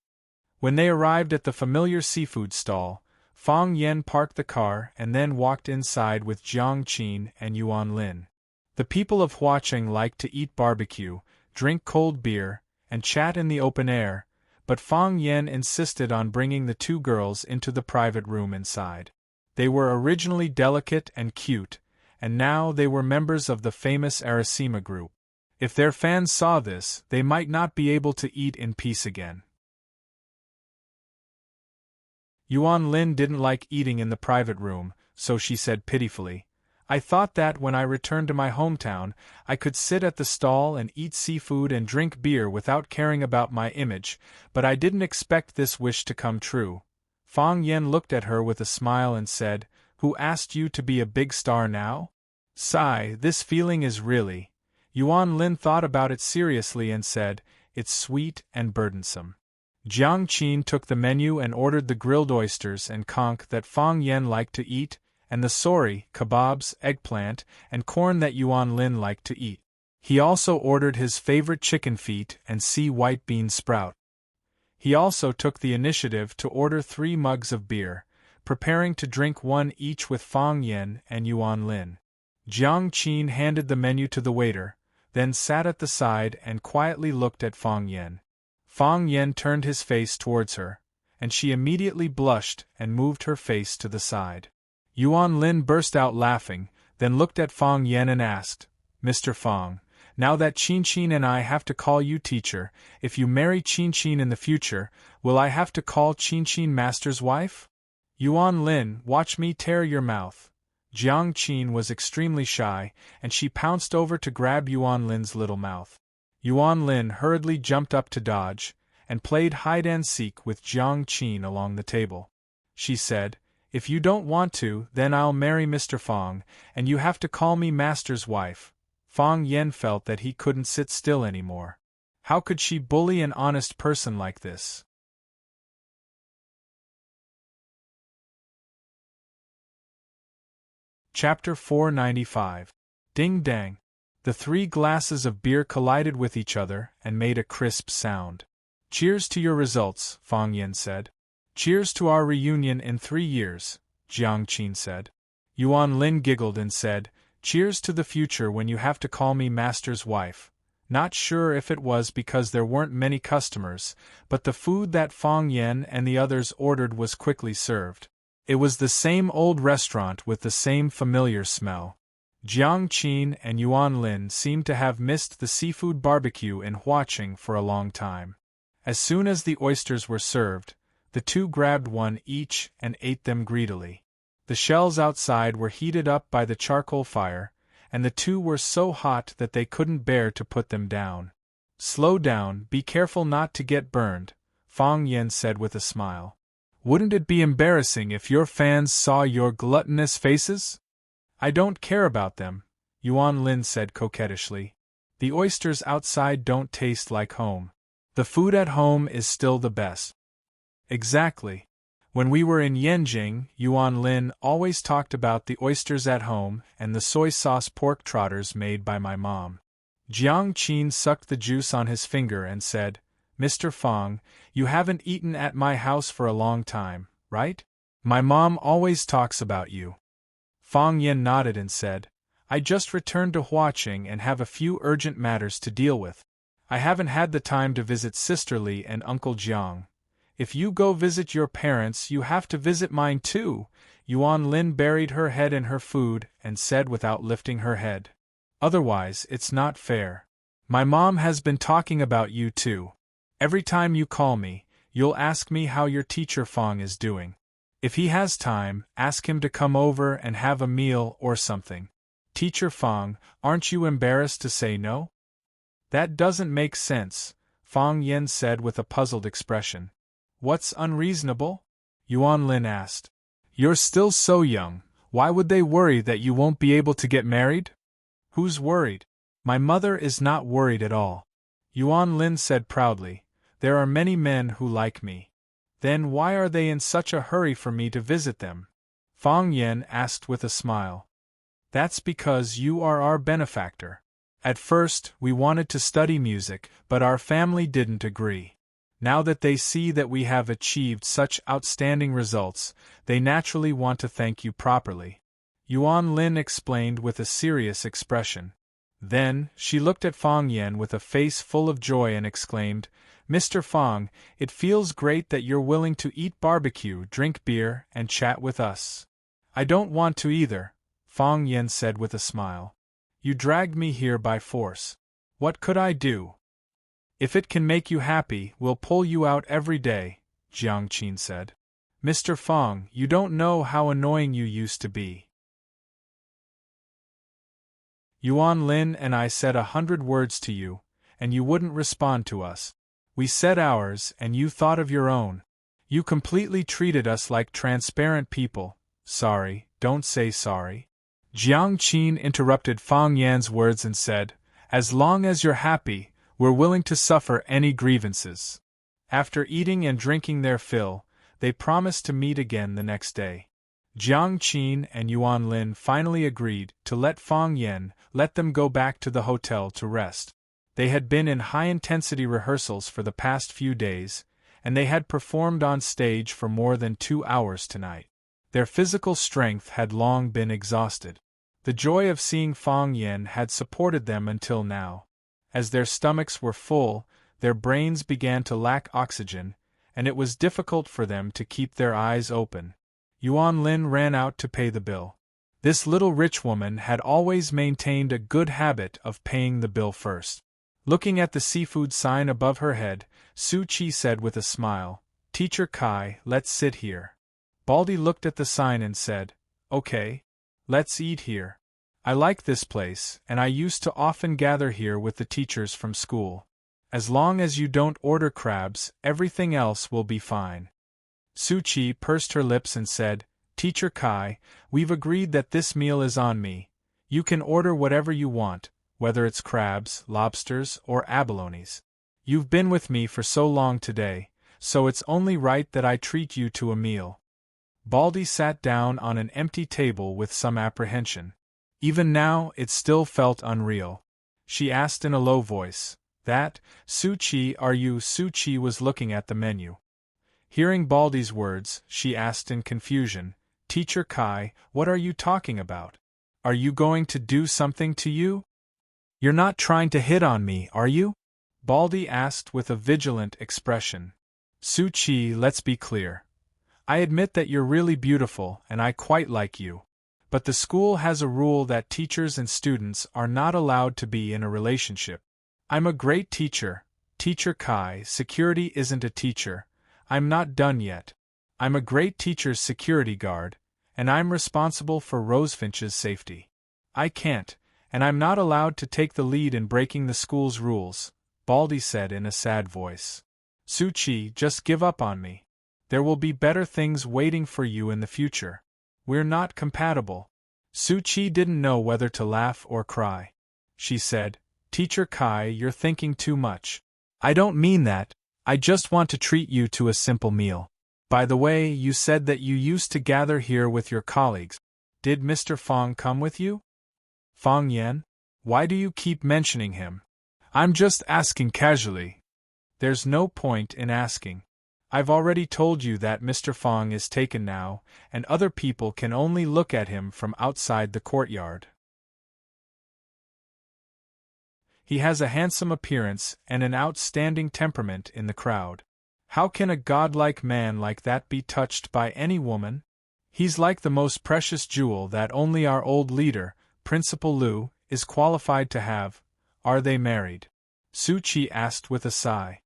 When they arrived at the familiar seafood stall, Fong Yen parked the car and then walked inside with Jiang Qin and Yuan Lin. The people of Huacheng like to eat barbecue, drink cold beer, and chat in the open air, but Fong Yen insisted on bringing the two girls into the private room inside. They were originally delicate and cute, and now they were members of the famous Arasima group. If their fans saw this, they might not be able to eat in peace again. Yuan Lin didn't like eating in the private room, so she said pitifully, I thought that when I returned to my hometown, I could sit at the stall and eat seafood and drink beer without caring about my image, but I didn't expect this wish to come true. Fong Yen looked at her with a smile and said, Who asked you to be a big star now? Sigh, this feeling is really. Yuan Lin thought about it seriously and said, It's sweet and burdensome. Jiang Qin took the menu and ordered the grilled oysters and conch that Fong Yen liked to eat, and the sori, kebabs, eggplant, and corn that Yuan Lin liked to eat. He also ordered his favorite chicken feet and sea white bean sprout. He also took the initiative to order 3 mugs of beer, preparing to drink one each with Fong Yen and Yuan Lin. Jiang Qin handed the menu to the waiter, then sat at the side and quietly looked at Fong Yen. Fong Yen turned his face towards her, and she immediately blushed and moved her face to the side. Yuan Lin burst out laughing, then looked at Fong Yen and asked, Mr. Fong, now that Qin and I have to call you teacher, if you marry Qin in the future, will I have to call Qin master's wife? Yuan Lin, watch me tear your mouth. Jiang Qin was extremely shy, and she pounced over to grab Yuan Lin's little mouth. Yuan Lin hurriedly jumped up to dodge, and played hide-and-seek with Jiang Qin along the table. She said, If you don't want to, then I'll marry Mr. Fong, and you have to call me master's wife. Fong Yen felt that he couldn't sit still anymore. How could she bully an honest person like this? Chapter 495. Ding dang. The 3 glasses of beer collided with each other and made a crisp sound. Cheers to your results, Fong Yen said. Cheers to our reunion in 3 years, Jiang Qin said. Yuan Lin giggled and said, Cheers to the future when you have to call me master's wife. Not sure if it was because there weren't many customers, but the food that Fong Yen and the others ordered was quickly served. It was the same old restaurant with the same familiar smell. Jiang Qin and Yuan Lin seemed to have missed the seafood barbecue in Huacheng for a long time. As soon as the oysters were served, the two grabbed one each and ate them greedily. The shells outside were heated up by the charcoal fire, and the two were so hot that they couldn't bear to put them down. Slow down, be careful not to get burned, Fong Yen said with a smile. Wouldn't it be embarrassing if your fans saw your gluttonous faces? I don't care about them, Yuan Lin said coquettishly. The oysters outside don't taste like home. The food at home is still the best. Exactly. When we were in Yenjing, Yuan Lin always talked about the oysters at home and the soy sauce pork trotters made by my mom. Jiang Qin sucked the juice on his finger and said, Mr. Fong, you haven't eaten at my house for a long time, right? My mom always talks about you. Fong Yen nodded and said, I just returned to Huacheng and have a few urgent matters to deal with. I haven't had the time to visit Sister Li and Uncle Jiang. If you go visit your parents, you have to visit mine too. Yuan Lin buried her head in her food and said without lifting her head. Otherwise, it's not fair. My mom has been talking about you too. Every time you call me, you'll ask me how your teacher Fong is doing. If he has time, ask him to come over and have a meal or something. Teacher Fong, aren't you embarrassed to say no? That doesn't make sense, Fong Yen said with a puzzled expression. What's unreasonable? Yuan Lin asked. You're still so young, why would they worry that you won't be able to get married? Who's worried? My mother is not worried at all. Yuan Lin said proudly. There are many men who like me. Then why are they in such a hurry for me to visit them? Fong Yen asked with a smile. That's because you are our benefactor. At first, we wanted to study music, but our family didn't agree. Now that they see that we have achieved such outstanding results, they naturally want to thank you properly. Yuan Lin explained with a serious expression. Then, she looked at Fong Yen with a face full of joy and exclaimed, Mr. Fong, it feels great that you're willing to eat barbecue, drink beer, and chat with us. I don't want to either, Fong Yen said with a smile. You dragged me here by force. What could I do? If it can make you happy, we'll pull you out every day, Jiang Qin said. Mr. Fong, you don't know how annoying you used to be. Yuan Lin and I said 100 words to you, and you wouldn't respond to us. We said ours, and you thought of your own. You completely treated us like transparent people. Sorry, don't say sorry. Jiang Qin interrupted Fong Yan's words and said, As long as you're happy, we're willing to suffer any grievances. After eating and drinking their fill, they promised to meet again the next day. Jiang Qin and Yuan Lin finally agreed to let Fong Yen let them go back to the hotel to rest. They had been in high-intensity rehearsals for the past few days, and they had performed on stage for more than 2 hours tonight. Their physical strength had long been exhausted. The joy of seeing Fong Yen had supported them until now. As their stomachs were full, their brains began to lack oxygen, and it was difficult for them to keep their eyes open. Yuan Lin ran out to pay the bill. This little rich woman had always maintained a good habit of paying the bill first. Looking at the seafood sign above her head, Su Chi said with a smile, Teacher Kai, let's sit here. Baldy looked at the sign and said, Okay. Let's eat here. I like this place, and I used to often gather here with the teachers from school. As long as you don't order crabs, everything else will be fine. Su Chi pursed her lips and said, Teacher Kai, we've agreed that this meal is on me. You can order whatever you want, whether it's crabs, lobsters, or abalones. You've been with me for so long today, so it's only right that I treat you to a meal. Baldy sat down on an empty table with some apprehension. Even now, it still felt unreal. She asked in a low voice, That, Su Chi, are you? Su Chi was looking at the menu. Hearing Baldy's words, she asked in confusion, Teacher Kai, what are you talking about? Are you going to do something to you? You're not trying to hit on me, are you? Baldy asked with a vigilant expression. Su Chi, let's be clear. I admit that you're really beautiful and I quite like you. But the school has a rule that teachers and students are not allowed to be in a relationship. I'm a great teacher, Teacher Kai, security isn't a teacher. I'm not done yet. I'm a great teacher's security guard, and I'm responsible for Rosefinch's safety. I can't, and I'm not allowed to take the lead in breaking the school's rules, Baldy said in a sad voice. Su Chi, just give up on me. There will be better things waiting for you in the future. We're not compatible. Su Chi didn't know whether to laugh or cry. She said, Teacher Kai, you're thinking too much. I don't mean that. I just want to treat you to a simple meal. By the way, you said that you used to gather here with your colleagues. Did Mr. Fong come with you? Fong Yen? Why do you keep mentioning him? I'm just asking casually. There's no point in asking. I've already told you that Mr. Fong is taken now, and other people can only look at him from outside the courtyard. He has a handsome appearance and an outstanding temperament in the crowd. How can a godlike man like that be touched by any woman? He's like the most precious jewel that only our old leader, Principal Lu, is qualified to have. Are they married? Su Chi asked with a sigh.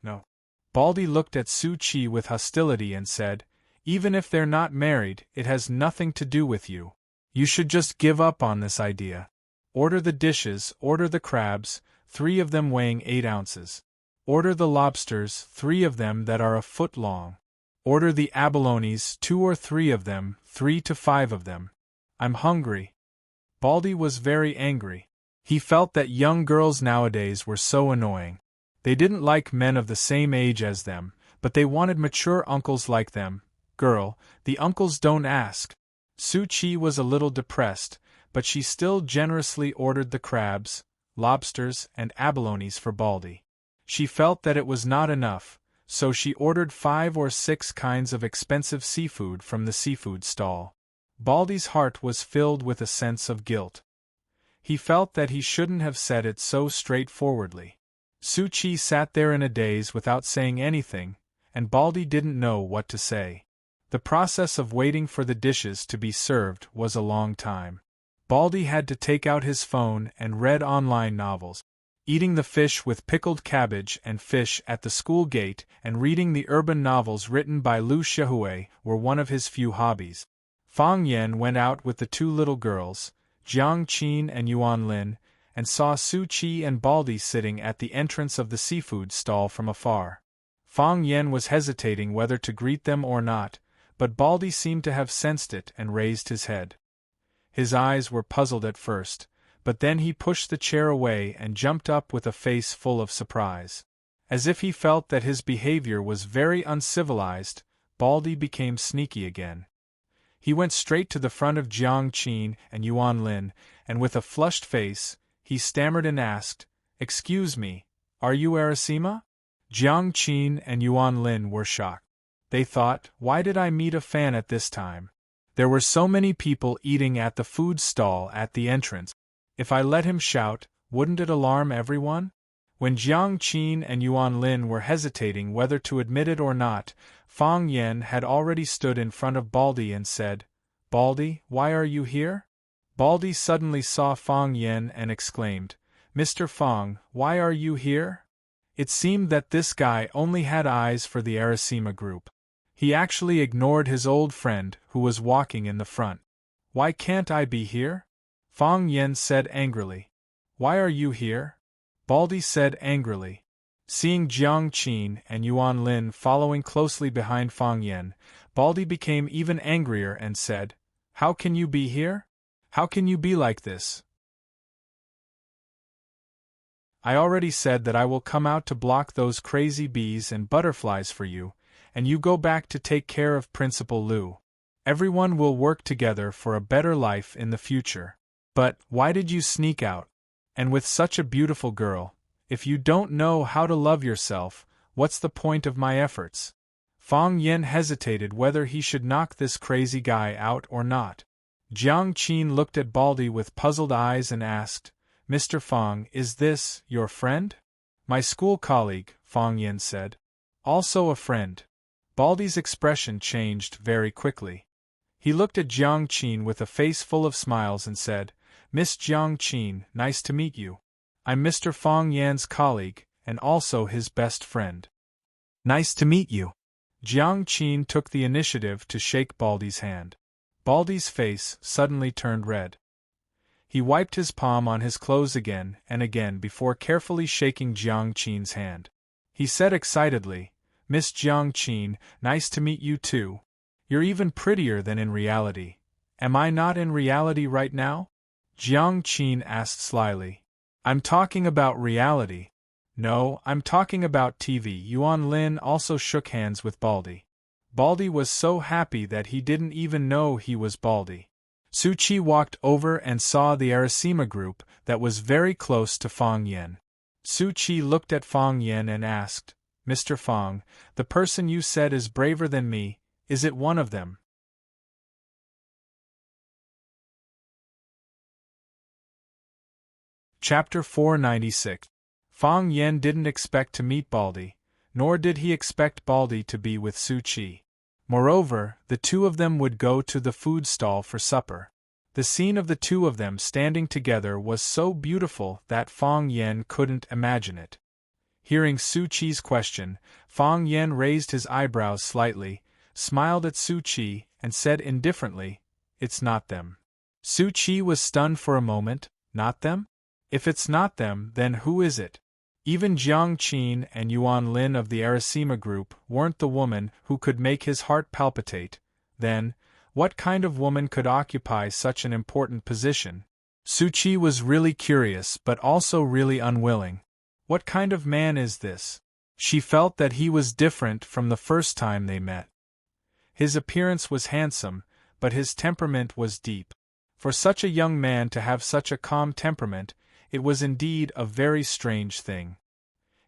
No. Baldy looked at Su Chi with hostility and said, even if they're not married, it has nothing to do with you. You should just give up on this idea. Order the dishes, order the crabs, 3 of them weighing 8 ounces. Order the lobsters, 3 of them that are a foot long. Order the abalones, 2 or 3 of them, 3 to 5 of them. I'm hungry. Baldy was very angry. He felt that young girls nowadays were so annoying. They didn't like men of the same age as them, but they wanted mature uncles like them. Girl, the uncles don't ask. Su Chi was a little depressed, but she still generously ordered the crabs, lobsters, and abalones for Baldy. She felt that it was not enough, so she ordered 5 or 6 kinds of expensive seafood from the seafood stall. Baldy's heart was filled with a sense of guilt. He felt that he shouldn't have said it so straightforwardly. Su Chi sat there in a daze without saying anything, and Baldy didn't know what to say. The process of waiting for the dishes to be served was a long time. Baldy had to take out his phone and read online novels, eating the fish with pickled cabbage and fish at the school gate and reading the urban novels written by Liu Xiaohui were one of his few hobbies. Fang Yan went out with the 2 little girls, Jiang Qin and Yuan Lin, and saw Su Chi and Baldy sitting at the entrance of the seafood stall from afar. Fang Yan was hesitating whether to greet them or not, but Baldy seemed to have sensed it and raised his head. His eyes were puzzled at first, but then he pushed the chair away and jumped up with a face full of surprise. As if he felt that his behavior was very uncivilized, Baldy became sneaky again. He went straight to the front of Jiang Qin and Yuan Lin, and with a flushed face, he stammered and asked, "Excuse me, are you Arasima?" Jiang Qin and Yuan Lin were shocked. They thought, why did I meet a fan at this time? There were so many people eating at the food stall at the entrance. If I let him shout, wouldn't it alarm everyone? When Jiang Qin and Yuan Lin were hesitating whether to admit it or not, Fang Yan had already stood in front of Baldy and said, "Baldy, why are you here?" Baldy suddenly saw Fang Yan and exclaimed, "Mr. Fang, why are you here?" It seemed that this guy only had eyes for the Arasima group. He actually ignored his old friend, who was walking in the front. "Why can't I be here?" Fang Yan said angrily. "Why are you here?" Baldy said angrily. Seeing Jiang Qin and Yuan Lin following closely behind Fang Yan, Baldy became even angrier and said, "How can you be here? How can you be like this? I already said that I will come out to block those crazy bees and butterflies for you, and you go back to take care of Principal Liu. Everyone will work together for a better life in the future. But, why did you sneak out? And with such a beautiful girl, if you don't know how to love yourself, what's the point of my efforts?" Fang Yan hesitated whether he should knock this crazy guy out or not. Jiang Qin looked at Baldy with puzzled eyes and asked, "Mr. Fang, is this your friend?" "My school colleague," Fang Yan said. "Also a friend." Baldy's expression changed very quickly. He looked at Jiang Qin with a face full of smiles and said, "Miss Jiang Qin, nice to meet you. I'm Mr. Fang Yan's colleague, and also his best friend." "Nice to meet you." Jiang Qin took the initiative to shake Baldy's hand. Baldy's face suddenly turned red. He wiped his palm on his clothes again and again before carefully shaking Jiang Qin's hand. He said excitedly, "Miss Jiang Qin, nice to meet you too. You're even prettier than in reality. Am I not in reality right now?" Jiang Qin asked slyly. "I'm talking about reality." "No, I'm talking about TV." Yuan Lin also shook hands with Baldy. Baldy was so happy that he didn't even know he was Baldy. Su Chi walked over and saw the Arasima group that was very close to Fang Yan. Su Chi looked at Fang Yan and asked, "Mr. Fang, the person you said is braver than me, is it one of them?" Chapter 496. Fang Yan didn't expect to meet Baldy, nor did he expect Baldy to be with Su Chi. Moreover, the two of them would go to the food stall for supper. The scene of the two of them standing together was so beautiful that Fang Yen couldn't imagine it. Hearing Su Qi's question, Fang Yen raised his eyebrows slightly, smiled at Su Qi, and said indifferently, "It's not them." Su Qi was stunned for a moment. Not them? If it's not them, then who is it? Even Jiang Qin and Yuan Lin of the Arasima group weren't the woman who could make his heart palpitate. Then, what kind of woman could occupy such an important position? Su Qi was really curious but also really unwilling. What kind of man is this? She felt that he was different from the first time they met. His appearance was handsome, but his temperament was deep. For such a young man to have such a calm temperament, it was indeed a very strange thing.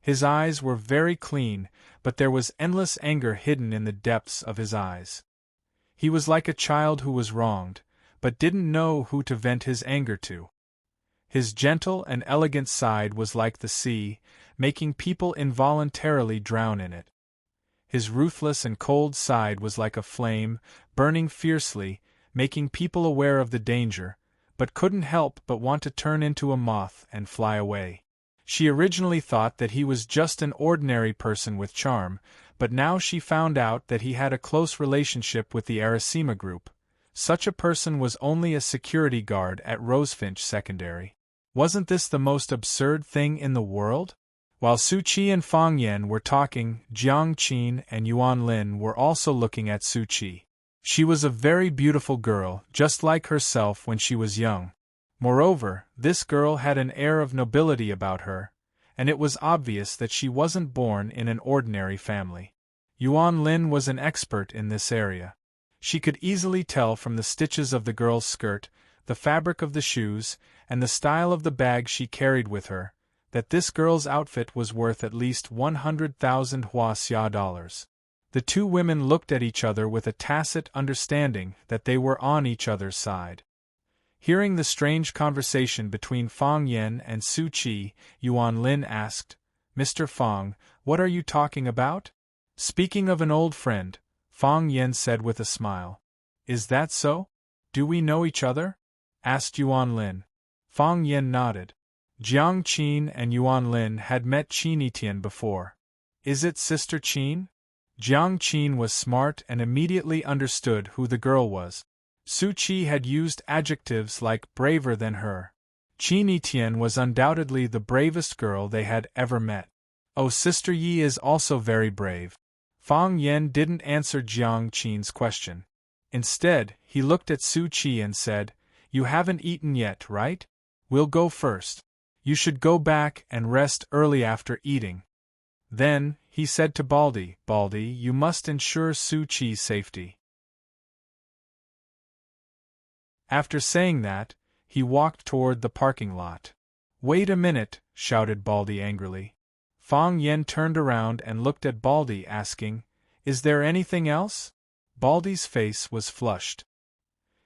His eyes were very clean, but there was endless anger hidden in the depths of his eyes. He was like a child who was wronged, but didn't know who to vent his anger to. His gentle and elegant side was like the sea, making people involuntarily drown in it. His ruthless and cold side was like a flame, burning fiercely, making people aware of the danger, but couldn't help but want to turn into a moth and fly away. She originally thought that he was just an ordinary person with charm, but now she found out that he had a close relationship with the Arasima group. Such a person was only a security guard at Rosefinch Secondary. Wasn't this the most absurd thing in the world? While Su Qi and Fang Yen were talking, Jiang Qin and Yuan Lin were also looking at Su Qi. She was a very beautiful girl, just like herself when she was young. Moreover, this girl had an air of nobility about her, and it was obvious that she wasn't born in an ordinary family. Yuan Lin was an expert in this area. She could easily tell from the stitches of the girl's skirt, the fabric of the shoes, and the style of the bag she carried with her, that this girl's outfit was worth at least 100,000 Huaxia dollars. The two women looked at each other with a tacit understanding that they were on each other's side. Hearing the strange conversation between Fang Yen and Su Qi, Yuan Lin asked, "Mr. Fang, what are you talking about?" "Speaking of an old friend," Fang Yen said with a smile. "Is that so? Do we know each other?" asked Yuan Lin. Fang Yen nodded. Jiang Qin and Yuan Lin had met Qin Etian before. "Is it Sister Qin?" Jiang Qin was smart and immediately understood who the girl was. Su Qi had used adjectives like braver than her. Qin Etian was undoubtedly the bravest girl they had ever met. "Oh, Sister Yi is also very brave." Fang Yen didn't answer Jiang Qin's question. Instead, he looked at Su Qi and said, "You haven't eaten yet, right? We'll go first. You should go back and rest early after eating." Then, he said to Baldy, "Baldy, you must ensure Su Qi's safety." After saying that, he walked toward the parking lot. "Wait a minute," shouted Baldy angrily. Fang Yen turned around and looked at Baldy, asking, "Is there anything else?" Baldy's face was flushed.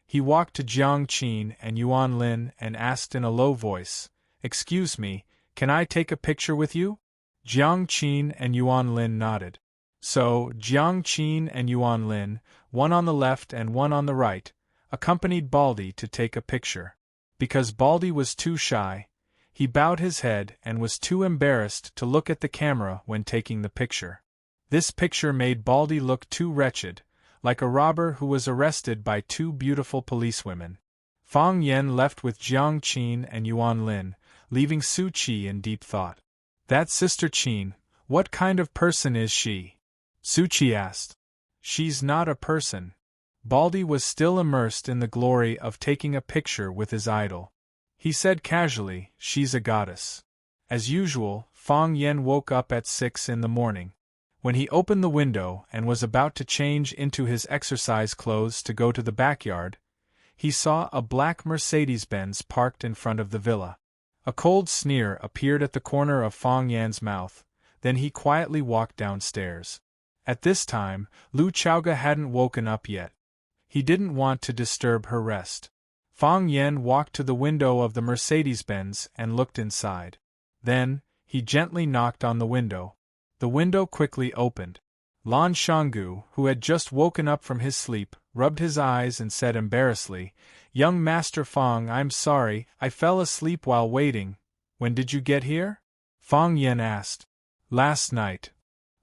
He walked to Jiang Qin and Yuan Lin and asked in a low voice, "Excuse me, can I take a picture with you?" Jiang Qin and Yuan Lin nodded. So, Jiang Qin and Yuan Lin, one on the left and one on the right, accompanied Baldy to take a picture. Because Baldy was too shy, he bowed his head and was too embarrassed to look at the camera when taking the picture. This picture made Baldy look too wretched, like a robber who was arrested by two beautiful policewomen. Fang Yen left with Jiang Qin and Yuan Lin, leaving Su Qi in deep thought. "That Sister Qin, what kind of person is she?" Su Qi asked. "She's not a person." Baldy was still immersed in the glory of taking a picture with his idol. He said casually, "She's a goddess." As usual, Fang Yen woke up at 6 in the morning. When he opened the window and was about to change into his exercise clothes to go to the backyard, he saw a black Mercedes-Benz parked in front of the villa. A cold sneer appeared at the corner of Fang Yan's mouth, then he quietly walked downstairs. At this time, Lu Chaoga hadn't woken up yet. He didn't want to disturb her rest. Fang Yen walked to the window of the Mercedes-Benz and looked inside. Then, he gently knocked on the window. The window quickly opened. Lan Shanggu, who had just woken up from his sleep, rubbed his eyes and said embarrassedly, "Young Master Fong, I'm sorry, I fell asleep while waiting. When did you get here?" Fong Yen asked. "Last night."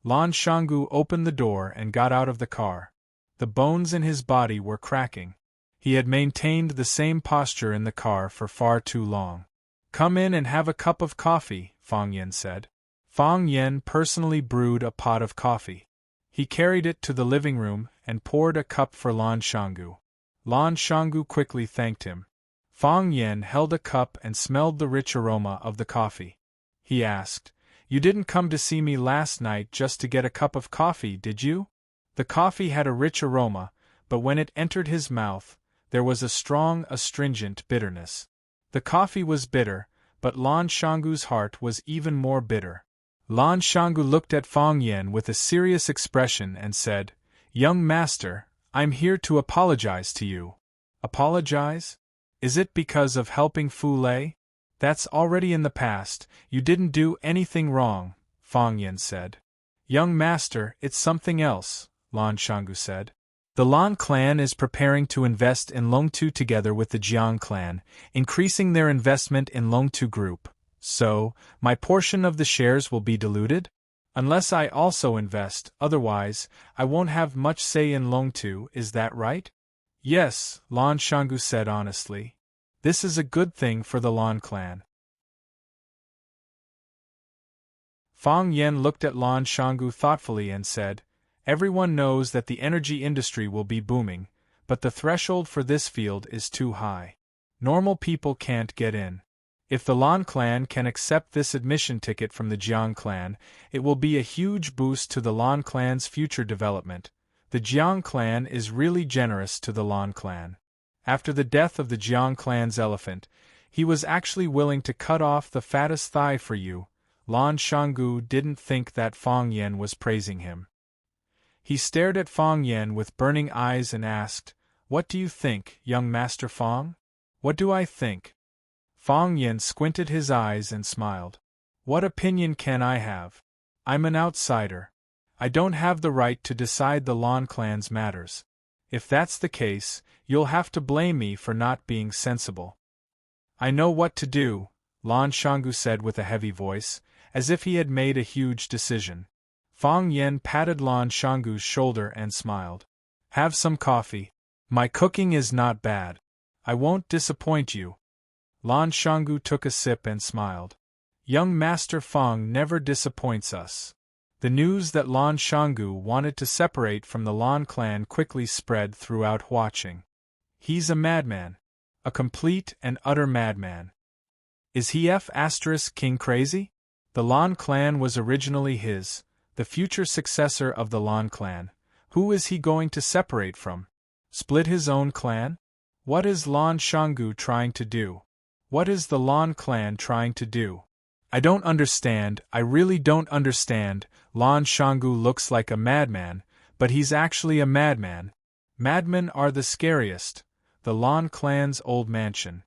Lan Shanggu opened the door and got out of the car. The bones in his body were cracking. He had maintained the same posture in the car for far too long. "Come in and have a cup of coffee," Fong Yen said. Fong Yen personally brewed a pot of coffee. He carried it to the living room and poured a cup for Lan Shanggu. Lan Shanggu quickly thanked him. Fong Yen held a cup and smelled the rich aroma of the coffee. He asked, "You didn't come to see me last night just to get a cup of coffee, did you?" The coffee had a rich aroma, but when it entered his mouth, there was a strong, astringent bitterness. The coffee was bitter, but Lan Shanggu's heart was even more bitter. Lan Shanggu looked at Fong Yen with a serious expression and said, "Young master, I'm here to apologize to you." "Apologize? Is it because of helping Fu Lei?" "That's already in the past, you didn't do anything wrong," Fong Yen said. "Young master, it's something else," Lan Shanggu said. "The Lan clan is preparing to invest in Longtu together with the Jiang clan, increasing their investment in Longtu Group. So, my portion of the shares will be diluted? Unless I also invest, otherwise, I won't have much say in Longtu, is that right?" "Yes," Lan Shanggu said honestly. "This is a good thing for the Lan clan." Fong Yen looked at Lan Shanggu thoughtfully and said, "Everyone knows that the energy industry will be booming, but the threshold for this field is too high. Normal people can't get in. If the Lan clan can accept this admission ticket from the Jiang clan, it will be a huge boost to the Lan clan's future development. The Jiang clan is really generous to the Lan clan. After the death of the Jiang clan's elephant, he was actually willing to cut off the fattest thigh for you." Lan Shanggu didn't think that Fong Yen was praising him. He stared at Fong Yen with burning eyes and asked, "What do you think, young Master Fong?" "What do I think?" Fong Yen squinted his eyes and smiled. "What opinion can I have? I'm an outsider. I don't have the right to decide the Lan clan's matters. If that's the case, you'll have to blame me for not being sensible." "I know what to do," Lan Shanggu said with a heavy voice, as if he had made a huge decision. Fong Yen patted Lan Shanggu's shoulder and smiled. "Have some coffee. My cooking is not bad. I won't disappoint you." Lan Shanggu took a sip and smiled. "Young Master Fong never disappoints us." The news that Lan Shanggu wanted to separate from the Lan clan quickly spread throughout Huaqing. "He's a madman. A complete and utter madman. Is he King crazy? The Lan clan was originally his, the future successor of the Lan clan. Who is he going to separate from? Split his own clan? What is Lan Shanggu trying to do? What is the Lan clan trying to do? I don't understand, I really don't understand. Lan Shanggu looks like a madman, but he's actually a madman. Madmen are the scariest. The Lan clan's old mansion.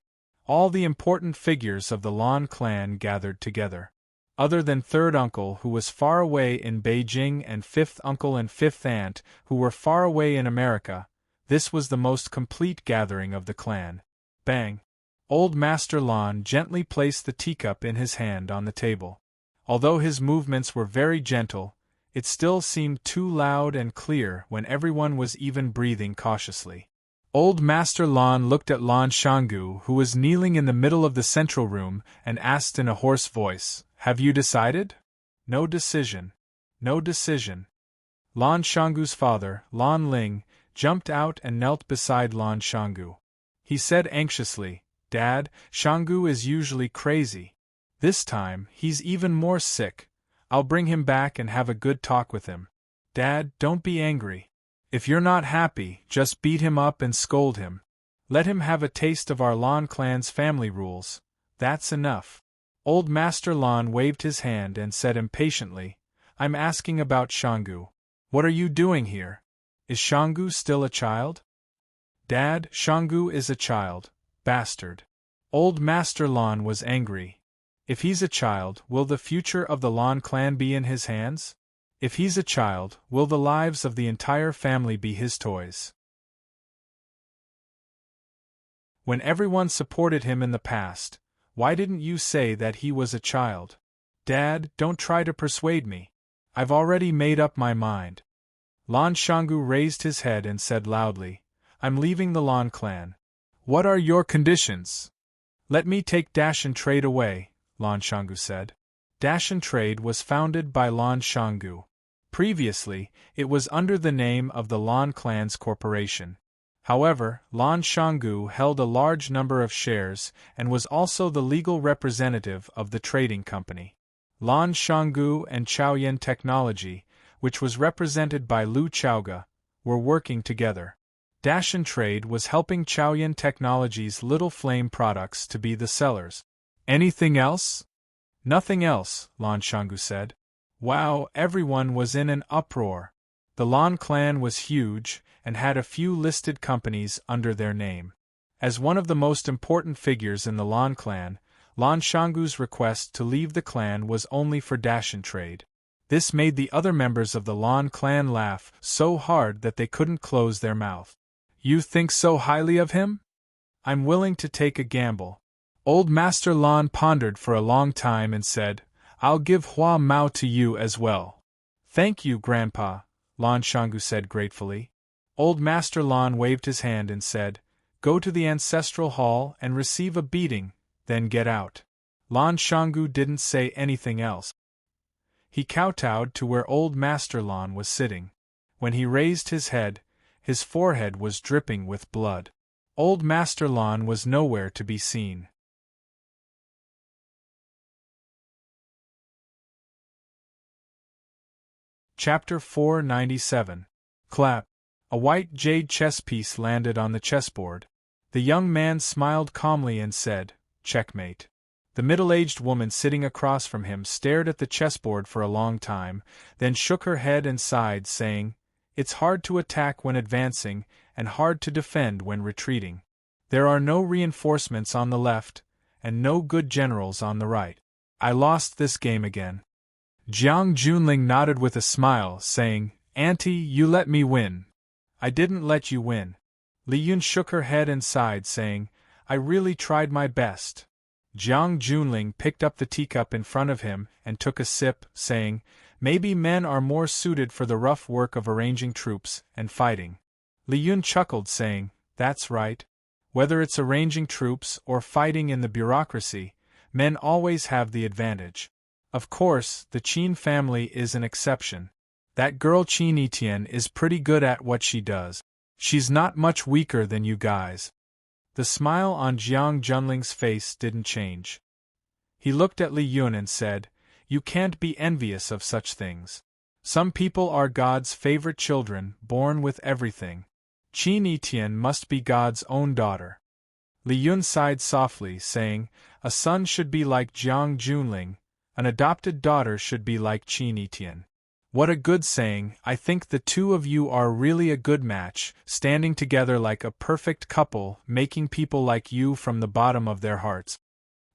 All the important figures of the Lan clan gathered together. Other than third uncle who was far away in Beijing and fifth uncle and fifth aunt who were far away in America, this was the most complete gathering of the clan. Bang! Old Master Lan gently placed the teacup in his hand on the table. Although his movements were very gentle, it still seemed too loud and clear when everyone was even breathing cautiously. Old Master Lan looked at Lan Shanggu, who was kneeling in the middle of the central room, and asked in a hoarse voice, "Have you decided?" "No decision. No decision." Lan Shanggu's father, Lan Ling, jumped out and knelt beside Lan Shanggu. He said anxiously, "Dad, Shanggu is usually crazy. This time, he's even more sick. I'll bring him back and have a good talk with him. Dad, don't be angry. If you're not happy, just beat him up and scold him. Let him have a taste of our Lan clan's family rules. That's enough." Old Master Lan waved his hand and said impatiently, "I'm asking about Shanggu. What are you doing here? Is Shanggu still a child?" "Dad, Shanggu is a child, bastard." Old Master Lan was angry. "If he's a child, will the future of the Lan clan be in his hands? If he's a child, will the lives of the entire family be his toys?" When everyone supported him in the past, why didn't you say that he was a child? Dad, don't try to persuade me. I've already made up my mind. Lan Shangu raised his head and said loudly, I'm leaving the Lan clan. What are your conditions? Let me take Dashan Trade away, Lan Shangu said. Dashan Trade was founded by Lan Shangu. Previously, it was under the name of the Lan Clans Corporation. However, Lan Shangu held a large number of shares and was also the legal representative of the trading company. Lan Shangu and Chaoyan Technology, which was represented by Lu Chaoga, were working together. Dashan Trade was helping Chaoyan Technology's Little Flame products to be the sellers. Anything else? Nothing else, Lan Shangu said. Wow, everyone was in an uproar. The Lan clan was huge and had a few listed companies under their name. As one of the most important figures in the Lan clan, Lan Shangu's request to leave the clan was only for Dashan Trade. This made the other members of the Lan clan laugh so hard that they couldn't close their mouth. You think so highly of him? I'm willing to take a gamble. Old Master Lan pondered for a long time and said, I'll give Hua Mao to you as well. Thank you, Grandpa, Lan Shangu said gratefully. Old Master Lan waved his hand and said, Go to the ancestral hall and receive a beating, then get out. Lan Shangu didn't say anything else. He kowtowed to where Old Master Lan was sitting. When he raised his head, his forehead was dripping with blood. Old Master Lan was nowhere to be seen. Chapter 497. Clap. A white jade chess piece landed on the chessboard. The young man smiled calmly and said, Checkmate. The middle-aged woman sitting across from him stared at the chessboard for a long time, then shook her head and sighed, saying, It's hard to attack when advancing, and hard to defend when retreating. There are no reinforcements on the left, and no good generals on the right. I lost this game again. Jiang Junling nodded with a smile, saying, Auntie, you let me win. I didn't let you win. Li Yun shook her head and sighed, saying, I really tried my best. Jiang Junling picked up the teacup in front of him and took a sip, saying, Maybe men are more suited for the rough work of arranging troops and fighting. Li Yun chuckled, saying, That's right. Whether it's arranging troops or fighting in the bureaucracy, men always have the advantage. Of course, the Qin family is an exception. That girl Qin Etienne is pretty good at what she does. She's not much weaker than you guys. The smile on Jiang Junling's face didn't change. He looked at Li Yun and said, You can't be envious of such things. Some people are God's favorite children, born with everything. Qin Etienne must be God's own daughter. Li Yun sighed softly, saying, A son should be like Jiang Junling, an adopted daughter should be like Qin Etienne. What a good saying. I think the two of you are really a good match, standing together like a perfect couple, making people like you from the bottom of their hearts.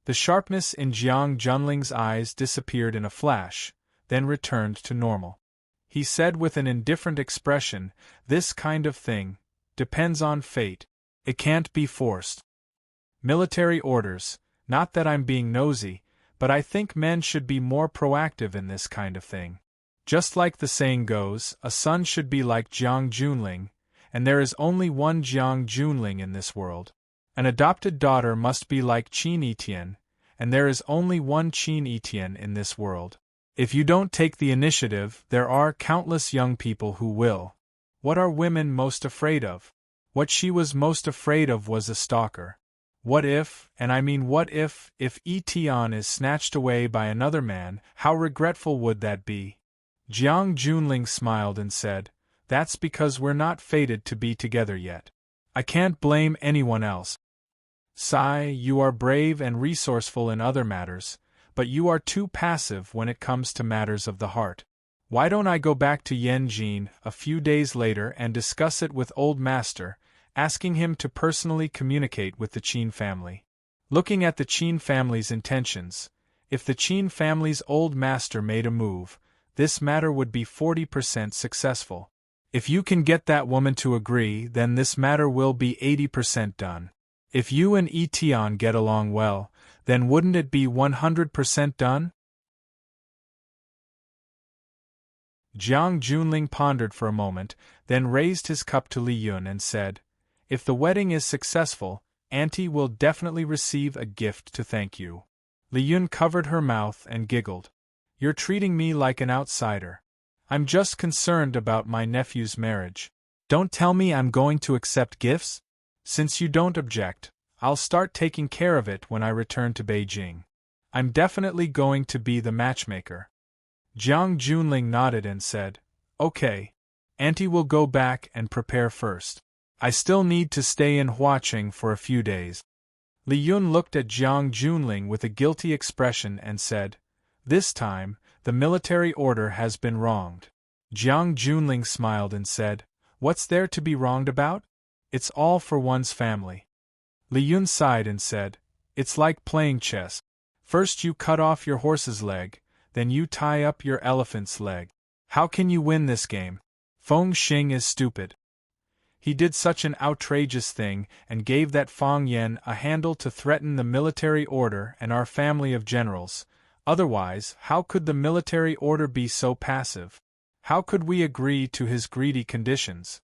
The sharpness in Jiang Junling's eyes disappeared in a flash, then returned to normal. He said with an indifferent expression, This kind of thing depends on fate. It can't be forced. Military orders, not that I'm being nosy, but I think men should be more proactive in this kind of thing. Just like the saying goes, a son should be like Jiang Junling, and there is only one Jiang Junling in this world. An adopted daughter must be like Qin Etienne, and there is only one Qin Etienne in this world. If you don't take the initiative, there are countless young people who will. What are women most afraid of? What she was most afraid of was a stalker. What if, and I mean what if Etienne is snatched away by another man, how regretful would that be? Jiang Junling smiled and said, That's because we're not fated to be together yet. I can't blame anyone else. Sai, you are brave and resourceful in other matters, but you are too passive when it comes to matters of the heart. Why don't I go back to Yanjin a few days later and discuss it with Old Master, asking him to personally communicate with the Qin family? Looking at the Qin family's intentions, if the Qin family's Old Master made a move, this matter would be 40% successful. If you can get that woman to agree, then this matter will be 80% done. If you and Etion get along well, then wouldn't it be 100% done? Jiang Junling pondered for a moment, then raised his cup to Li Yun and said, "If the wedding is successful, Auntie will definitely receive a gift to thank you." Li Yun covered her mouth and giggled. "You're treating me like an outsider. I'm just concerned about my nephew's marriage. Don't tell me I'm going to accept gifts? Since you don't object, I'll start taking care of it when I return to Beijing. I'm definitely going to be the matchmaker." Jiang Junling nodded and said, "Okay. Auntie will go back and prepare first. I still need to stay in Huaqing for a few days." Li Yun looked at Jiang Junling with a guilty expression and said, "This time, the military order has been wronged." Jiang Junling smiled and said, "What's there to be wronged about? It's all for one's family." Li Yun sighed and said, "It's like playing chess. First you cut off your horse's leg, then you tie up your elephant's leg. How can you win this game? Feng Xing is stupid. He did such an outrageous thing and gave that Fang Yen a handle to threaten the military order and our family of generals. Otherwise, how could the military order be so passive? How could we agree to his greedy conditions?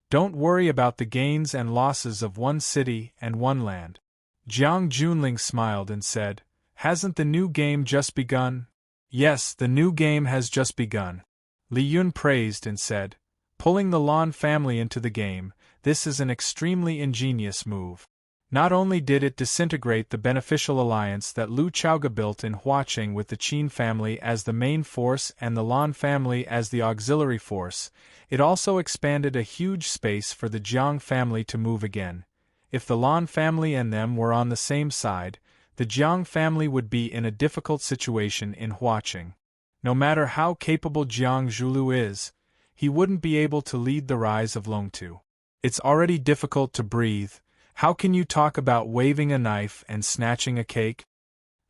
Don't worry about the gains and losses of one city and one land." Jiang Junling smiled and said, "Hasn't the new game just begun?" "Yes, the new game has just begun." Li Yun praised and said, "Pulling the Lan family into the game, this is an extremely ingenious move. Not only did it disintegrate the beneficial alliance that Lu Chaoga built in Huaqing with the Qin family as the main force and the Lan family as the auxiliary force, it also expanded a huge space for the Jiang family to move again. If the Lan family and them were on the same side, the Jiang family would be in a difficult situation in Huaqing. No matter how capable Jiang Zhulu is, he wouldn't be able to lead the rise of Longtu. It's already difficult to breathe. How can you talk about waving a knife and snatching a cake?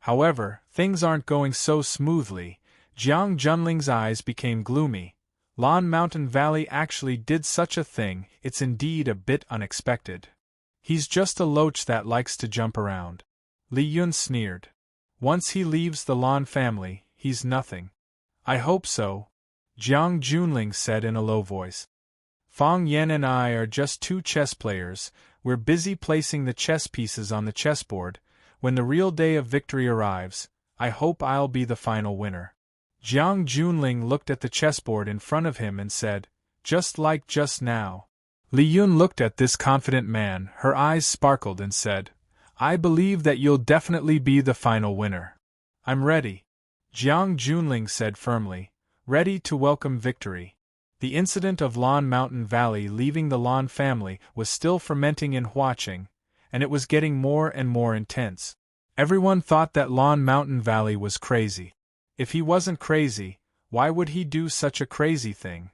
However, things aren't going so smoothly. Jiang Junling's eyes became gloomy. Lan Mountain Valley actually did such a thing, it's indeed a bit unexpected. He's just a loach that likes to jump around. Li Yun sneered. Once he leaves the Lan family, he's nothing. I hope so, Jiang Junling said in a low voice. Fang Yen and I are just two chess players. We're busy placing the chess pieces on the chessboard. When the real day of victory arrives, I hope I'll be the final winner. Jiang Junling looked at the chessboard in front of him and said, "Just like just now." Li Yun looked at this confident man, her eyes sparkled and said, "I believe that you'll definitely be the final winner." "I'm ready," Jiang Junling said firmly, ready to welcome victory. The incident of Lan Mountain Valley leaving the Lan family was still fermenting in Huaqing, and it was getting more and more intense. Everyone thought that Lan Mountain Valley was crazy. If he wasn't crazy, why would he do such a crazy thing?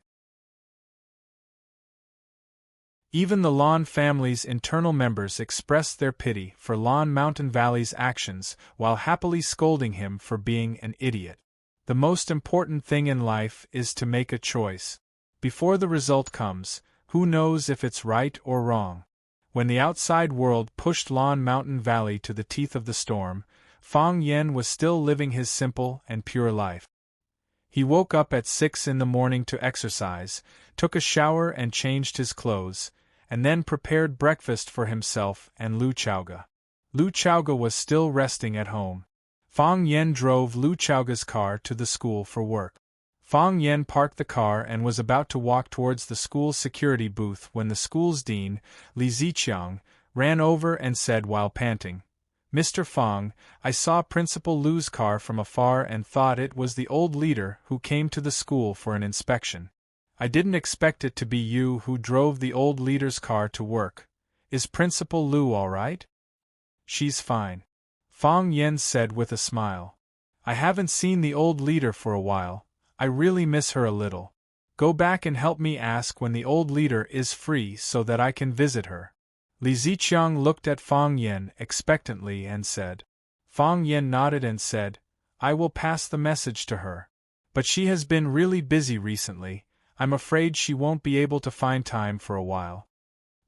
Even the Lan family's internal members expressed their pity for Lan Mountain Valley's actions while happily scolding him for being an idiot. The most important thing in life is to make a choice. Before the result comes, who knows if it's right or wrong? When the outside world pushed Lan Mountain Valley to the teeth of the storm, Fang Yen was still living his simple and pure life. He woke up at 6 in the morning to exercise, took a shower and changed his clothes, and then prepared breakfast for himself and Lu Chaoga. Lu Chaoga was still resting at home. Fang Yen drove Lu Chaoga's car to the school for work. Fang Yen parked the car and was about to walk towards the school's security booth when the school's dean, Li Ziqiang, ran over and said while panting, "Mr. Fang, I saw Principal Lu's car from afar and thought it was the old leader who came to the school for an inspection. I didn't expect it to be you who drove the old leader's car to work. Is Principal Lu all right?" "She's fine," Fang Yen said with a smile. "I haven't seen the old leader for a while. I really miss her a little. Go back and help me ask when the old leader is free so that I can visit her." Li Ziqiang looked at Fang Yen expectantly and said. Fang Yen nodded and said, "I will pass the message to her. But she has been really busy recently. I'm afraid she won't be able to find time for a while."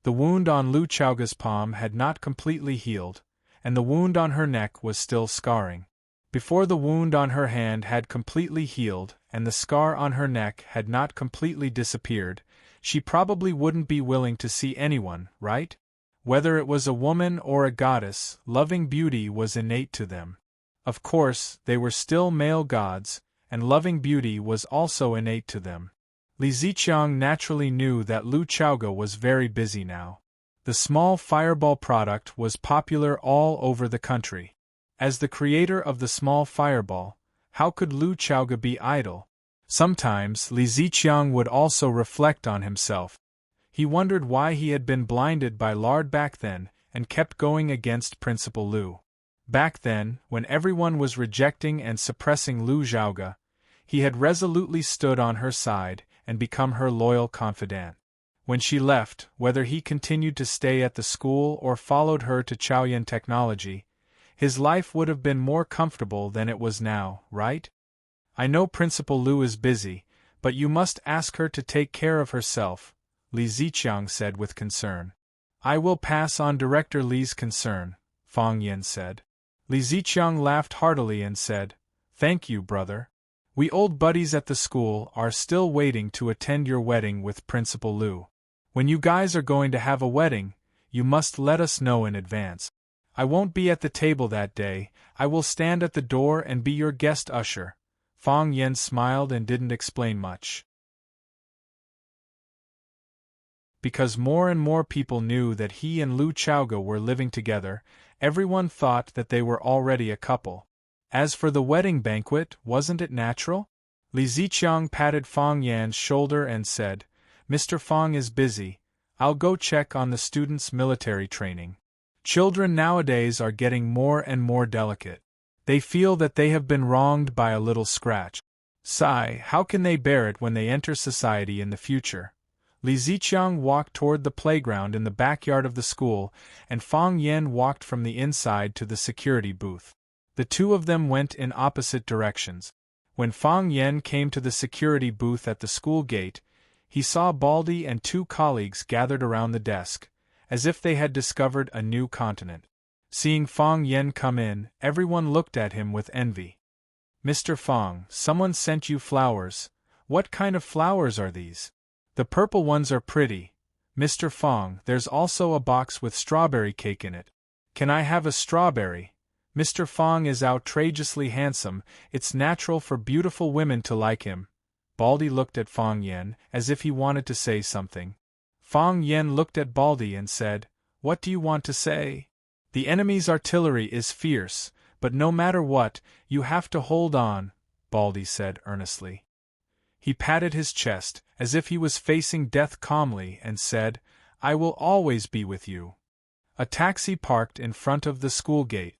The wound on Lu Chaoga's palm had not completely healed, and the wound on her neck was still scarring. Before the wound on her hand had completely healed and the scar on her neck had not completely disappeared, she probably wouldn't be willing to see anyone, right? Whether it was a woman or a goddess, loving beauty was innate to them. Of course, they were still male gods, and loving beauty was also innate to them. Li Ziqiang naturally knew that Lu Chaoga was very busy now. The small fireball product was popular all over the country. As the creator of the small fireball, how could Lu Chaoga be idle? Sometimes Li Ziqiang would also reflect on himself. He wondered why he had been blinded by lard back then and kept going against Principal Lu. Back then, when everyone was rejecting and suppressing Lu Chaoga, he had resolutely stood on her side and become her loyal confidant. When she left, whether he continued to stay at the school or followed her to Chaoyan Technology, his life would have been more comfortable than it was now, right? I know Principal Lu is busy, but you must ask her to take care of herself, Li Ziqiang said with concern. I will pass on Director Li's concern, Fang Yin said. Li Ziqiang laughed heartily and said, Thank you, brother. We old buddies at the school are still waiting to attend your wedding with Principal Lu. When you guys are going to have a wedding, you must let us know in advance. I won't be at the table that day, I will stand at the door and be your guest usher. Fang Yin smiled and didn't explain much. Because more and more people knew that he and Lu Chaoga were living together, everyone thought that they were already a couple. As for the wedding banquet, wasn't it natural? Li Ziqiang patted Fang Yan's shoulder and said, Mr. Fang is busy, I'll go check on the students' military training. Children nowadays are getting more and more delicate. They feel that they have been wronged by a little scratch. Sigh, how can they bear it when they enter society in the future? Li Ziqiang walked toward the playground in the backyard of the school, and Fang Yan walked from the inside to the security booth. The two of them went in opposite directions. When Fang Yan came to the security booth at the school gate, he saw Baldy and two colleagues gathered around the desk, as if they had discovered a new continent. Seeing Fang Yan come in, everyone looked at him with envy. Mr. Fang, someone sent you flowers. What kind of flowers are these? The purple ones are pretty. Mr. Fang, there's also a box with strawberry cake in it. Can I have a strawberry? Mr. Fang is outrageously handsome, it's natural for beautiful women to like him. Baldy looked at Fang Yan, as if he wanted to say something. Fang Yan looked at Baldy and said, What do you want to say? The enemy's artillery is fierce, but no matter what, you have to hold on, Baldy said earnestly. He patted his chest, as if he was facing death calmly, and said, I will always be with you. A taxi parked in front of the school gate.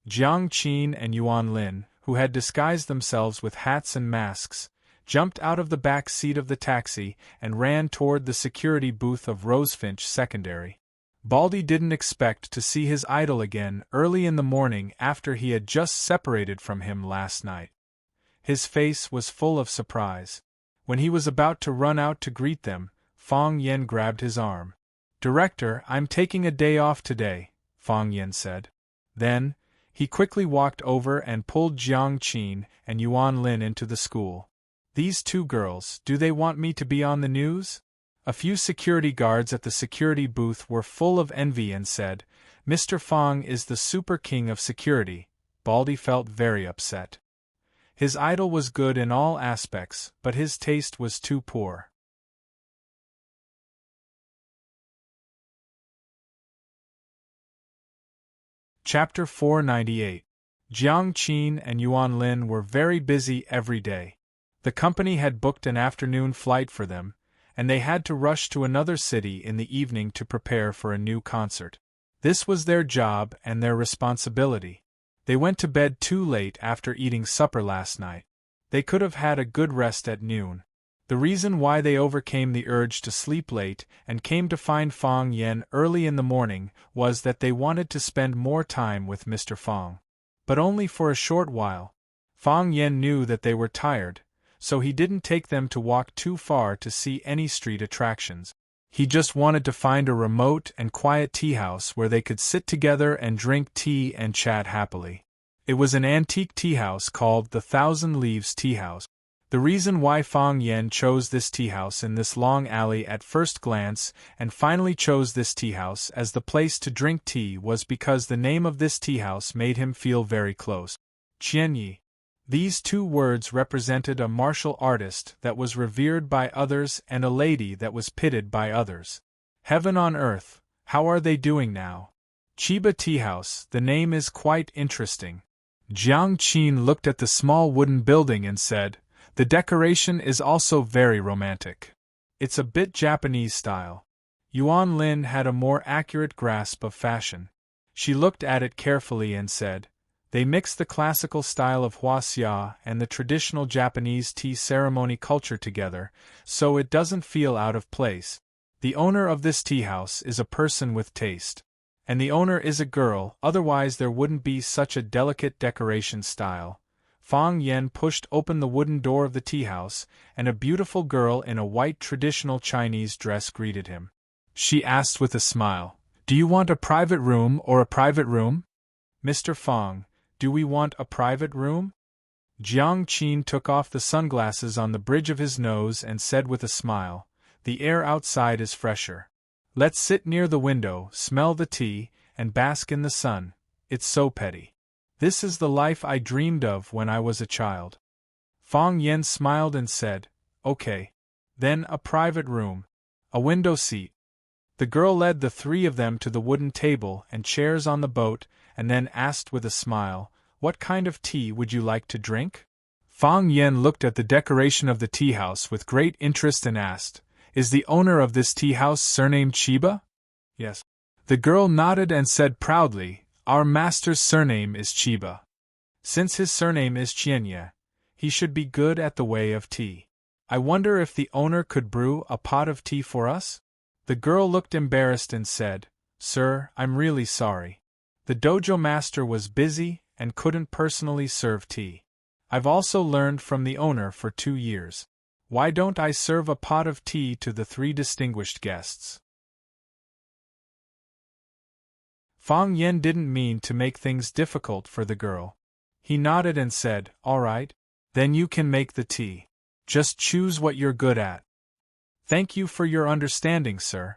Jiang Qin and Yuan Lin, who had disguised themselves with hats and masks, jumped out of the back seat of the taxi and ran toward the security booth of Rosefinch Secondary. Baldy didn't expect to see his idol again early in the morning after he had just separated from him last night. His face was full of surprise. When he was about to run out to greet them, Fang Yan grabbed his arm. Director, I'm taking a day off today, Fang Yan said. Then, he quickly walked over and pulled Jiang Qin and Yuan Lin into the school. These two girls, do they want me to be on the news? A few security guards at the security booth were full of envy and said, Mr. Fang is the super king of security. Baldy felt very upset. His idol was good in all aspects, but his taste was too poor. Chapter 498. Jiang Qin and Yuan Lin were very busy every day. The company had booked an afternoon flight for them, and they had to rush to another city in the evening to prepare for a new concert. This was their job and their responsibility. They went to bed too late after eating supper last night. They could have had a good rest at noon. The reason why they overcame the urge to sleep late and came to find Fang Yan early in the morning was that they wanted to spend more time with Mr. Fang. But only for a short while. Fang Yan knew that they were tired, so he didn't take them to walk too far to see any street attractions. He just wanted to find a remote and quiet tea house where they could sit together and drink tea and chat happily. It was an antique tea house called the Thousand Leaves Tea House. The reason why Fang Yen chose this tea house in this long alley at first glance and finally chose this tea house as the place to drink tea was because the name of this tea house made him feel very close. Qianyi. These two words represented a martial artist that was revered by others and a lady that was pitied by others. Heaven on earth, how are they doing now? Chiba Tea House, the name is quite interesting. Jiang Qin looked at the small wooden building and said, "The decoration is also very romantic. It's a bit Japanese style." Yuan Lin had a more accurate grasp of fashion. She looked at it carefully and said, "They mix the classical style of huaxia and the traditional Japanese tea ceremony culture together, so it doesn't feel out of place. The owner of this tea house is a person with taste. And the owner is a girl, otherwise there wouldn't be such a delicate decoration style." Fang Yen pushed open the wooden door of the tea house, and a beautiful girl in a white traditional Chinese dress greeted him. She asked with a smile, "Do you want a private room or a private room?" "Mr. Fang, do we want a private room?" Jiang Qin took off the sunglasses on the bridge of his nose and said with a smile, "The air outside is fresher. Let's sit near the window, smell the tea, and bask in the sun. It's so petty. This is the life I dreamed of when I was a child." Fang Yen smiled and said, "Okay. Then a private room. A window seat." The girl led the three of them to the wooden table and chairs on the boat, and then asked with a smile, "What kind of tea would you like to drink?" Fang Yen looked at the decoration of the tea house with great interest and asked, "Is the owner of this tea house surnamed Chiba?" "Yes." The girl nodded and said proudly, "Our master's surname is Chiba. Since his surname is Qianye, he should be good at the way of tea. I wonder if the owner could brew a pot of tea for us?" The girl looked embarrassed and said, "Sir, I'm really sorry. The dojo master was busy and couldn't personally serve tea. I've also learned from the owner for 2 years. Why don't I serve a pot of tea to the 3 distinguished guests?" Fang Yen didn't mean to make things difficult for the girl. He nodded and said, "All right. Then you can make the tea. Just choose what you're good at." "Thank you for your understanding, sir."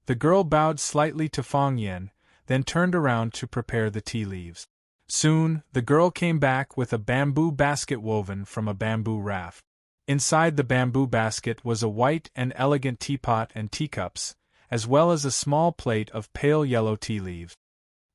The girl bowed slightly to Fang Yen, then turned around to prepare the tea leaves. Soon, the girl came back with a bamboo basket woven from a bamboo raft. Inside the bamboo basket was a white and elegant teapot and teacups, as well as a small plate of pale yellow tea leaves.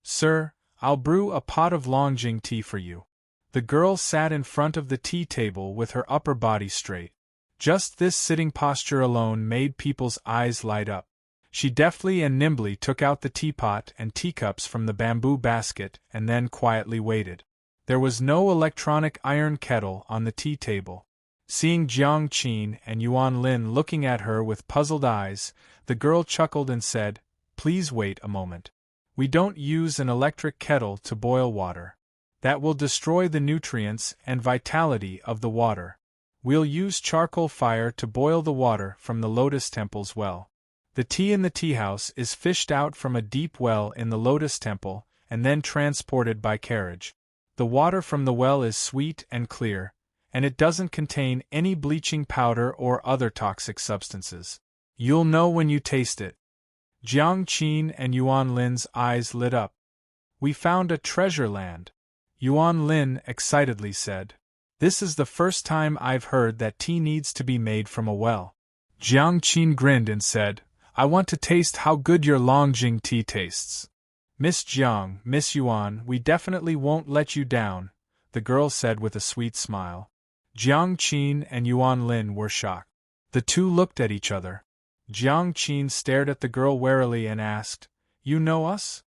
"Sir, I'll brew a pot of Longjing tea for you." The girl sat in front of the tea table with her upper body straight. Just this sitting posture alone made people's eyes light up. She deftly and nimbly took out the teapot and teacups from the bamboo basket and then quietly waited. There was no electronic iron kettle on the tea table. Seeing Jiang Qin and Yuan Lin looking at her with puzzled eyes, the girl chuckled and said, "Please wait a moment. We don't use an electric kettle to boil water. That will destroy the nutrients and vitality of the water. We'll use charcoal fire to boil the water from the Lotus Temple's well. The tea in the tea house is fished out from a deep well in the Lotus Temple and then transported by carriage. The water from the well is sweet and clear, and it doesn't contain any bleaching powder or other toxic substances. You'll know when you taste it." Jiang Qin and Yuan Lin's eyes lit up. "We found a treasure land," Yuan Lin excitedly said. "This is the first time I've heard that tea needs to be made from a well." Jiang Qin grinned and said, "I want to taste how good your Longjing tea tastes." "Miss Jiang, Miss Yuan, we definitely won't let you down," the girl said with a sweet smile. Jiang Qin and Yuan Lin were shocked. The two looked at each other. Jiang Qin stared at the girl warily and asked, "You know us?"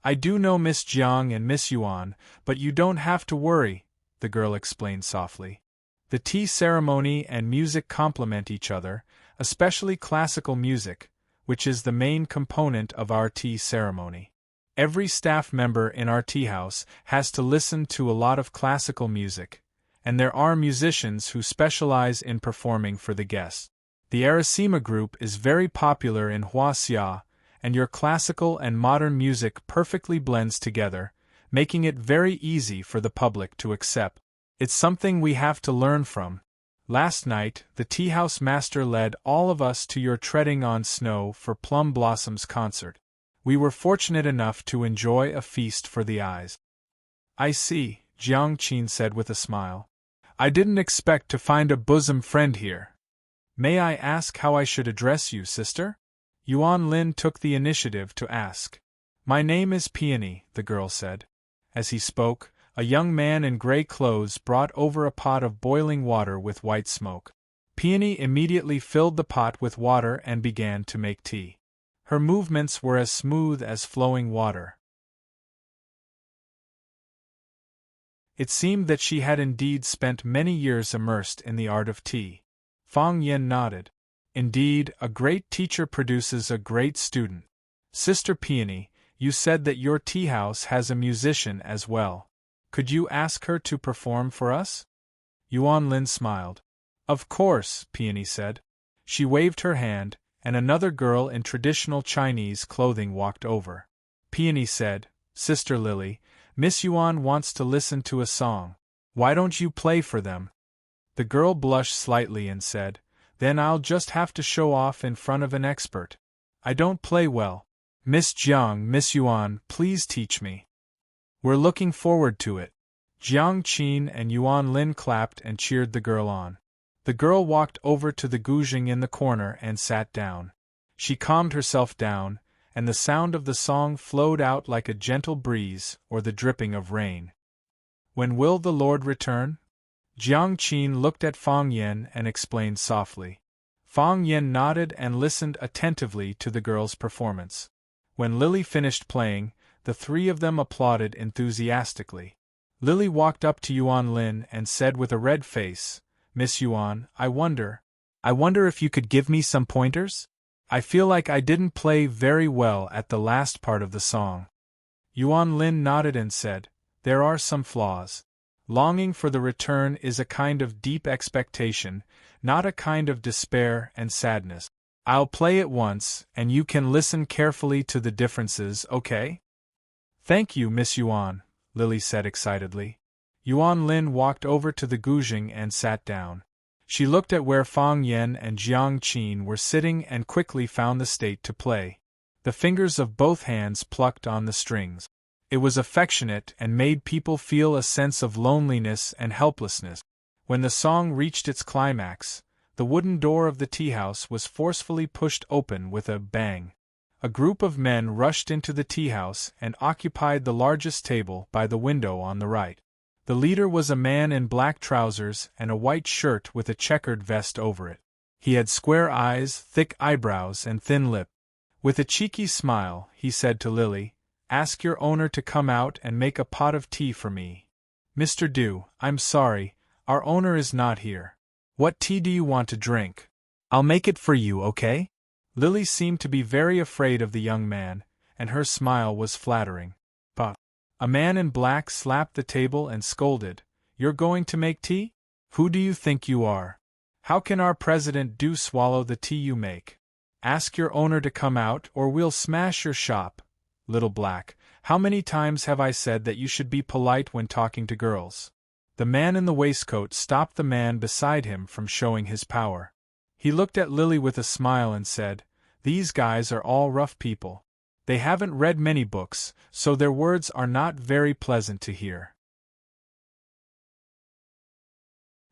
"I do know Miss Jiang and Miss Yuan, but you don't have to worry," the girl explained softly. "The tea ceremony and music complement each other, especially classical music, which is the main component of our tea ceremony. Every staff member in our tea house has to listen to a lot of classical music, and there are musicians who specialize in performing for the guests. The Arasima group is very popular in Huaxia, and your classical and modern music perfectly blends together, making it very easy for the public to accept. It's something we have to learn from. Last night, the tea house master led all of us to your Treading on Snow for Plum Blossoms concert. We were fortunate enough to enjoy a feast for the eyes. I see, Jiang Qin said with a smile. I didn't expect to find a bosom friend here. May I ask how I should address you, sister? Yuan Lin took the initiative to ask. My name is Peony, the girl said. As he spoke, a young man in gray clothes brought over a pot of boiling water with white smoke. Peony immediately filled the pot with water and began to make tea. Her movements were as smooth as flowing water. It seemed that she had indeed spent many years immersed in the art of tea. Fang Yen nodded. Indeed, a great teacher produces a great student. Sister Peony, you said that your tea house has a musician as well. Could you ask her to perform for us? Yuan Lin smiled. Of course, Peony said. She waved her hand, and another girl in traditional Chinese clothing walked over. Peony said, Sister Lily, Miss Yuan wants to listen to a song. Why don't you play for them? The girl blushed slightly and said, Then I'll just have to show off in front of an expert. I don't play well. Miss Jiang, Miss Yuan, please teach me. We're looking forward to it. Jiang Qin and Yuan Lin clapped and cheered the girl on. The girl walked over to the guzheng in the corner and sat down. She calmed herself down, and the sound of the song flowed out like a gentle breeze or the dripping of rain. When will the Lord return? Jiang Qin looked at Fang Yen and explained softly. Fang Yen nodded and listened attentively to the girl's performance. When Lily finished playing, the three of them applauded enthusiastically. Lily walked up to Yuan Lin and said with a red face, Miss Yuan, I wonder if you could give me some pointers? I feel like I didn't play very well at the last part of the song. Yuan Lin nodded and said, There are some flaws. Longing for the return is a kind of deep expectation, not a kind of despair and sadness. I'll play it once, and you can listen carefully to the differences, okay? Thank you, Miss Yuan, Lily said excitedly. Yuan Lin walked over to the guzheng and sat down. She looked at where Fang Yen and Jiang Qin were sitting and quickly found the state to play. The fingers of both hands plucked on the strings. It was affectionate and made people feel a sense of loneliness and helplessness. When the song reached its climax, the wooden door of the tea house was forcefully pushed open with a bang. A group of men rushed into the tea house and occupied the largest table by the window on the right. The leader was a man in black trousers and a white shirt with a checkered vest over it. He had square eyes, thick eyebrows, and thin lips. With a cheeky smile, he said to Lily, Ask your owner to come out and make a pot of tea for me. Mr. Du, I'm sorry, our owner is not here. What tea do you want to drink? I'll make it for you, okay? Lily seemed to be very afraid of the young man, and her smile was flattering. But a man in black slapped the table and scolded, You're going to make tea? Who do you think you are? How can our president Du swallow the tea you make? Ask your owner to come out or we'll smash your shop. Little Black, how many times have I said that you should be polite when talking to girls? The man in the waistcoat stopped the man beside him from showing his power. He looked at Lily with a smile and said, These guys are all rough people. They haven't read many books, so their words are not very pleasant to hear.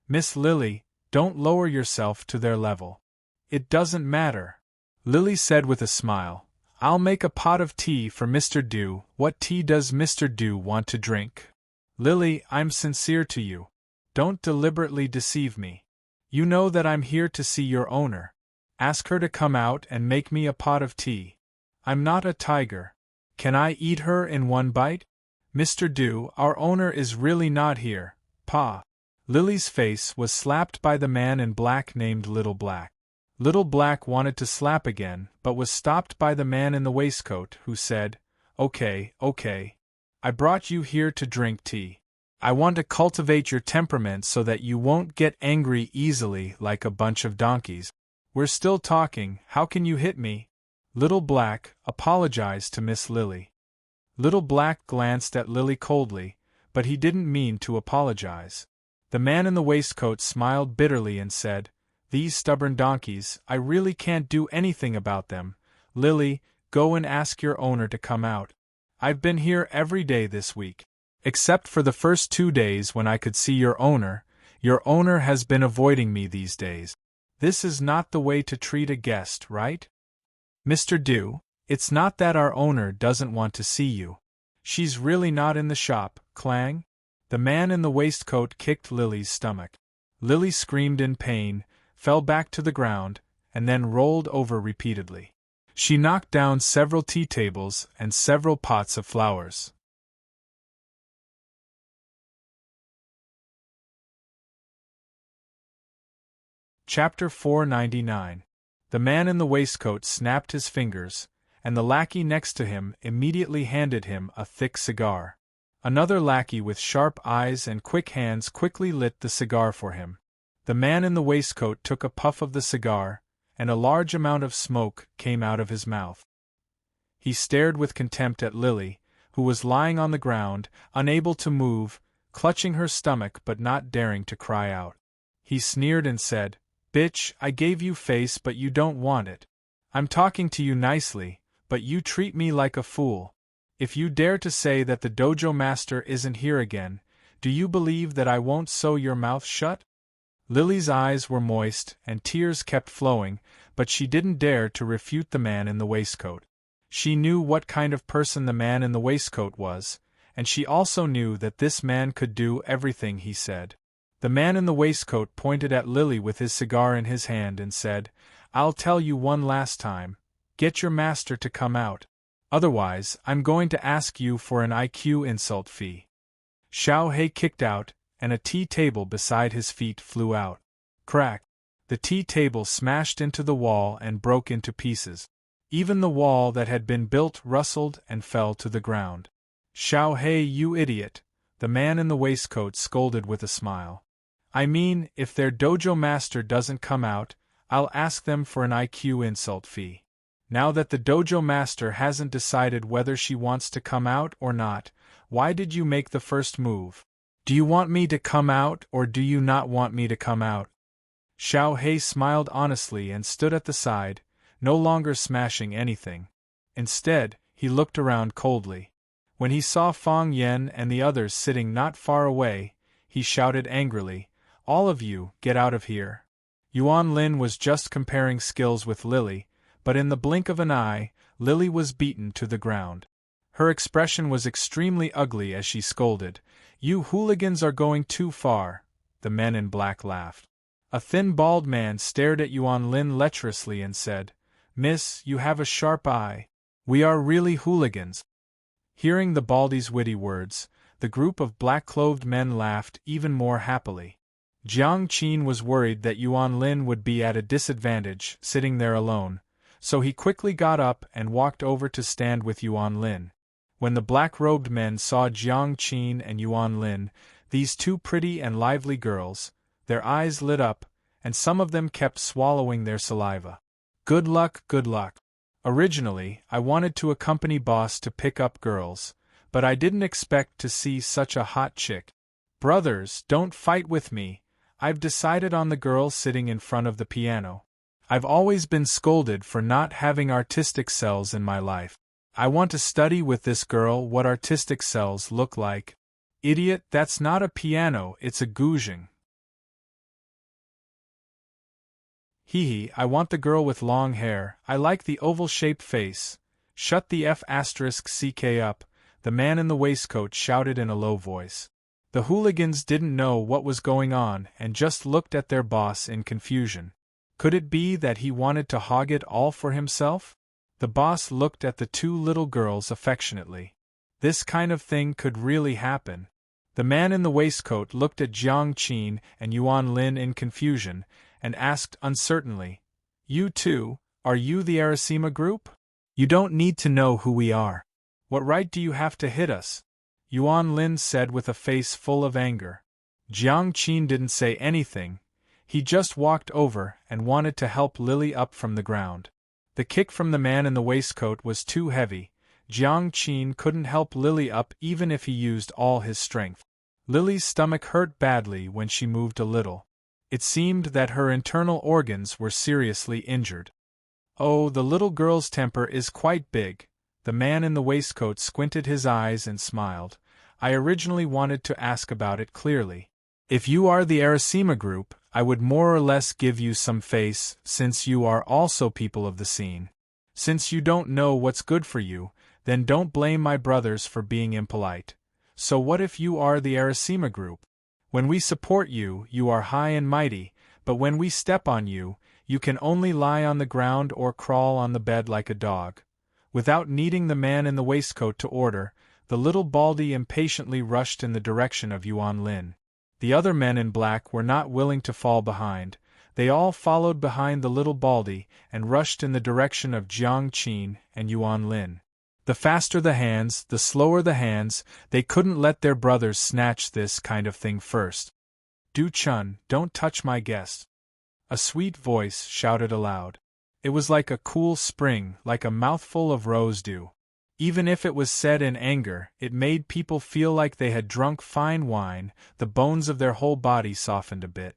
Miss Lily, don't lower yourself to their level. It doesn't matter. Lily said with a smile, I'll make a pot of tea for Mr. Du. What tea does Mr. Du want to drink? Lily, I'm sincere to you. Don't deliberately deceive me. You know that I'm here to see your owner. Ask her to come out and make me a pot of tea. I'm not a tiger. Can I eat her in one bite? Mr. Du, our owner is really not here. Pa. Lily's face was slapped by the man in black named Little Black. Little Black wanted to slap again, but was stopped by the man in the waistcoat, who said, Okay. I brought you here to drink tea. I want to cultivate your temperament so that you won't get angry easily like a bunch of donkeys. We're still talking, how can you hit me? Little Black apologized to Miss Lily. Little Black glanced at Lily coldly, but he didn't mean to apologize. The man in the waistcoat smiled bitterly and said, "These stubborn donkeys, I really can't do anything about them. Lily, go and ask your owner to come out. I've been here every day this week. Except for the first 2 days when I could see your owner. Your owner has been avoiding me these days. This is not the way to treat a guest, right? Mr. Dew, it's not that our owner doesn't want to see you. She's really not in the shop, clang." The man in the waistcoat kicked Lily's stomach. Lily screamed in pain, fell back to the ground, and then rolled over repeatedly. She knocked down several tea tables and several pots of flowers. Chapter 499. The man in the waistcoat snapped his fingers, and the lackey next to him immediately handed him a thick cigar. Another lackey with sharp eyes and quick hands quickly lit the cigar for him. The man in the waistcoat took a puff of the cigar, and a large amount of smoke came out of his mouth. He stared with contempt at Lily, who was lying on the ground, unable to move, clutching her stomach but not daring to cry out. He sneered and said, "Bitch, I gave you face but you don't want it. I'm talking to you nicely, but you treat me like a fool. If you dare to say that the dojo master isn't here again, do you believe that I won't sew your mouth shut?" Lily's eyes were moist and tears kept flowing, but she didn't dare to refute the man in the waistcoat. She knew what kind of person the man in the waistcoat was, and she also knew that this man could do everything he said. The man in the waistcoat pointed at Lily with his cigar in his hand and said, "I'll tell you one last time, get your master to come out. Otherwise, I'm going to ask you for an IQ insult fee." Xiao Hei kicked out, and a tea table beside his feet flew out. Crack! The tea table smashed into the wall and broke into pieces. Even the wall that had been built rustled and fell to the ground. "Xiao Hei, you idiot," the man in the waistcoat scolded with a smile. "I mean, if their dojo master doesn't come out, I'll ask them for an IQ insult fee. Now that the dojo master hasn't decided whether she wants to come out or not, why did you make the first move? Do you want me to come out or do you not want me to come out?" Xiao Hei smiled honestly and stood at the side, no longer smashing anything. Instead, he looked around coldly. When he saw Fang Yen and the others sitting not far away, he shouted angrily, "All of you, get out of here." Yuan Lin was just comparing skills with Lily, but in the blink of an eye, Lily was beaten to the ground. Her expression was extremely ugly as she scolded, "You hooligans are going too far." The men in black laughed. A thin bald man stared at Yuan Lin lecherously and said, "Miss, you have a sharp eye. We are really hooligans." Hearing the baldy's witty words, the group of black-clothed men laughed even more happily. Jiang Qin was worried that Yuan Lin would be at a disadvantage sitting there alone, so he quickly got up and walked over to stand with Yuan Lin. When the black-robed men saw Jiang Qin and Yuan Lin, these two pretty and lively girls, their eyes lit up, and some of them kept swallowing their saliva. "Good luck, good luck. Originally, I wanted to accompany boss to pick up girls, but I didn't expect to see such a hot chick. Brothers, don't fight with me. I've decided on the girl sitting in front of the piano. I've always been scolded for not having artistic cells in my life. I want to study with this girl what artistic cells look like." "Idiot, that's not a piano, it's a guzheng." "Hee, I want the girl with long hair, I like the oval-shaped face. Shut the F***ck up," the man in the waistcoat shouted in a low voice. The hooligans didn't know what was going on and just looked at their boss in confusion. Could it be that he wanted to hog it all for himself? The boss looked at the two little girls affectionately. This kind of thing could really happen. The man in the waistcoat looked at Jiang Qin and Yuan Lin in confusion, and asked uncertainly, "You two, are you the Arasima group? You don't need to know who we are. What right do you have to hit us?" Yuan Lin said with a face full of anger. Jiang Qin didn't say anything. He just walked over and wanted to help Lily up from the ground. The kick from the man in the waistcoat was too heavy. Jiang Qin couldn't help Lily up even if he used all his strength. Lily's stomach hurt badly when she moved a little. It seemed that her internal organs were seriously injured. Oh, the little girl's temper is quite big. The man in the waistcoat squinted his eyes and smiled. I originally wanted to ask about it clearly. If you are the Arasima group, I would more or less give you some face, since you are also people of the scene. Since you don't know what's good for you, then don't blame my brothers for being impolite. So what if you are the Arasima group? When we support you, you are high and mighty, but when we step on you, you can only lie on the ground or crawl on the bed like a dog. Without needing the man in the waistcoat to order, the little baldy impatiently rushed in the direction of Yuan Lin. The other men in black were not willing to fall behind. They all followed behind the little baldy and rushed in the direction of Jiang Qin and Yuan Lin. The faster the hands, the slower the hands, they couldn't let their brothers snatch this kind of thing first. Du Chun, don't touch my guest. A sweet voice shouted aloud. It was like a cool spring, like a mouthful of rose dew. Even if it was said in anger, it made people feel like they had drunk fine wine. The bones of their whole body softened a bit.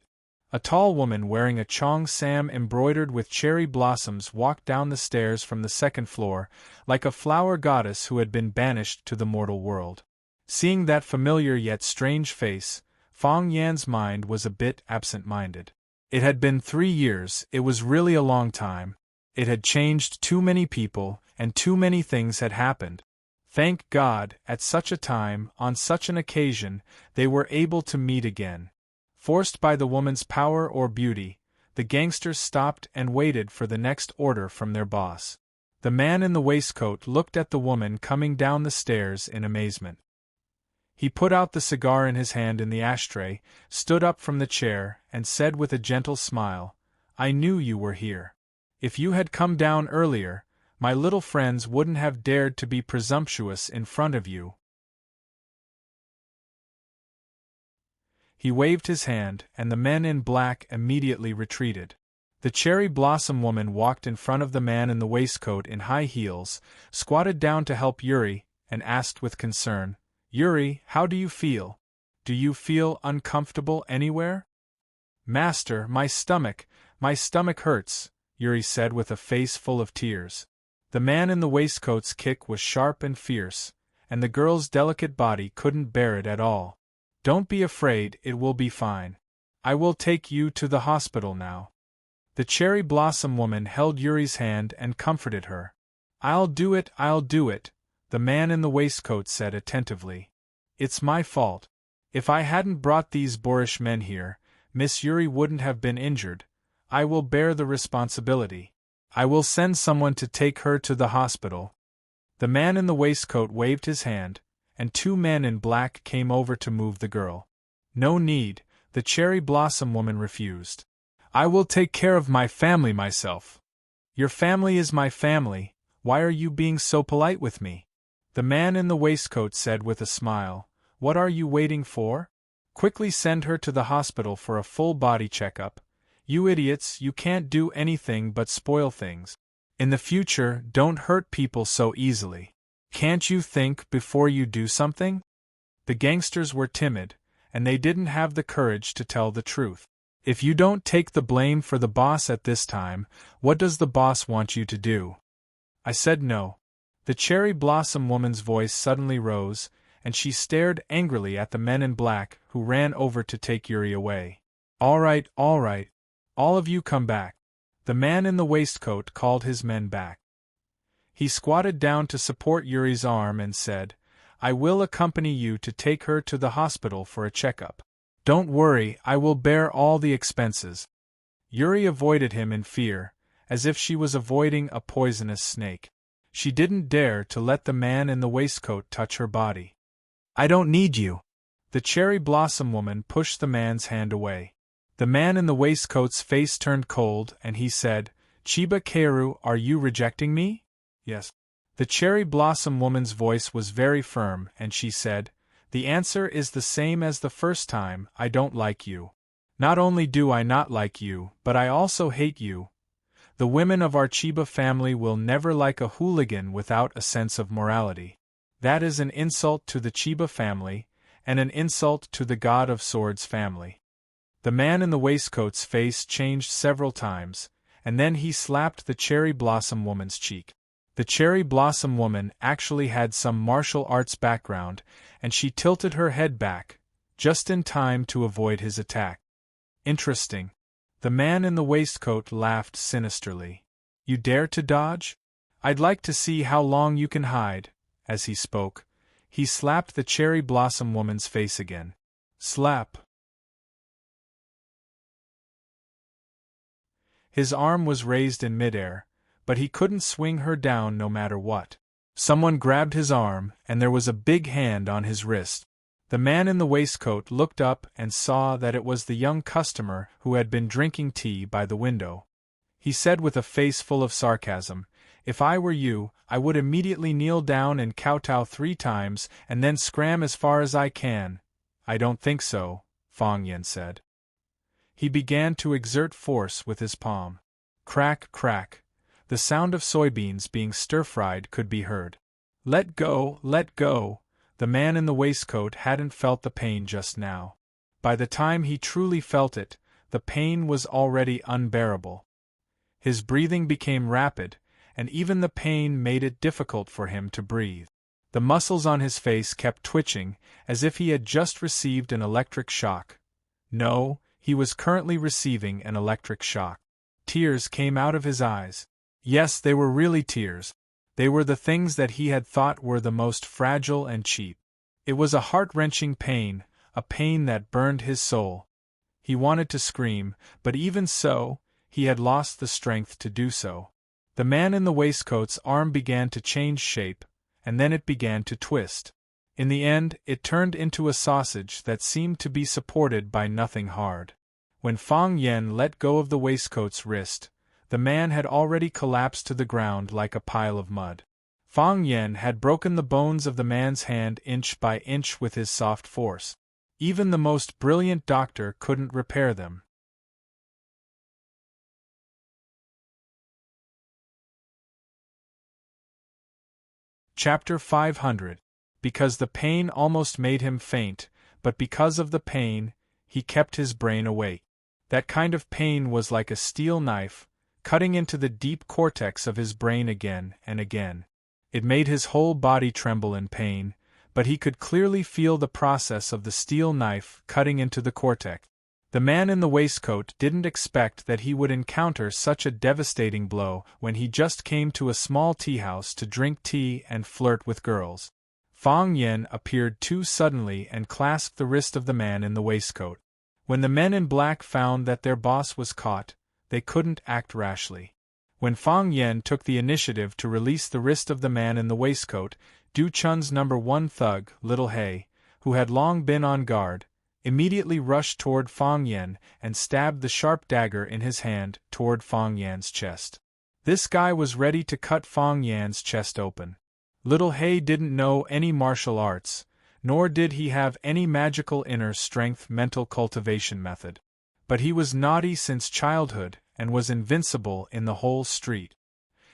A tall woman wearing a chong sam embroidered with cherry blossoms walked down the stairs from the second floor, like a flower goddess who had been banished to the mortal world. Seeing that familiar yet strange face, Fong Yan's mind was a bit absent-minded. It had been 3 years, it was really a long time. It had changed too many people, and too many things had happened. Thank God, at such a time, on such an occasion, they were able to meet again. Forced by the woman's power or beauty, the gangsters stopped and waited for the next order from their boss. The man in the waistcoat looked at the woman coming down the stairs in amazement. He put out the cigar in his hand in the ashtray, stood up from the chair, and said with a gentle smile, "I knew you were here. If you had come down earlier, my little friends wouldn't have dared to be presumptuous in front of you." He waved his hand, and the men in black immediately retreated. The cherry blossom woman walked in front of the man in the waistcoat in high heels, squatted down to help Yuri, and asked with concern, "Yuri, how do you feel? Do you feel uncomfortable anywhere?" "Master, my stomach hurts," Yuri said with a face full of tears. The man in the waistcoat's kick was sharp and fierce, and the girl's delicate body couldn't bear it at all. "Don't be afraid, it will be fine. I will take you to the hospital now." The cherry blossom woman held Yuri's hand and comforted her. I'll do it," the man in the waistcoat said attentively. "It's my fault. If I hadn't brought these boorish men here, Miss Yuri wouldn't have been injured. I will bear the responsibility. I will send someone to take her to the hospital." The man in the waistcoat waved his hand, and 2 men in black came over to move the girl. "No need," the cherry blossom woman refused. "I will take care of my family myself." "Your family is my family, why are you being so polite with me?" The man in the waistcoat said with a smile, "What are you waiting for? Quickly send her to the hospital for a full body checkup. You idiots, you can't do anything but spoil things. In the future, don't hurt people so easily. Can't you think before you do something?" The gangsters were timid, and they didn't have the courage to tell the truth. "If you don't take the blame for the boss at this time, what does the boss want you to do?" I said no. The cherry blossom woman's voice suddenly rose, and she stared angrily at the men in black who ran over to take Yuri away. All right, all of you come back." The man in the waistcoat called his men back. He squatted down to support Yuri's arm and said, "I will accompany you to take her to the hospital for a checkup. Don't worry, I will bear all the expenses." Yuri avoided him in fear, as if she was avoiding a poisonous snake. She didn't dare to let the man in the waistcoat touch her body. "I don't need you." The cherry blossom woman pushed the man's hand away. The man in the waistcoat's face turned cold, and he said, "Chiba Kaoru, are you rejecting me?" "Yes." The cherry blossom woman's voice was very firm, and she said, "The answer is the same as the first time, I don't like you." Not only do I not like you, but I also hate you. The women of our Chiba family will never like a hooligan without a sense of morality. That is an insult to the Chiba family, and an insult to the God of Swords family. The man in the waistcoat's face changed several times, and then he slapped the cherry blossom woman's cheek. The cherry blossom woman actually had some martial arts background, and she tilted her head back, just in time to avoid his attack. Interesting. The man in the waistcoat laughed sinisterly. You dare to dodge? I'd like to see how long you can hide. As he spoke, he slapped the cherry blossom woman's face again. Slap. His arm was raised in midair, but he couldn't swing her down no matter what. Someone grabbed his arm, and there was a big hand on his wrist. The man in the waistcoat looked up and saw that it was the young customer who had been drinking tea by the window. He said with a face full of sarcasm, "If I were you, I would immediately kneel down and kowtow 3 times and then scram as far as I can." "I don't think so," Fong Yen said. He began to exert force with his palm. Crack, crack. The sound of soybeans being stir-fried could be heard. Let go, let go. The man in the waistcoat hadn't felt the pain just now. By the time he truly felt it, the pain was already unbearable. His breathing became rapid, and even the pain made it difficult for him to breathe. The muscles on his face kept twitching, as if he had just received an electric shock. No, he was currently receiving an electric shock. Tears came out of his eyes. Yes, they were really tears. They were the things that he had thought were the most fragile and cheap. It was a heart-wrenching pain, a pain that burned his soul. He wanted to scream, but even so, he had lost the strength to do so. The man in the waistcoat's arm began to change shape, and then it began to twist. In the end, it turned into a sausage that seemed to be supported by nothing hard. When Fong Yen let go of the waistcoat's wrist, the man had already collapsed to the ground like a pile of mud. Fong Yen had broken the bones of the man's hand inch by inch with his soft force. Even the most brilliant doctor couldn't repair them. Chapter 500. Because the pain almost made him faint, but because of the pain, he kept his brain awake. That kind of pain was like a steel knife, cutting into the deep cortex of his brain again and again. It made his whole body tremble in pain, but he could clearly feel the process of the steel knife cutting into the cortex. The man in the waistcoat didn't expect that he would encounter such a devastating blow when he just came to a small tea house to drink tea and flirt with girls. Fong Yen appeared too suddenly and clasped the wrist of the man in the waistcoat. When the men in black found that their boss was caught, they couldn't act rashly. When Fong Yen took the initiative to release the wrist of the man in the waistcoat, Du Chun's number 1 thug, Little Hay, who had long been on guard, immediately rushed toward Fong Yen and stabbed the sharp dagger in his hand toward Fong Yan's chest. This guy was ready to cut Fong Yan's chest open. Little Hay didn't know any martial arts, nor did he have any magical inner strength mental cultivation method. But he was naughty since childhood and was invincible in the whole street.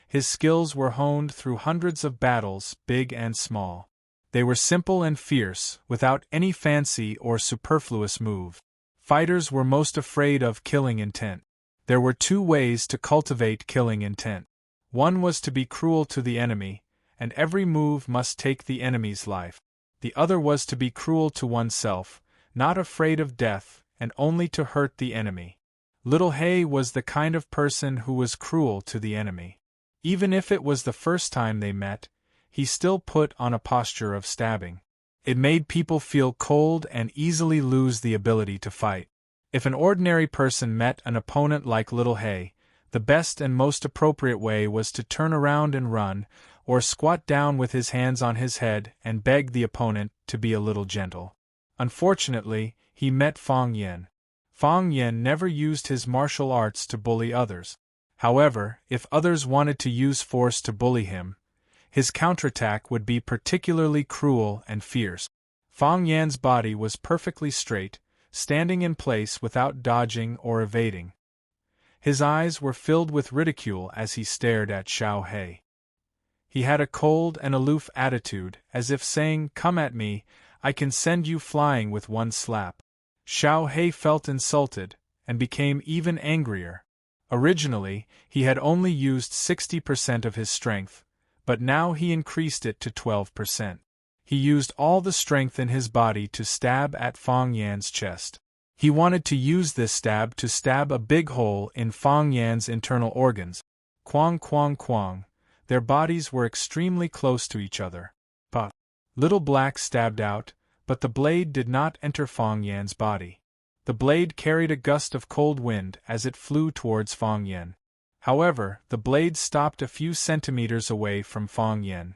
His skills were honed through hundreds of battles, big and small. They were simple and fierce, without any fancy or superfluous move. Fighters were most afraid of killing intent. There were 2 ways to cultivate killing intent. One was to be cruel to the enemy, and every move must take the enemy's life. The other was to be cruel to oneself, not afraid of death, and only to hurt the enemy. Little Hay was the kind of person who was cruel to the enemy. Even if it was the first time they met, he still put on a posture of stabbing. It made people feel cold and easily lose the ability to fight. If an ordinary person met an opponent like Little Hay, the best and most appropriate way was to turn around and run, or squat down with his hands on his head and beg the opponent to be a little gentle. Unfortunately, he met Fong Yen. Fong Yen never used his martial arts to bully others. However, if others wanted to use force to bully him, his counterattack would be particularly cruel and fierce. Fong Yan's body was perfectly straight, standing in place without dodging or evading. His eyes were filled with ridicule as he stared at Xiao He. He had a cold and aloof attitude, as if saying, "Come at me, I can send you flying with one slap." Xiao He felt insulted, and became even angrier. Originally, he had only used 60% of his strength, but now he increased it to 12%. He used all the strength in his body to stab at Fang Yan's chest. He wanted to use this stab to stab a big hole in Fang Yan's internal organs. Quang quang quang. Their bodies were extremely close to each other. But Little Black stabbed out, but the blade did not enter Fang Yan's body. The blade carried a gust of cold wind as it flew towards Fang Yan. However, the blade stopped a few centimeters away from Fang Yan.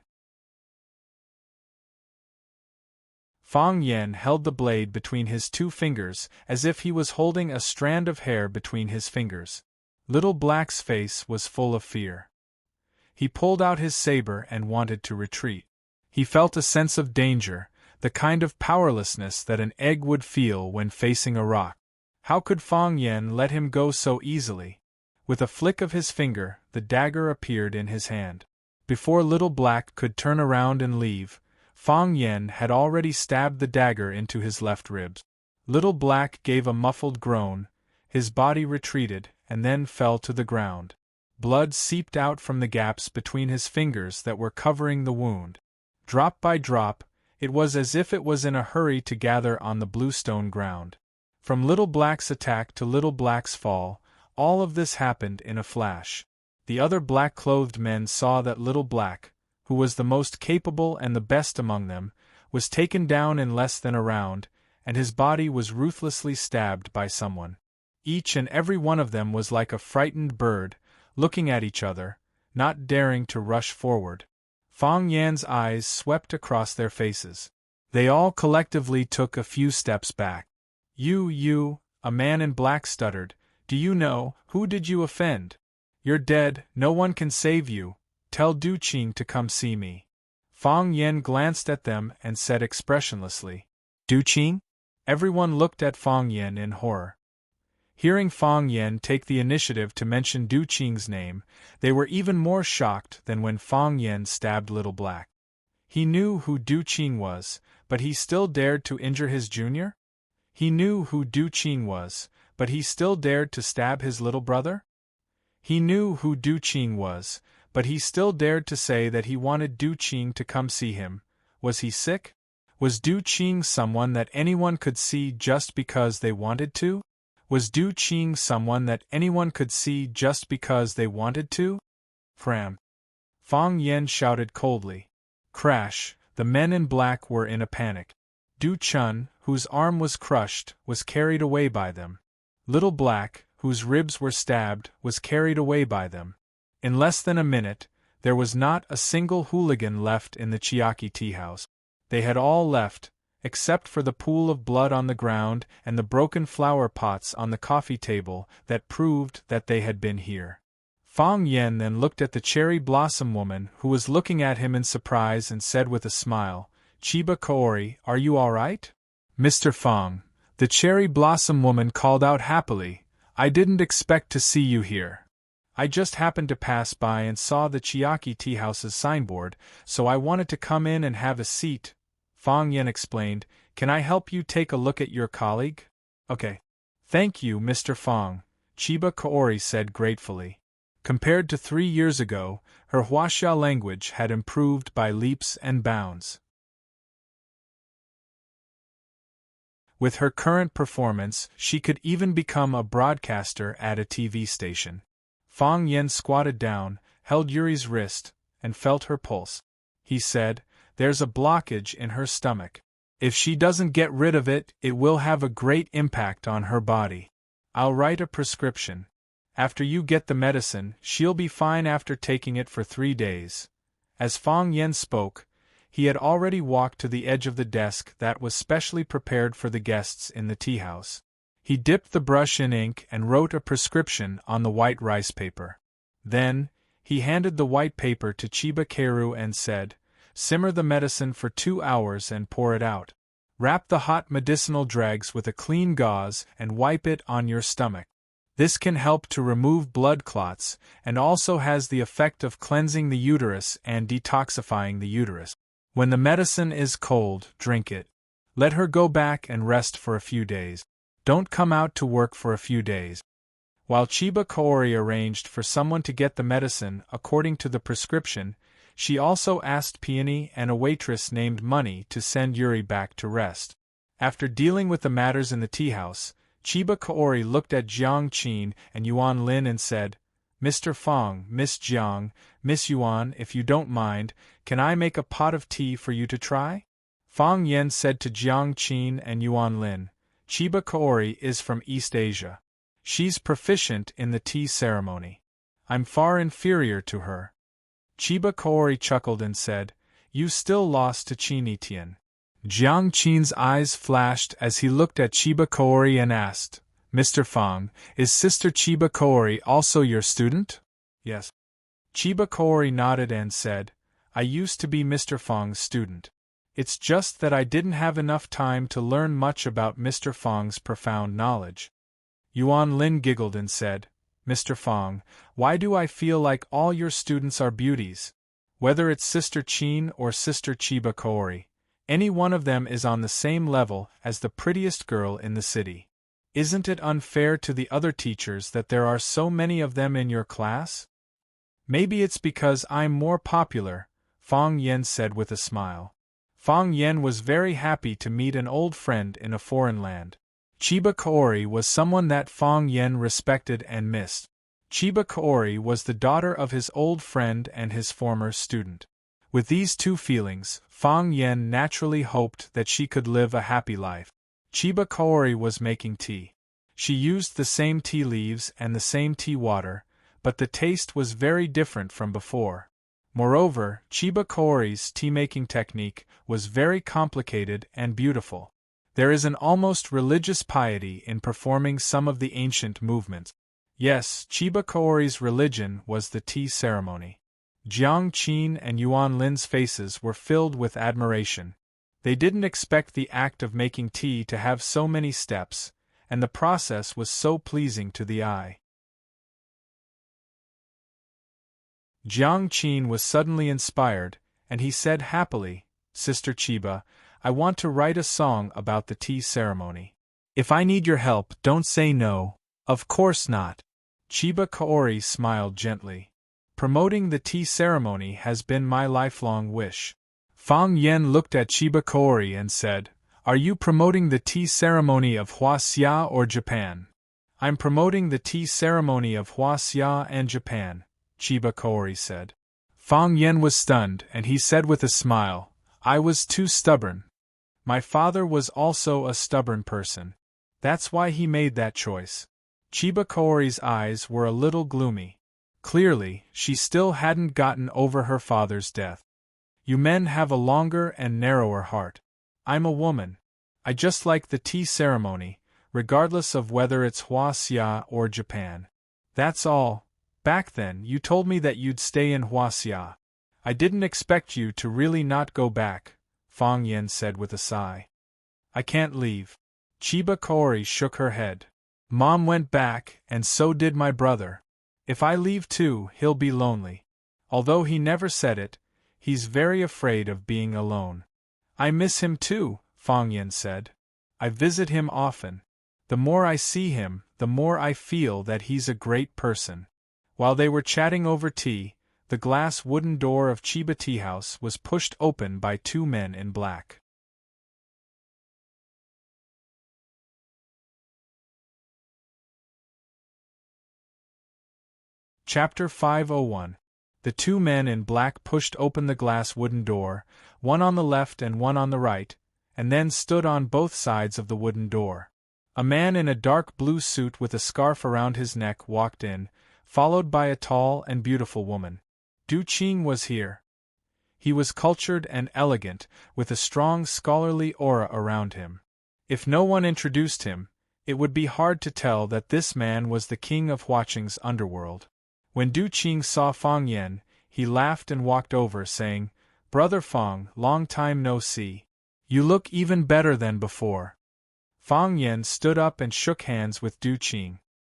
Fang Yan held the blade between his two fingers as if he was holding a strand of hair between his fingers. Little Black's face was full of fear. He pulled out his saber and wanted to retreat. He felt a sense of danger, the kind of powerlessness that an egg would feel when facing a rock. How could Fang Yan let him go so easily? With a flick of his finger, the dagger appeared in his hand. Before Little Black could turn around and leave, Fang Yan had already stabbed the dagger into his left ribs. Little Black gave a muffled groan, his body retreated, and then fell to the ground. Blood seeped out from the gaps between his fingers that were covering the wound. Drop by drop, it was as if it was in a hurry to gather on the bluestone ground. From Little Black's attack to Little Black's fall, all of this happened in a flash. The other black-clothed men saw that Little Black, who was the most capable and the best among them, was taken down in less than a round, and his body was ruthlessly stabbed by someone. Each and every one of them was like a frightened bird, looking at each other, not daring to rush forward. Fang Yan's eyes swept across their faces. They all collectively took a few steps back. You, a man in black stuttered, "Do you know, who did you offend? You're dead, no one can save you, tell Du Qing to come see me." Fang Yan glanced at them and said expressionlessly, "Du Qing?" Everyone looked at Fang Yan in horror. Hearing Fang Yan take the initiative to mention Du Qing's name, they were even more shocked than when Fang Yan stabbed Little Black. He knew who Du Qing was, but he still dared to injure his junior? He knew who Du Qing was, but he still dared to stab his little brother? He knew who Du Qing was, but he still dared to say that he wanted Du Qing to come see him. Was he sick? Was Du Qing someone that anyone could see just because they wanted to? Was Du Qing someone that anyone could see just because they wanted to? Cram! Fang Yan shouted coldly. Crash! The men in black were in a panic. Du Chun, whose arm was crushed, was carried away by them. Little Black, whose ribs were stabbed, was carried away by them. In less than a minute, there was not a single hooligan left in the Chiaki tea house. They had all left, except for the pool of blood on the ground and the broken flower pots on the coffee table that proved that they had been here. Fang Yan then looked at the cherry blossom woman who was looking at him in surprise and said with a smile, "Chiba Kaori, are you all right?" "Mr. Fang," the cherry blossom woman called out happily, "I didn't expect to see you here. I just happened to pass by and saw the Chiaki tea house's signboard, so I wanted to come in and have a seat." Fang Yan explained, "Can I help you take a look at your colleague?" "Okay. Thank you, Mr. Fang," Chiba Kaori said gratefully. Compared to 3 years ago, her Huaxia language had improved by leaps and bounds. With her current performance, she could even become a broadcaster at a TV station. Fang Yan squatted down, held Yuri's wrist, and felt her pulse. He said, "There's a blockage in her stomach. If she doesn't get rid of it, it will have a great impact on her body. I'll write a prescription. After you get the medicine, she'll be fine after taking it for 3 days." As Fang Yan spoke, he had already walked to the edge of the desk that was specially prepared for the guests in the tea house. He dipped the brush in ink and wrote a prescription on the white rice paper. Then, he handed the white paper to Chiba Keru and said, "Simmer the medicine for 2 hours and pour it out." Wrap the hot medicinal dregs with a clean gauze and wipe it on your stomach. This can help to remove blood clots and also has the effect of cleansing the uterus and detoxifying the uterus. When the medicine is cold, drink it. Let her go back and rest for a few days. Don't come out to work for a few days. While Chiba Kaori arranged for someone to get the medicine according to the prescription, she also asked Peony and a waitress named Money to send Yuri back to rest. After dealing with the matters in the tea house, Chiba Kaori looked at Jiang Qin and Yuan Lin and said, "Mr. Fong, Miss Jiang, Miss Yuan, if you don't mind, can I make a pot of tea for you to try?" Fong Yen said to Jiang Qin and Yuan Lin, "Chiba Kaori is from East Asia. She's proficient in the tea ceremony. I'm far inferior to her." Chiba Kaori chuckled and said, "You still lost to Qin Tian." Jiang Qin's eyes flashed as he looked at Chiba Kaori and asked, "Mr. Fong, is Sister Chiba Kaori also your student?" "Yes." Chiba Kaori nodded and said, "I used to be Mr. Fong's student. It's just that I didn't have enough time to learn much about Mr. Fong's profound knowledge." Yuan Lin giggled and said, "Mr. Fong, why do I feel like all your students are beauties? Whether it's Sister Qin or Sister Chiba Kaori, any one of them is on the same level as the prettiest girl in the city. Isn't it unfair to the other teachers that there are so many of them in your class?" "Maybe it's because I'm more popular," Fong Yen said with a smile. Fong Yen was very happy to meet an old friend in a foreign land. Chiba Kaori was someone that Fong Yen respected and missed. Chiba Kaori was the daughter of his old friend and his former student. With these two feelings, Fong Yen naturally hoped that she could live a happy life. Chiba Kaori was making tea. She used the same tea leaves and the same tea water, but the taste was very different from before. Moreover, Chiba Kaori's tea-making technique was very complicated and beautiful. There is an almost religious piety in performing some of the ancient movements. Yes, Chiba Kaori's religion was the tea ceremony. Jiang Qin and Yuan Lin's faces were filled with admiration. They didn't expect the act of making tea to have so many steps, and the process was so pleasing to the eye. Jiang Qin was suddenly inspired, and he said happily, "Sister Chiba, I want to write a song about the tea ceremony. If I need your help, don't say no." "Of course not." Chiba Kaori smiled gently. "Promoting the tea ceremony has been my lifelong wish." Fong Yen looked at Chiba Kaori and said, "Are you promoting the tea ceremony of Huaxia or Japan?" "I'm promoting the tea ceremony of Huaxia and Japan," Chiba Kaori said. Fong Yen was stunned, and he said with a smile, "I was too stubborn. My father was also a stubborn person. That's why he made that choice." Chiba Kaori's eyes were a little gloomy. Clearly, she still hadn't gotten over her father's death. "You men have a longer and narrower heart. I'm a woman. I just like the tea ceremony, regardless of whether it's Huaxia or Japan. That's all. Back then, you told me that you'd stay in Huaxia. I didn't expect you to really not go back," Fong Yen said with a sigh. "I can't leave." Chiba Kaori shook her head. "Mom went back, and so did my brother. If I leave too, he'll be lonely. Although he never said it, he's very afraid of being alone." "I miss him too," Fong Yen said. "I visit him often. The more I see him, the more I feel that he's a great person." While they were chatting over tea, the glass wooden door of Chiba Tea House was pushed open by two men in black. Chapter 501. The two men in black pushed open the glass wooden door, one on the left and one on the right, and then stood on both sides of the wooden door. A man in a dark blue suit with a scarf around his neck walked in, followed by a tall and beautiful woman. Du Qing was here. He was cultured and elegant, with a strong scholarly aura around him. If no one introduced him, it would be hard to tell that this man was the king of Huaqing's underworld. When Du Qing saw Fong Yen, he laughed and walked over, saying, "Brother Fong, long time no see. You look even better than before. Fang Yen stood up and shook hands with Du Qing.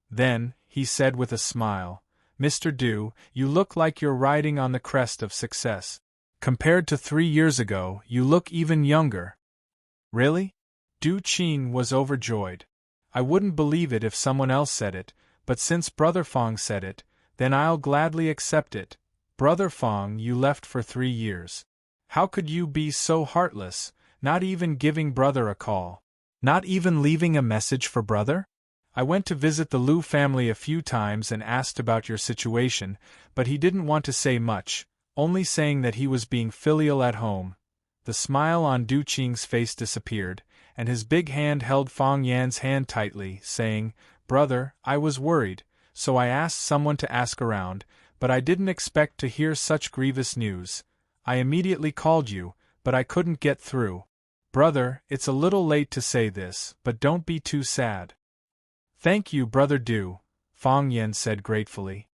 Then, he said with a smile, Mr. Du, you look like you're riding on the crest of success. Compared to 3 years ago, you look even younger. Really? Du Qing was overjoyed. I wouldn't believe it if someone else said it, but since Brother Fang said it, then I'll gladly accept it. Brother Fang, you left for 3 years. How could you be so heartless, not even giving Brother a call? Not even leaving a message for Brother? I went to visit the Liu family a few times and asked about your situation, but he didn't want to say much, only saying that he was being filial at home. The smile on Du Qing's face disappeared, and his big hand held Fang Yan's hand tightly, saying, Brother, I was worried, so I asked someone to ask around, but I didn't expect to hear such grievous news. I immediately called you, but I couldn't get through. Brother, it's a little late to say this, but don't be too sad. Thank you, Brother Du, Fang Yen said gratefully.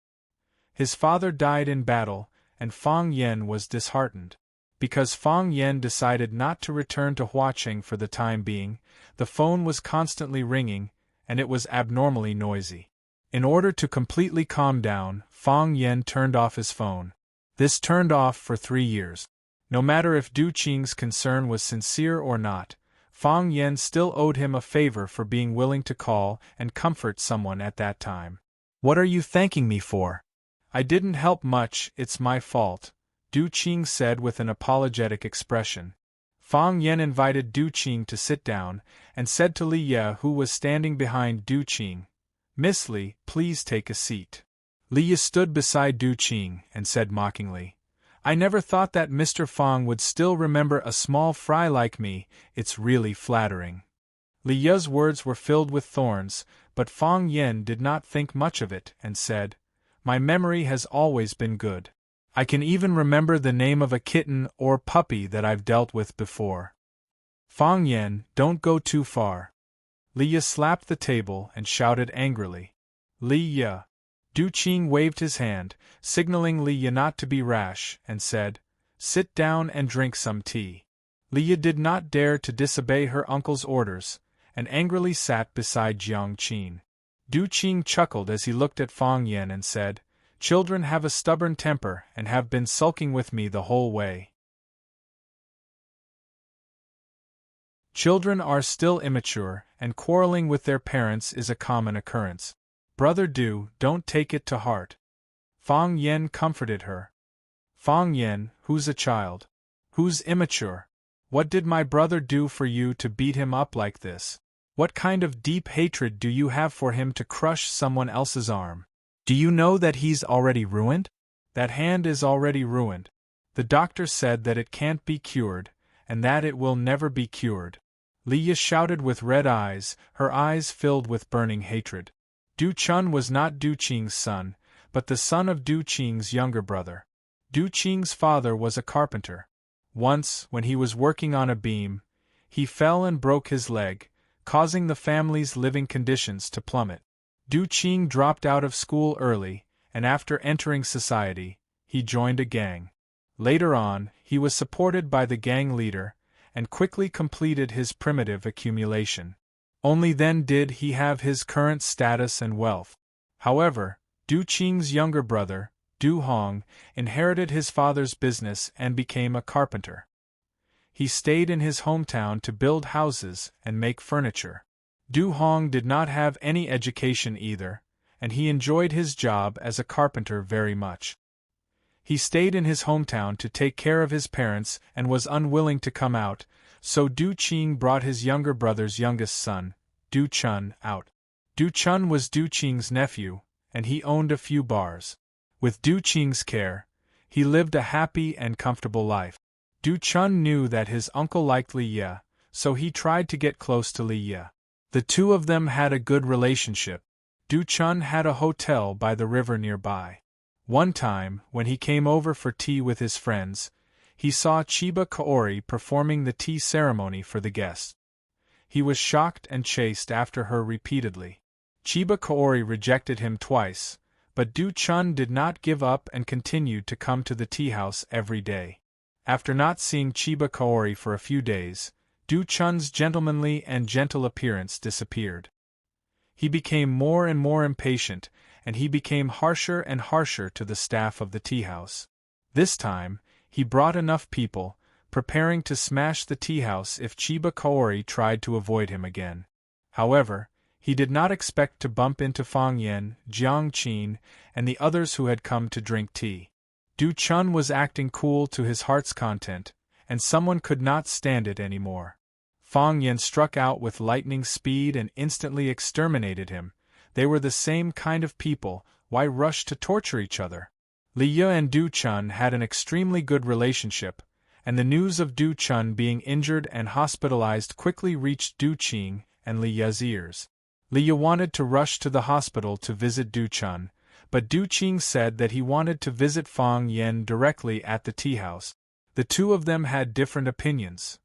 His father died in battle, and Fang Yen was disheartened. Because Fang Yen decided not to return to Huaqing for the time being, the phone was constantly ringing, and it was abnormally noisy. In order to completely calm down, Fang Yen turned off his phone. This turned off for 3 years. No matter if Du Qing's concern was sincere or not, Fang Yen still owed him a favor for being willing to call and comfort someone at that time. What are you thanking me for? I didn't help much, it's my fault, Du Qing said with an apologetic expression. Fang Yen invited Du Qing to sit down, and said to Li Ye, who was standing behind Du Qing, Miss Li, please take a seat. Li Ye stood beside Du Qing and said mockingly, I never thought that Mr. Fang would still remember a small fry like me, it's really flattering. Li Ye's words were filled with thorns, but Fang Yen did not think much of it and said, My memory has always been good. I can even remember the name of a kitten or puppy that I've dealt with before. Fang Yen, don't go too far. Li Ye slapped the table and shouted angrily. Li Ye. Du Qing waved his hand, signaling Li Ye not to be rash, and said, Sit down and drink some tea. Li Ye did not dare to disobey her uncle's orders, and angrily sat beside Jiang Qin. Du Qing chuckled as he looked at Fang Yen and said, Children have a stubborn temper and have been sulking with me the whole way. Children are still immature, and quarreling with their parents is a common occurrence. Brother Du, don't take it to heart. Fang Yen comforted her. Fang Yen, who's a child? Who's immature? What did my brother do for you to beat him up like this? What kind of deep hatred do you have for him to crush someone else's arm? Do you know that he's already ruined? That hand is already ruined. The doctor said that it can't be cured, and that it will never be cured. Li Ye shouted with red eyes, her eyes filled with burning hatred. Du Chun was not Du Qing's son, but the son of Du Qing's younger brother. Du Qing's father was a carpenter. Once, when he was working on a beam, he fell and broke his leg, causing the family's living conditions to plummet. Du Qing dropped out of school early, and after entering society, he joined a gang. Later on, he was supported by the gang leader, and quickly completed his primitive accumulation. Only then did he have his current status and wealth. However, Du Qing's younger brother, Du Hong, inherited his father's business and became a carpenter. He stayed in his hometown to build houses and make furniture. Du Hong did not have any education either, and he enjoyed his job as a carpenter very much. He stayed in his hometown to take care of his parents and was unwilling to come out, so Du Qing brought his younger brother's youngest son, Du Chun, out. Du Chun was Du Qing's nephew, and he owned a few bars. With Du Qing's care, he lived a happy and comfortable life. Du Chun knew that his uncle liked Li Ye, so he tried to get close to Li Ye. The two of them had a good relationship. Du Chun had a hotel by the river nearby. One time, when he came over for tea with his friends, he saw Chiba Kaori performing the tea ceremony for the guests. He was shocked and chased after her repeatedly. Chiba Kaori rejected him twice, but Du Chun did not give up and continued to come to the tea house every day. After not seeing Chiba Kaori for a few days, Du Chun's gentlemanly and gentle appearance disappeared. He became more and more impatient, and he became harsher and harsher to the staff of the tea-house. This time, he brought enough people, preparing to smash the tea-house if Chiba Kaori tried to avoid him again. However, he did not expect to bump into Fang Yen, Jiang Qin, and the others who had come to drink tea. Du Chun was acting cool to his heart's content, and someone could not stand it anymore. Fang Yen struck out with lightning speed and instantly exterminated him. They were the same kind of people, why rush to torture each other? Li Ye and Du Chun had an extremely good relationship, and the news of Du Chun being injured and hospitalized quickly reached Du Qing and Li Ye's ears. Li Ye wanted to rush to the hospital to visit Du Chun, but Du Qing said that he wanted to visit Fang Yen directly at the tea-house. The two of them had different opinions.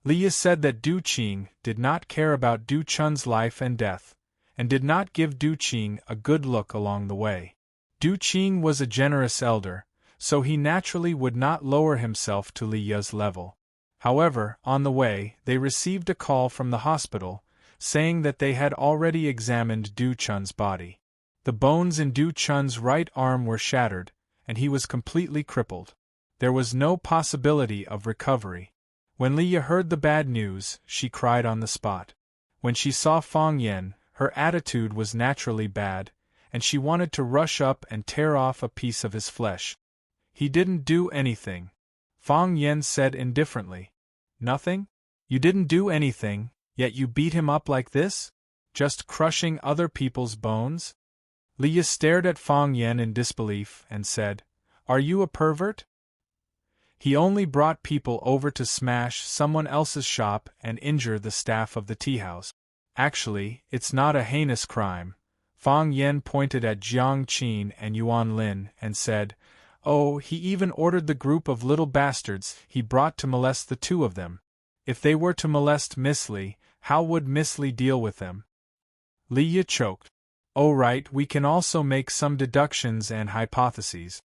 Li Ye said that Du Qing did not care about Du Chun's life and death, and did not give Du Qing a good look along the way. Du Qing was a generous elder, so he naturally would not lower himself to Li Ye's level. However, on the way, they received a call from the hospital, saying that they had already examined Du Chun's body. The bones in Du Chun's right arm were shattered, and he was completely crippled. There was no possibility of recovery. When Li Ye heard the bad news, she cried on the spot. When she saw Fang Yen, her attitude was naturally bad, and she wanted to rush up and tear off a piece of his flesh. He didn't do anything. Fang Yen said indifferently. Nothing? You didn't do anything, yet you beat him up like this? Just crushing other people's bones? Li Ye stared at Fang Yen in disbelief and said, Are you a pervert? He only brought people over to smash someone else's shop and injure the staff of the tea-house. Actually, it's not a heinous crime. Fang Yen pointed at Jiang Qin and Yuan Lin and said, Oh, he even ordered the group of little bastards he brought to molest the two of them. If they were to molest Miss Li, how would Miss Li deal with them? Li Ye choked. Oh right, we can also make some deductions and hypotheses.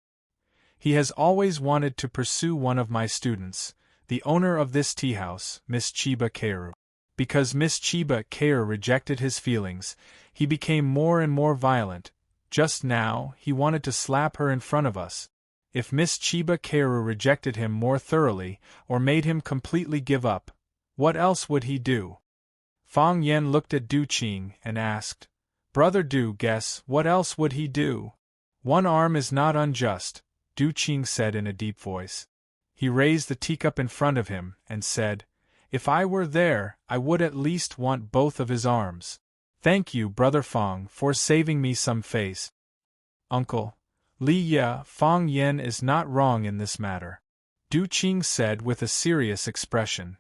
He has always wanted to pursue one of my students, the owner of this tea-house, Miss Chiba Kaoru. Because Miss Chiba Kaoru rejected his feelings, he became more and more violent. Just now, he wanted to slap her in front of us. If Miss Chiba Kaoru rejected him more thoroughly, or made him completely give up, what else would he do? Fang Yen looked at Du Qing and asked, Brother Du, guess what else would he do? One arm is not unjust, Du Qing said in a deep voice. He raised the teacup in front of him and said, If I were there, I would at least want both of his arms. Thank you, Brother Fang, for saving me some face. Uncle Li Ye, Fang Yen is not wrong in this matter, Du Qing said with a serious expression.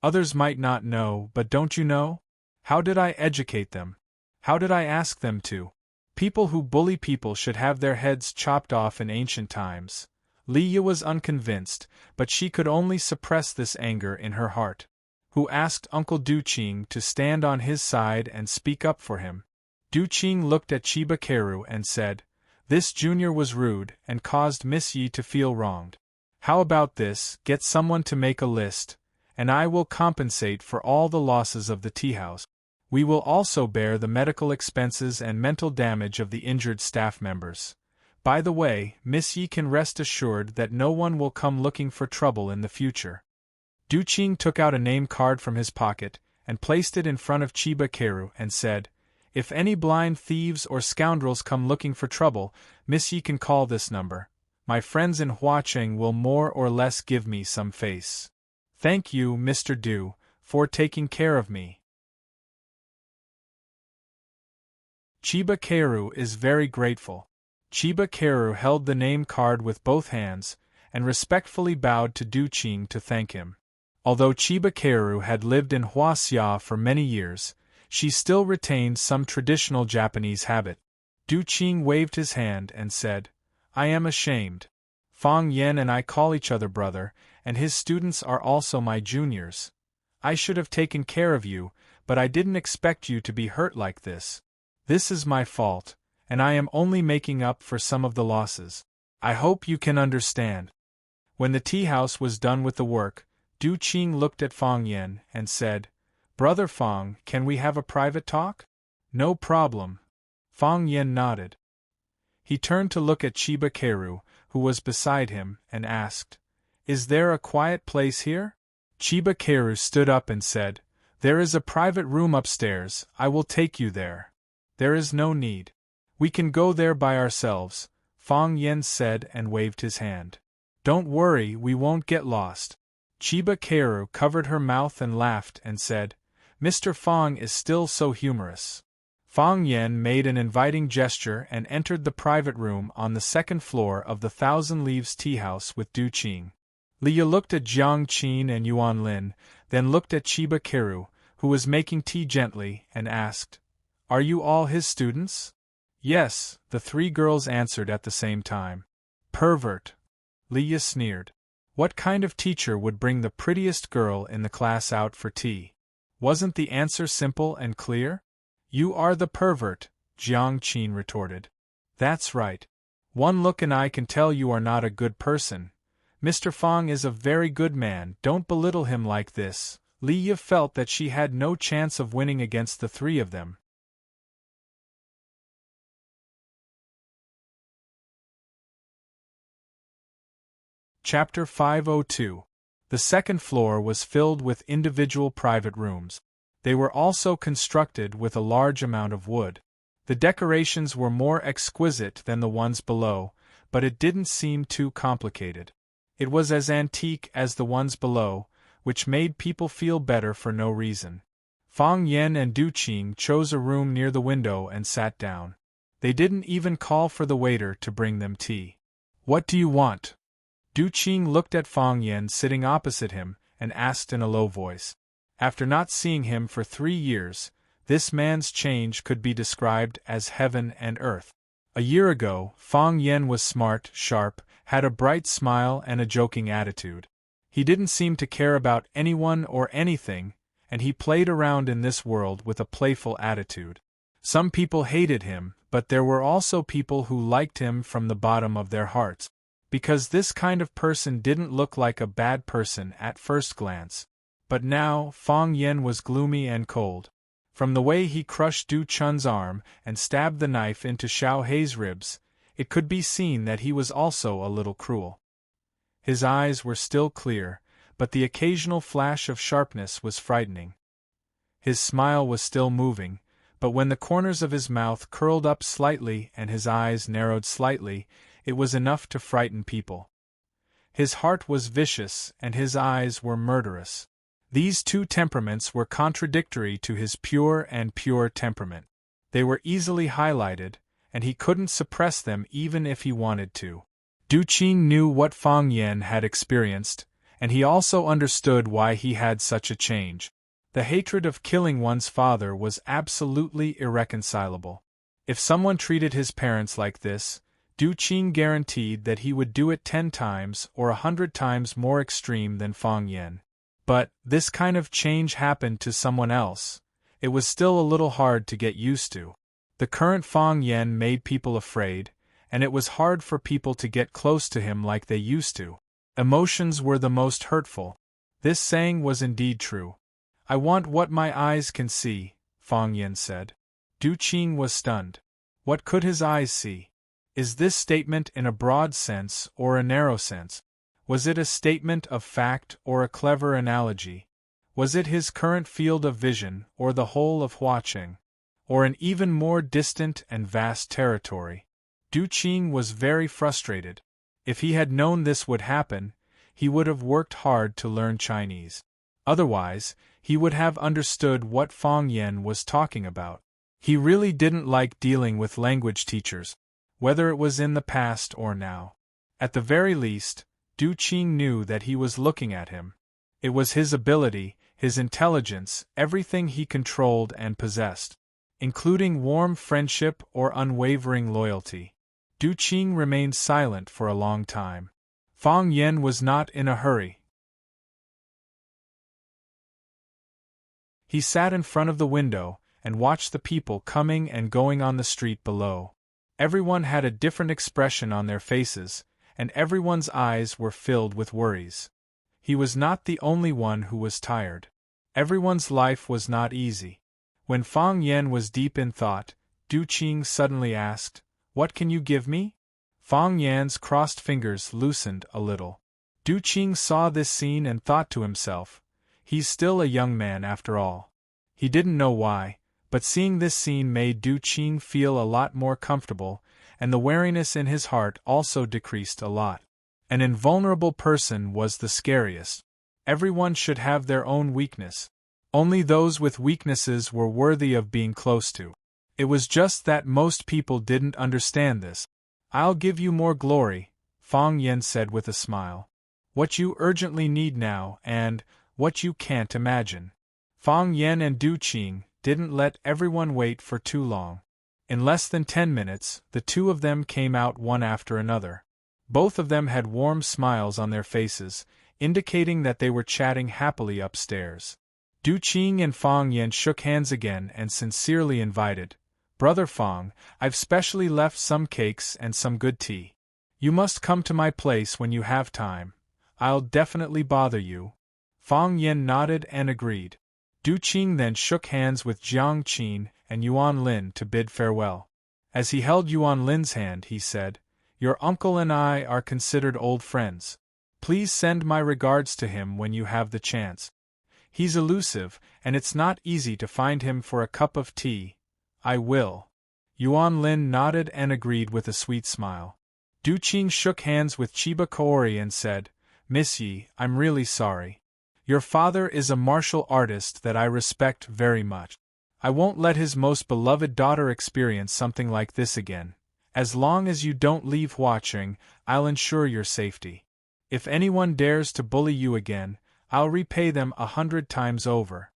Others might not know, but don't you know? How did I educate them? How did I ask them to? People who bully people should have their heads chopped off in ancient times. Li Ye was unconvinced, but she could only suppress this anger in her heart. Who asked Uncle Du Qing to stand on his side and speak up for him? Du Qing looked at Chiba Kaoru and said, This junior was rude and caused Miss Yi to feel wronged. How about this, get someone to make a list, and I will compensate for all the losses of the tea-house. We will also bear the medical expenses and mental damage of the injured staff members. By the way, Miss Yi can rest assured that no one will come looking for trouble in the future. Du Qing took out a name card from his pocket and placed it in front of Chiba Kaoru and said, If any blind thieves or scoundrels come looking for trouble, Miss Yi can call this number. My friends in Huacheng will more or less give me some face. Thank you, Mr. Du, for taking care of me. Chiba Kaoru is very grateful. Chiba Kaoru held the name card with both hands, and respectfully bowed to Du Qing to thank him. Although Chiba Kaoru had lived in Huaxia for many years, she still retained some traditional Japanese habit. Du Qing waved his hand and said, I am ashamed. Fang Yen and I call each other brother, and his students are also my juniors. I should have taken care of you, but I didn't expect you to be hurt like this. This is my fault, and I am only making up for some of the losses. I hope you can understand. When the tea-house was done with the work, Du Qing looked at Fang Yen and said, "Brother Fang, can we have a private talk?" "No problem." Fang Yen nodded. He turned to look at Chiba Keru, who was beside him, and asked, "Is there a quiet place here?" Chiba Keru stood up and said, "There is a private room upstairs, I will take you there." "There is no need. We can go there by ourselves," Fang Yen said and waved his hand. "Don't worry, we won't get lost." Chiba Keru covered her mouth and laughed and said, "Mr. Fang is still so humorous." Fang Yen made an inviting gesture and entered the private room on the second floor of the Thousand Leaves Tea House with Du Qing. Liya looked at Jiang Qin and Yuan Lin, then looked at Chiba Keru, who was making tea gently, and asked, "Are you all his students?" "Yes," the three girls answered at the same time. "Pervert!" Liya sneered. What kind of teacher would bring the prettiest girl in the class out for tea? Wasn't the answer simple and clear? "You are the pervert," Jiang Qin retorted. "That's right. One look and I can tell you are not a good person. Mr. Fang is a very good man, don't belittle him like this." Liya felt that she had no chance of winning against the three of them. Chapter 502. The second floor was filled with individual private rooms. They were also constructed with a large amount of wood. The decorations were more exquisite than the ones below, but it didn't seem too complicated. It was as antique as the ones below, which made people feel better for no reason. Fang Yen and Du Qing chose a room near the window and sat down. They didn't even call for the waiter to bring them tea. "What do you want?" Du Qing looked at Fang Yen sitting opposite him and asked in a low voice. After not seeing him for 3 years, this man's change could be described as heaven and earth. A year ago, Fang Yen was smart, sharp, had a bright smile and a joking attitude. He didn't seem to care about anyone or anything, and he played around in this world with a playful attitude. Some people hated him, but there were also people who liked him from the bottom of their hearts, because this kind of person didn't look like a bad person at first glance. But now, Fang Yen was gloomy and cold. From the way he crushed Du Chun's arm and stabbed the knife into Xiao Hei's ribs, it could be seen that he was also a little cruel. His eyes were still clear, but the occasional flash of sharpness was frightening. His smile was still moving, but when the corners of his mouth curled up slightly and his eyes narrowed slightly, it was enough to frighten people. His heart was vicious and his eyes were murderous. These two temperaments were contradictory to his pure temperament. They were easily highlighted, and he couldn't suppress them even if he wanted to. Du Qing knew what Fang Yen had experienced, and he also understood why he had such a change. The hatred of killing one's father was absolutely irreconcilable. If someone treated his parents like this, Du Qing guaranteed that he would do it 10 times or 100 times more extreme than Fang Yen. But, this kind of change happened to someone else. It was still a little hard to get used to. The current Fang Yen made people afraid, and it was hard for people to get close to him like they used to. Emotions were the most hurtful. This saying was indeed true. "I want what my eyes can see," Fang Yen said. Du Qing was stunned. What could his eyes see? Is this statement in a broad sense or a narrow sense? Was it a statement of fact or a clever analogy? Was it his current field of vision or the whole of Huaqing? Or an even more distant and vast territory? Du Qing was very frustrated. If he had known this would happen, he would have worked hard to learn Chinese. Otherwise, he would have understood what Fang Yen was talking about. He really didn't like dealing with language teachers, whether it was in the past or now. At the very least, Du Qing knew that he was looking at him. It was his ability, his intelligence, everything he controlled and possessed, including warm friendship or unwavering loyalty. Du Qing remained silent for a long time. Fang Yen was not in a hurry. He sat in front of the window and watched the people coming and going on the street below. Everyone had a different expression on their faces, and everyone's eyes were filled with worries. He was not the only one who was tired. Everyone's life was not easy. When Fang Yen was deep in thought, Du Qing suddenly asked, "What can you give me?" Fang Yan's crossed fingers loosened a little. Du Qing saw this scene and thought to himself, "He's still a young man after all." He didn't know why, but seeing this scene made Du Qing feel a lot more comfortable, and the wariness in his heart also decreased a lot. An invulnerable person was the scariest. Everyone should have their own weakness. Only those with weaknesses were worthy of being close to. It was just that most people didn't understand this. "I'll give you more glory," Fang Yen said with a smile. "What you urgently need now, and what you can't imagine." Fang Yen and Du Qing didn't let everyone wait for too long. In less than 10 minutes, the two of them came out one after another. Both of them had warm smiles on their faces, indicating that they were chatting happily upstairs. Du Qing and Fang Yen shook hands again and sincerely invited, "Brother Fang, I've specially left some cakes and some good tea. You must come to my place when you have time. I'll definitely bother you." Fang Yen nodded and agreed. Du Qing then shook hands with Jiang Qin and Yuan Lin to bid farewell. As he held Yuan Lin's hand, he said, "Your uncle and I are considered old friends. Please send my regards to him when you have the chance. He's elusive, and it's not easy to find him for a cup of tea." "I will." Yuan Lin nodded and agreed with a sweet smile. Du Qing shook hands with Chiba Kaori and said, "Miss Yi, I'm really sorry. Your father is a martial artist that I respect very much. I won't let his most beloved daughter experience something like this again. As long as you don't leave watching, I'll ensure your safety. If anyone dares to bully you again, I'll repay them 100 times over."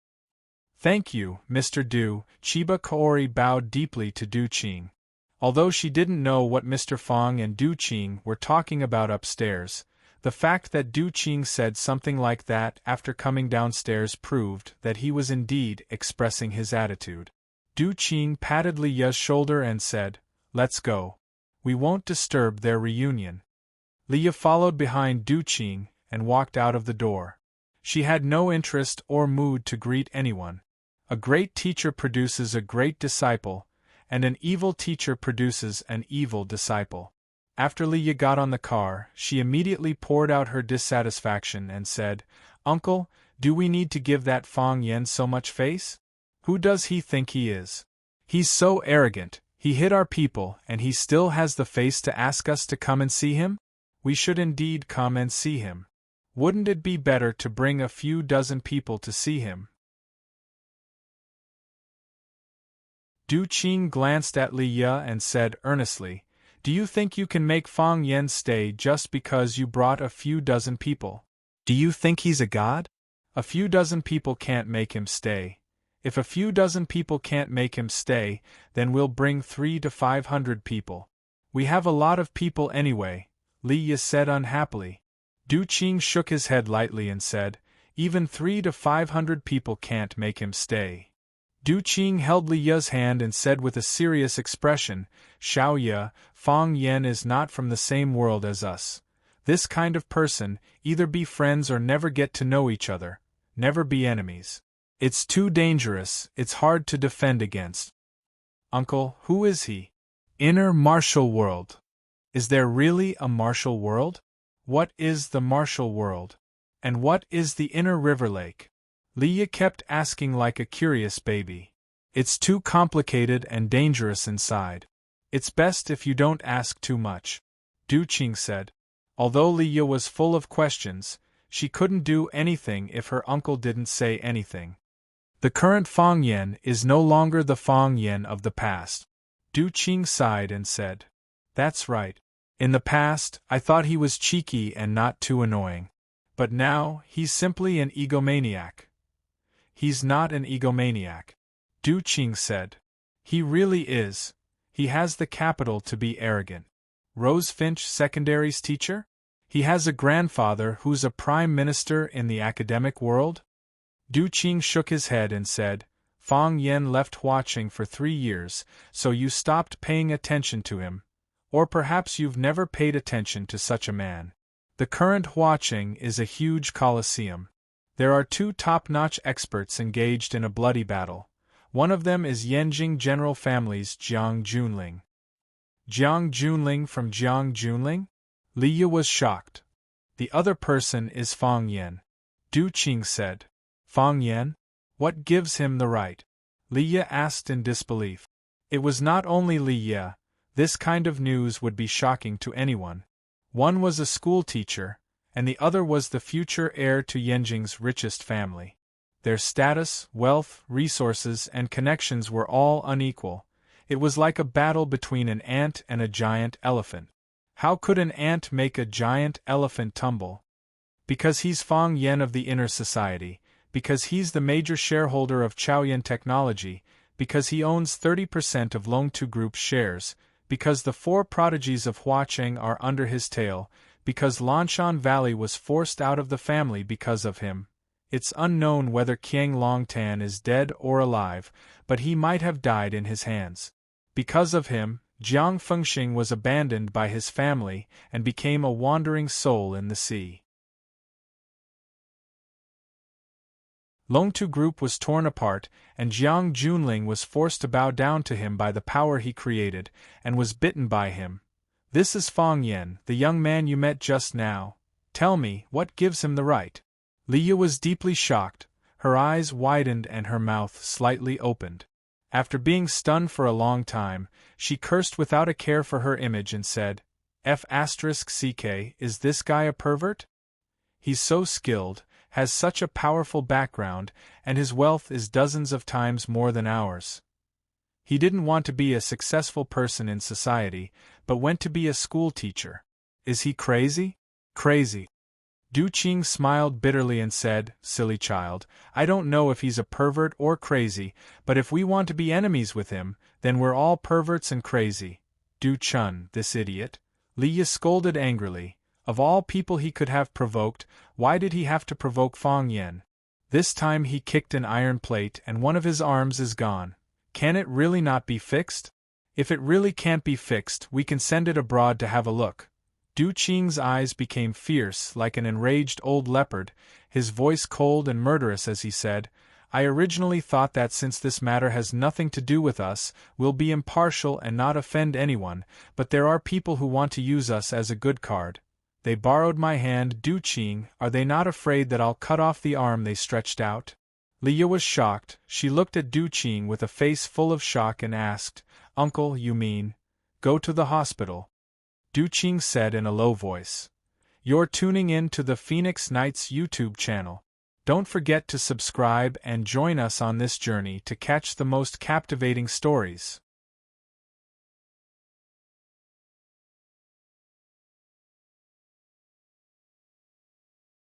"Thank you, Mr. Du." Chiba Kaori bowed deeply to Du Qing. Although she didn't know what Mr. Fang and Du Qing were talking about upstairs, the fact that Du Qing said something like that after coming downstairs proved that he was indeed expressing his attitude. Du Qing patted Li Ya's shoulder and said, "Let's go. We won't disturb their reunion." Li Ya followed behind Du Qing and walked out of the door. She had no interest or mood to greet anyone. A great teacher produces a great disciple, and an evil teacher produces an evil disciple. After Li Ya got on the car, she immediately poured out her dissatisfaction and said, "Uncle, do we need to give that Fang Yen so much face? Who does he think he is? He's so arrogant, he hit our people and he still has the face to ask us to come and see him? We should indeed come and see him. Wouldn't it be better to bring a few dozen people to see him?" Du Qing glanced at Li Ya and said earnestly, "Do you think you can make Fang Yen stay just because you brought a few dozen people? Do you think he's a god? A few dozen people can't make him stay. If a few dozen people can't make him stay, then we'll bring 300 to 500 people. We have a lot of people anyway," Li Ya said unhappily. Du Qing shook his head lightly and said, "Even 300 to 500 people can't make him stay." Du Qing held Li Ya's hand and said with a serious expression, "Xiao Ya, Fang Yen is not from the same world as us. This kind of person, either be friends or never get to know each other, never be enemies. It's too dangerous, it's hard to defend against." "Uncle, who is he?" "Inner martial world." "Is there really a martial world? What is the martial world? And what is the inner river lake?" Li Ya kept asking like a curious baby. "It's too complicated and dangerous inside. It's best if you don't ask too much," Du Qing said. Although Li Ya was full of questions, she couldn't do anything if her uncle didn't say anything. "The current Fang Yen is no longer the Fang Yen of the past." Du Qing sighed and said, "That's right. In the past, I thought he was cheeky and not too annoying. But now, he's simply an egomaniac." "He's not an egomaniac," Du Qing said. "He really is. He has the capital to be arrogant." "Rose Finch Secondary's teacher? He has a grandfather who's a prime minister in the academic world?" Du Qing shook his head and said, "Fang Yen left watching for 3 years, so you stopped paying attention to him. Or perhaps you've never paid attention to such a man. The current Huaqing is a huge coliseum. There are two top-notch experts engaged in a bloody battle. One of them is Yanjing General Family's Jiang Junling. Jiang Junling from Jiang Junling? Li Yi was shocked. The other person is Fang Yan. Du Qing said. Fang Yan? What gives him the right? Li Yi asked in disbelief. It was not only Li Yi. This kind of news would be shocking to anyone. One was a school teacher, and the other was the future heir to Yanjing's richest family. Their status, wealth, resources, and connections were all unequal. It was like a battle between an ant and a giant elephant. How could an ant make a giant elephant tumble? Because he's Fang Yan of the inner society, because he's the major shareholder of Chaoyan Technology, because he owns 30% of Longtu Group's shares, because the four prodigies of Huaqing are under his tail, because Lanshan Valley was forced out of the family because of him. It's unknown whether Qiang Longtan is dead or alive, but he might have died in his hands. Because of him, Jiang Fengxing was abandoned by his family and became a wandering soul in the sea. Longtu Group was torn apart, and Jiang Junling was forced to bow down to him by the power he created, and was bitten by him. This is Fang Yan, the young man you met just now. Tell me, what gives him the right? Li Yi was deeply shocked, her eyes widened and her mouth slightly opened. After being stunned for a long time, she cursed without a care for her image and said, F***ck, is this guy a pervert? He's so skilled, has such a powerful background, and his wealth is dozens of times more than ours. He didn't want to be a successful person in society, but went to be a school teacher. Is he crazy? Crazy. Du Qing smiled bitterly and said, Silly child, I don't know if he's a pervert or crazy, but if we want to be enemies with him, then we're all perverts and crazy. Du Chun, this idiot. Li Yi scolded angrily. Of all people he could have provoked, why did he have to provoke Fang Yan? This time he kicked an iron plate and one of his arms is gone. Can it really not be fixed? If it really can't be fixed, we can send it abroad to have a look. Du Qing's eyes became fierce like an enraged old leopard, his voice cold and murderous as he said, I originally thought that since this matter has nothing to do with us, we'll be impartial and not offend anyone, but there are people who want to use us as a good card. They borrowed my hand, Du Qing, are they not afraid that I'll cut off the arm they stretched out? Li Yi was shocked, she looked at Du Qing with a face full of shock and asked, Uncle, you mean? Go to the hospital. Du Qing said in a low voice. You're tuning in to the Phoenix Nights YouTube channel. Don't forget to subscribe and join us on this journey to catch the most captivating stories.